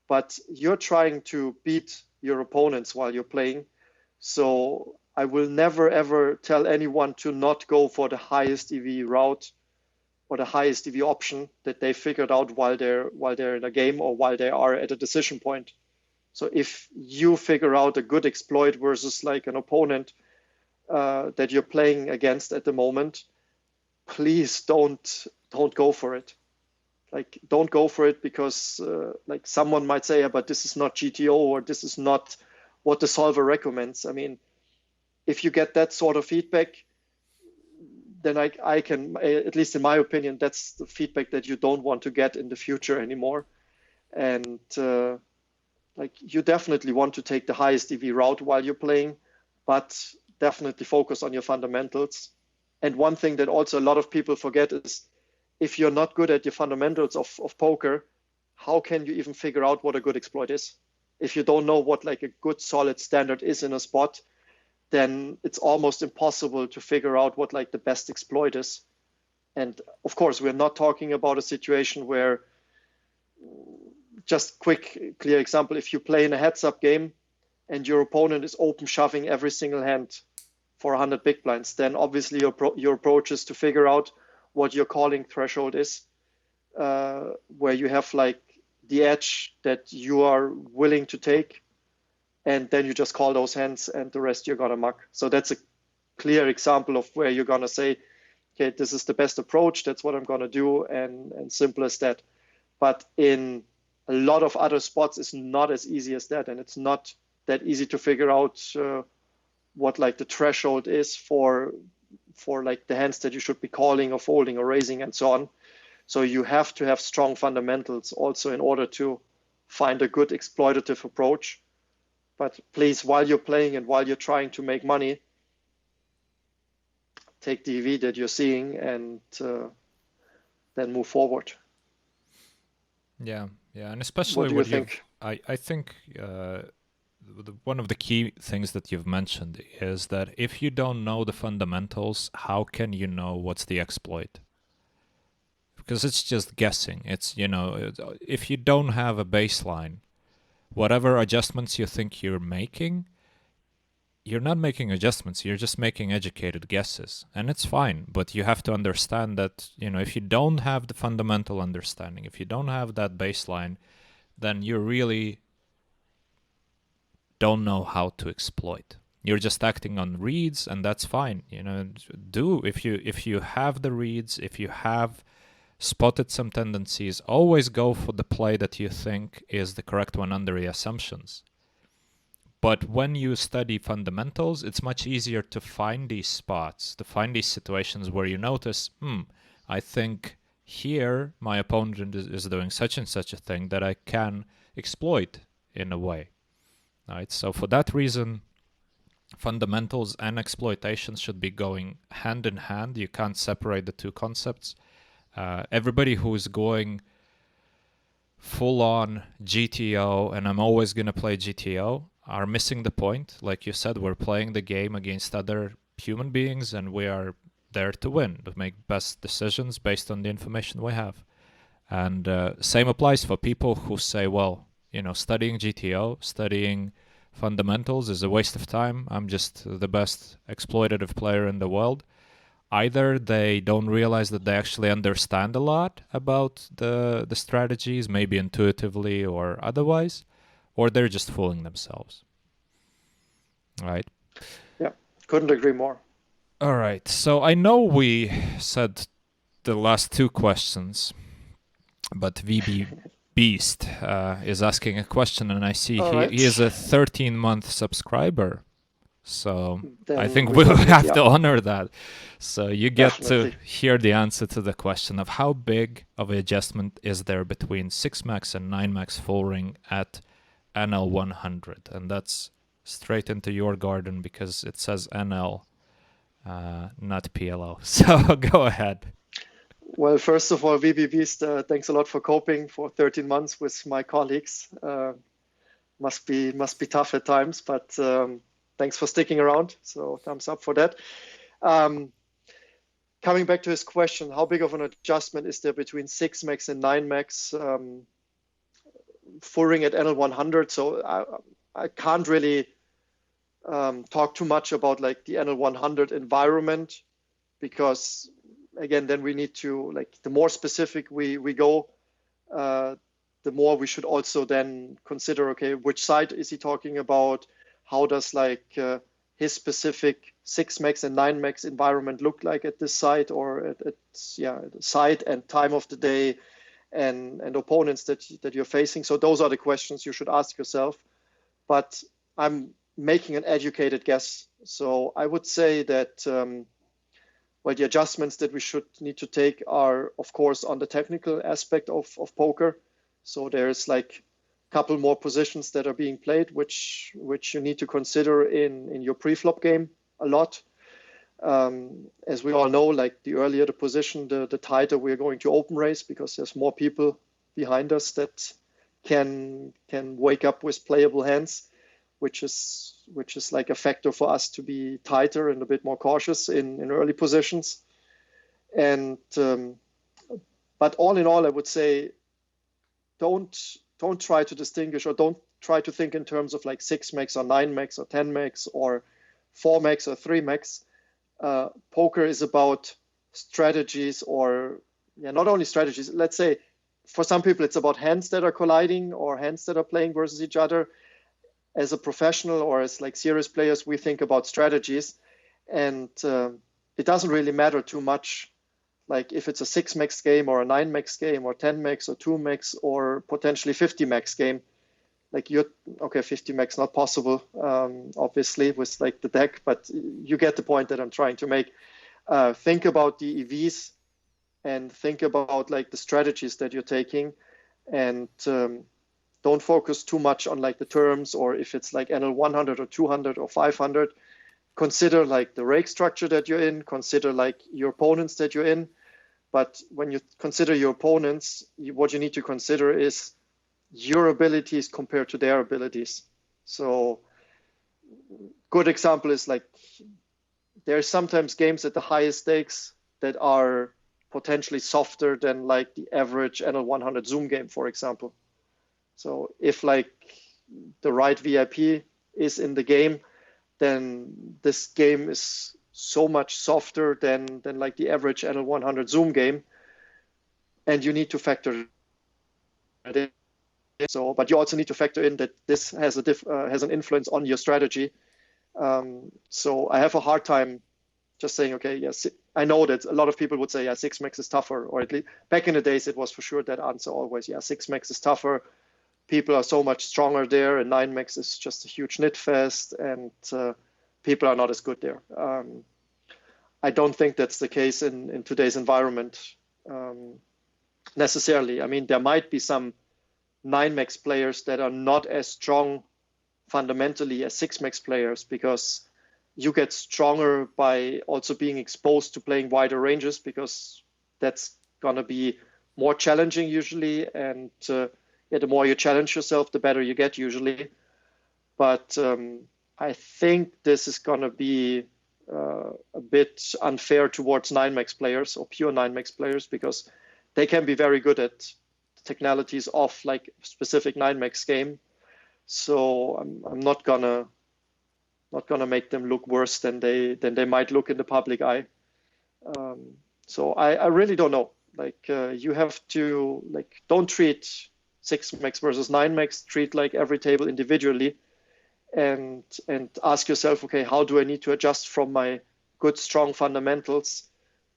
but you're trying to beat your opponents while you're playing. So I will never ever tell anyone to not go for the highest EV route or the highest EV option that they figured out while they're in a game or while they are at a decision point. So if you figure out a good exploit versus like an opponent that you're playing against at the moment, please don't go for it. Like, don't go for it because like someone might say, but this is not GTO, or this is not what the solver recommends. I mean, if you get that sort of feedback, then I can, at least in my opinion, that's the feedback that you don't want to get in the future anymore. And like, you definitely want to take the highest EV route while you're playing, but definitely focus on your fundamentals. And one thing that also a lot of people forget is, if you're not good at your fundamentals of poker, how can you even figure out what a good exploit is? If you don't know what like a good solid standard is in a spot, then it's almost impossible to figure out what like the best exploit is. And of course, we're not talking about a situation where just quick, clear example. If you play in a heads-up game and your opponent is open shoving every single hand for 100 big blinds, then obviously your approach is to figure out what your calling threshold is, where you have like the edge that you are willing to take, and then you just call those hands and the rest you're gonna muck. So that's a clear example of where you're gonna say, okay, this is the best approach, that's what I'm gonna do, and simple as that. But in a lot of other spots, it's not as easy as that, and it's not that easy to figure out what like the threshold is for like the hands that you should be calling or folding or raising and so on. So you have to have strong fundamentals also in order to find a good exploitative approach. But please, while you're playing and while you're trying to make money, take the EV that you're seeing and then move forward. Yeah, and especially what do you think? I think one of the key things that you've mentioned is that if you don't know the fundamentals, how can you know what's the exploit? Because it's just guessing. It's, if you don't have a baseline, whatever adjustments you think you're making, you're not making adjustments, you're just making educated guesses. And it's fine, but you have to understand that, if you don't have the fundamental understanding, if you don't have that baseline, then you really don't know how to exploit. You're just acting on reads, and that's fine. If you have the reads, if you have spotted some tendencies, always go for the play that you think is the correct one under the assumptions. But when you study fundamentals, it's much easier to find these spots, to find these situations where you notice, I think here my opponent is doing such and such a thing that I can exploit in a way. Right? So for that reason, fundamentals and exploitation should be going hand in hand. You can't separate the two concepts. Everybody who's going full on GTO and I'm always going to play GTO are missing the point. Like you said, we're playing the game against other human beings and we are there to win, to make best decisions based on the information we have. And same applies for people who say, well, studying GTO, studying fundamentals is a waste of time. I'm just the best exploitative player in the world. Either they don't realize that they actually understand a lot about the strategies, maybe intuitively or otherwise, or they're just fooling themselves. Right? Yeah, couldn't agree more. All right. So I know we said the last two questions, but VB Beast is asking a question, and I see he is a 13-month subscriber. So then I think we'll have to honor that. So you get to hear the answer to the question of how big of an adjustment is there between 6-max and 9-max full ring at NL 100. And that's straight into your garden because it says NL, not PLO. So go ahead. Well, first of all, VB Beast, thanks a lot for coping for 13 months with my colleagues. Must be tough at times, but thanks for sticking around. So thumbs up for that. Coming back to his question, how big of an adjustment is there between 6-max and 9-max full ring at NL 100? So I can't really talk too much about like the NL 100 environment because again, then we need to, like, the more specific we go, the more we should also then consider, okay, which site is he talking about? How does like his specific 6-max and 9-max environment look like at this site or at the site and time of the day and opponents that you're facing? So those are the questions you should ask yourself. But I'm making an educated guess. So I would say that the adjustments that we should need to take are, of course, on the technical aspect of poker. So there's like a couple more positions that are being played, which you need to consider in your pre-flop game a lot. As we all know, like the earlier the position, the tighter we're going to open raise because there's more people behind us that can wake up with playable hands, which is like a factor for us to be tighter and a bit more cautious in early positions. And but all in all, I would say don't don't try to distinguish, or don't try to think in terms of like 6 max or 9 max or 10 max or 4 max or 3 max. Poker is about strategies, or not only strategies. Let's say for some people it's about hands that are colliding or hands that are playing versus each other. As a professional or as like serious players, we think about strategies, and it doesn't really matter too much like if it's a 6 max game or a 9 max game or 10 max or 2 max or potentially 50 max game. Like 50 max not possible, obviously, with like the deck, but you get the point that I'm trying to make. Think about the EVs and think about like the strategies that you're taking, and don't focus too much on like the terms, or if it's like NL 100 or 200 or 500. Consider like the rake structure that you're in, consider like your opponents that you're in. But when you consider your opponents, what you need to consider is your abilities compared to their abilities. So good example is like there's sometimes games at the highest stakes that are potentially softer than like the average NL 100 Zoom game, for example. So if like the right VIP is in the game, then this game is so much softer than like the average NL 100 Zoom game, and you need to factor it in. So, but you also need to factor in that this has has an influence on your strategy. So I have a hard time just saying, okay, yes, I know that a lot of people would say, yeah, 6 max is tougher, or at least back in the days it was for sure that answer always, yeah, 6 max is tougher. People are so much stronger there, and 9 max is just a huge nit fest, and people are not as good there. I don't think that's the case in today's environment necessarily. I mean, there might be some 9 max players that are not as strong fundamentally as 6 max players, because you get stronger by also being exposed to playing wider ranges, because that's going to be more challenging usually, and the more you challenge yourself, the better you get usually. But I think this is going to be a bit unfair towards 9 max players or pure 9 max players, because they can be very good at technicalities of like specific 9 max game. So I'm not gonna make them look worse than they might look in the public eye. So I really don't know. Like you have to like, don't treat 6 max versus 9 max, treat like every table individually, and ask yourself, okay, how do I need to adjust from my good strong fundamentals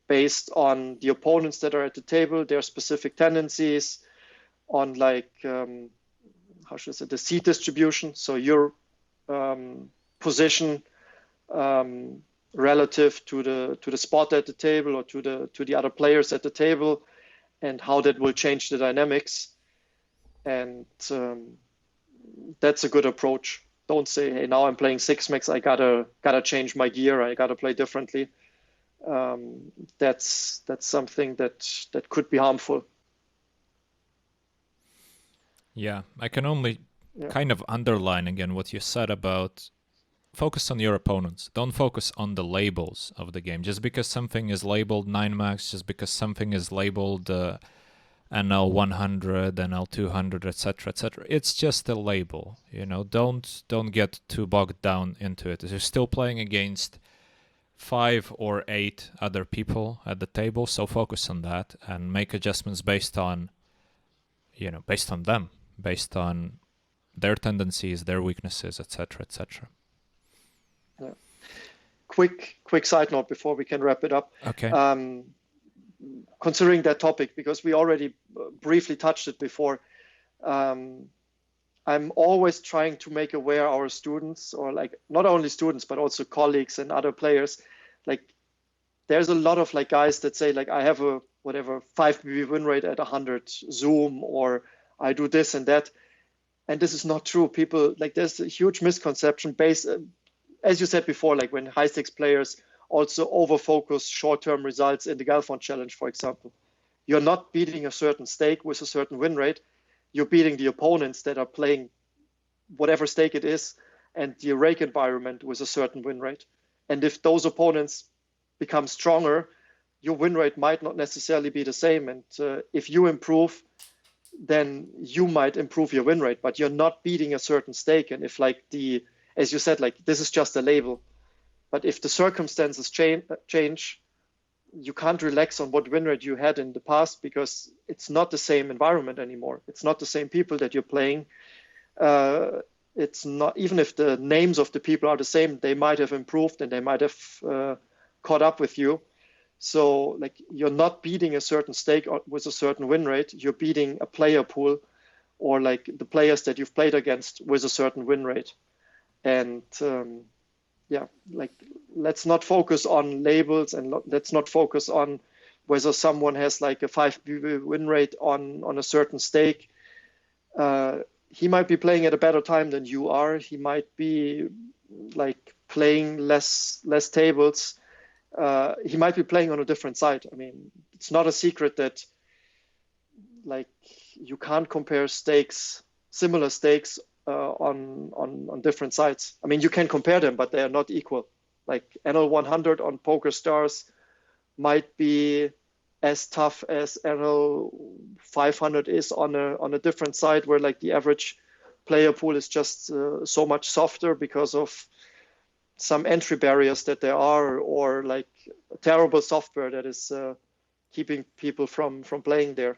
based on the opponents that are at the table, their specific tendencies, on like how should I say, the seat distribution, so your position relative to the spot at the table, or to the other players at the table, and how that will change the dynamics. And that's a good approach. Don't say, hey, now I'm playing 6 max, I gotta change my gear, I gotta play differently. That's something that could be harmful. Yeah, I can only kind of underline again what you said about focus on your opponents. Don't focus on the labels of the game. Just because something is labeled 9 max, just because something is labeled NL 100, NL 200, etc., etc. It's just a label. You know, don't get too bogged down into it. You're still playing against 5 or 8 other people at the table, so focus on that and make adjustments based on them, based on their tendencies, their weaknesses, etc., etc. Yeah. Quick side note before we can wrap it up. Okay. Considering that topic, because we already briefly touched it before, I'm always trying to make aware our students, or like not only students but also colleagues and other players. Like there's a lot of like guys that say like, I have a whatever 5 BB win rate at 100 Zoom, or I do this and that, and this is not true. People, like, there's a huge misconception based, as you said before, like when high stakes players also over-focus short-term results in the Galfond challenge, for example. You're not beating a certain stake with a certain win rate. You're beating the opponents that are playing whatever stake it is, and the rake environment with a certain win rate. And if those opponents become stronger, your win rate might not necessarily be the same. And if you improve, then you might improve your win rate, but you're not beating a certain stake. And if like as you said, like this is just a label, but if the circumstances change, you can't relax on what win rate you had in the past, because it's not the same environment anymore. It's not the same people that you're playing. It's not, even if the names of the people are the same, they might have improved and they might have caught up with you. So like you're not beating a certain stake with a certain win rate. You're beating a player pool, or like the players that you've played against with a certain win rate. And yeah, like let's not focus on labels, and let's not focus on whether someone has like a 5 win rate on a certain stake. He might be playing at a better time than you are. He might be like playing less tables. He might be playing on a different side. I mean, it's not a secret that like you can't compare stakes, similar stakes on different sites. I mean, you can compare them, but they are not equal. Like NL 100 on PokerStars might be as tough as NL 500 is on a different side, where like the average player pool is just so much softer because of some entry barriers that there are, or like terrible software that is keeping people from playing there.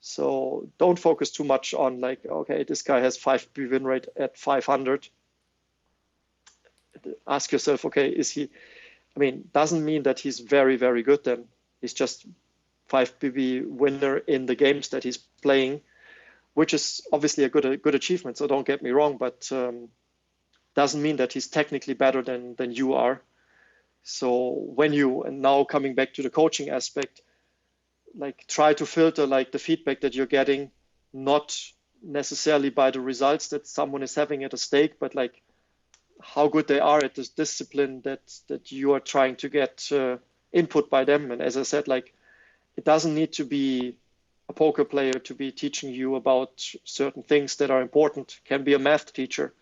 So don't focus too much on like, okay, this guy has 5 win rate at 500. Ask yourself, okay, is he, I mean, doesn't mean that he's very, very good then. He's just 5 BB winner in the games that he's playing, which is obviously a good achievement. So don't get me wrong, but doesn't mean that he's technically better than you are. So when you, and now coming back to the coaching aspect, like try to filter like the feedback that you're getting, not necessarily by the results that someone is having at a stake, but like how good they are at this discipline that you are trying to get input by them. And as I said, like it doesn't need to be a poker player to be teaching you about certain things that are important. Can be a math teacher,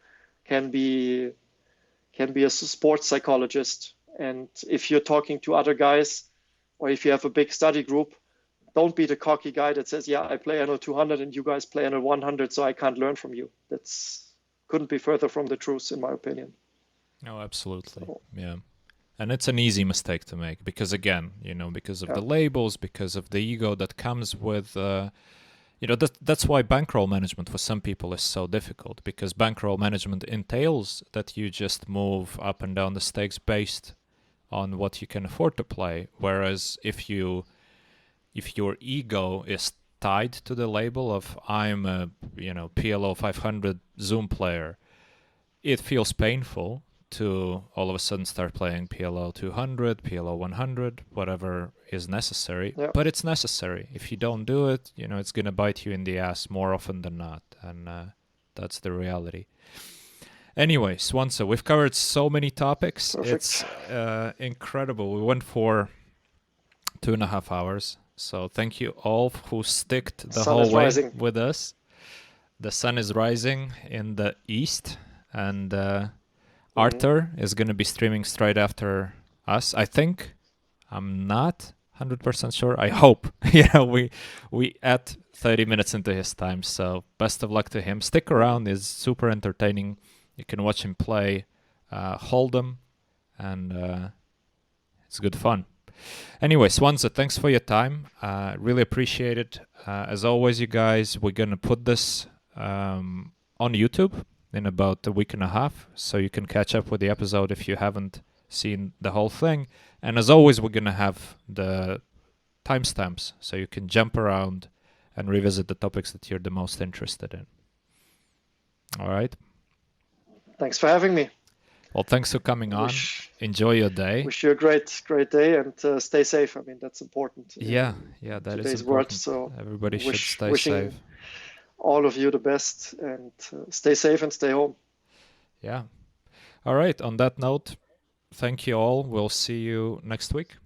can be a sports psychologist. And if you're talking to other guys, or if you have a big study group, don't be the cocky guy that says, yeah, I play NL 200 and you guys play NL 100, so I can't learn from you. That's couldn't be further from the truth, in my opinion. No, absolutely. So, yeah. And it's an easy mistake to make because, again, because of the labels, because of the ego that comes with, that's why bankroll management for some people is so difficult, because bankroll management entails that you just move up and down the stakes based on what you can afford to play. Whereas if your ego is tied to the label of I'm a PLO 500 Zoom player, it feels painful to all of a sudden start playing PLO 200, PLO 100, whatever is necessary. Yeah. But it's necessary. If you don't do it, it's going to bite you in the ass more often than not. And that's the reality. Anyway, Svansa, we've covered so many topics. Perfect. It's incredible. We went for 2.5 hours. So thank you all who sticked the whole way with us. The sun is rising in the east, and Arthur is going to be streaming straight after us, I think. I'm not 100% sure. I hope. We add 30 minutes into his time, so best of luck to him. Stick around. It's super entertaining. You can watch him play Hold'em, and it's good fun. Anyway, Svansa, thanks for your time. Really appreciate it. As always, you guys, we're going to put this on YouTube in about a week and a half, so you can catch up with the episode if you haven't seen the whole thing. And as always, we're going to have the timestamps, so you can jump around and revisit the topics that you're the most interested in. All right? Thanks for having me. Well, thanks for coming on. Enjoy your day. Wish you a great day, and stay safe. I mean, that's important. Yeah, that is important. World, so everybody should stay safe. All of you the best, and stay safe and stay home. Yeah. All right. On that note, thank you all. We'll see you next week.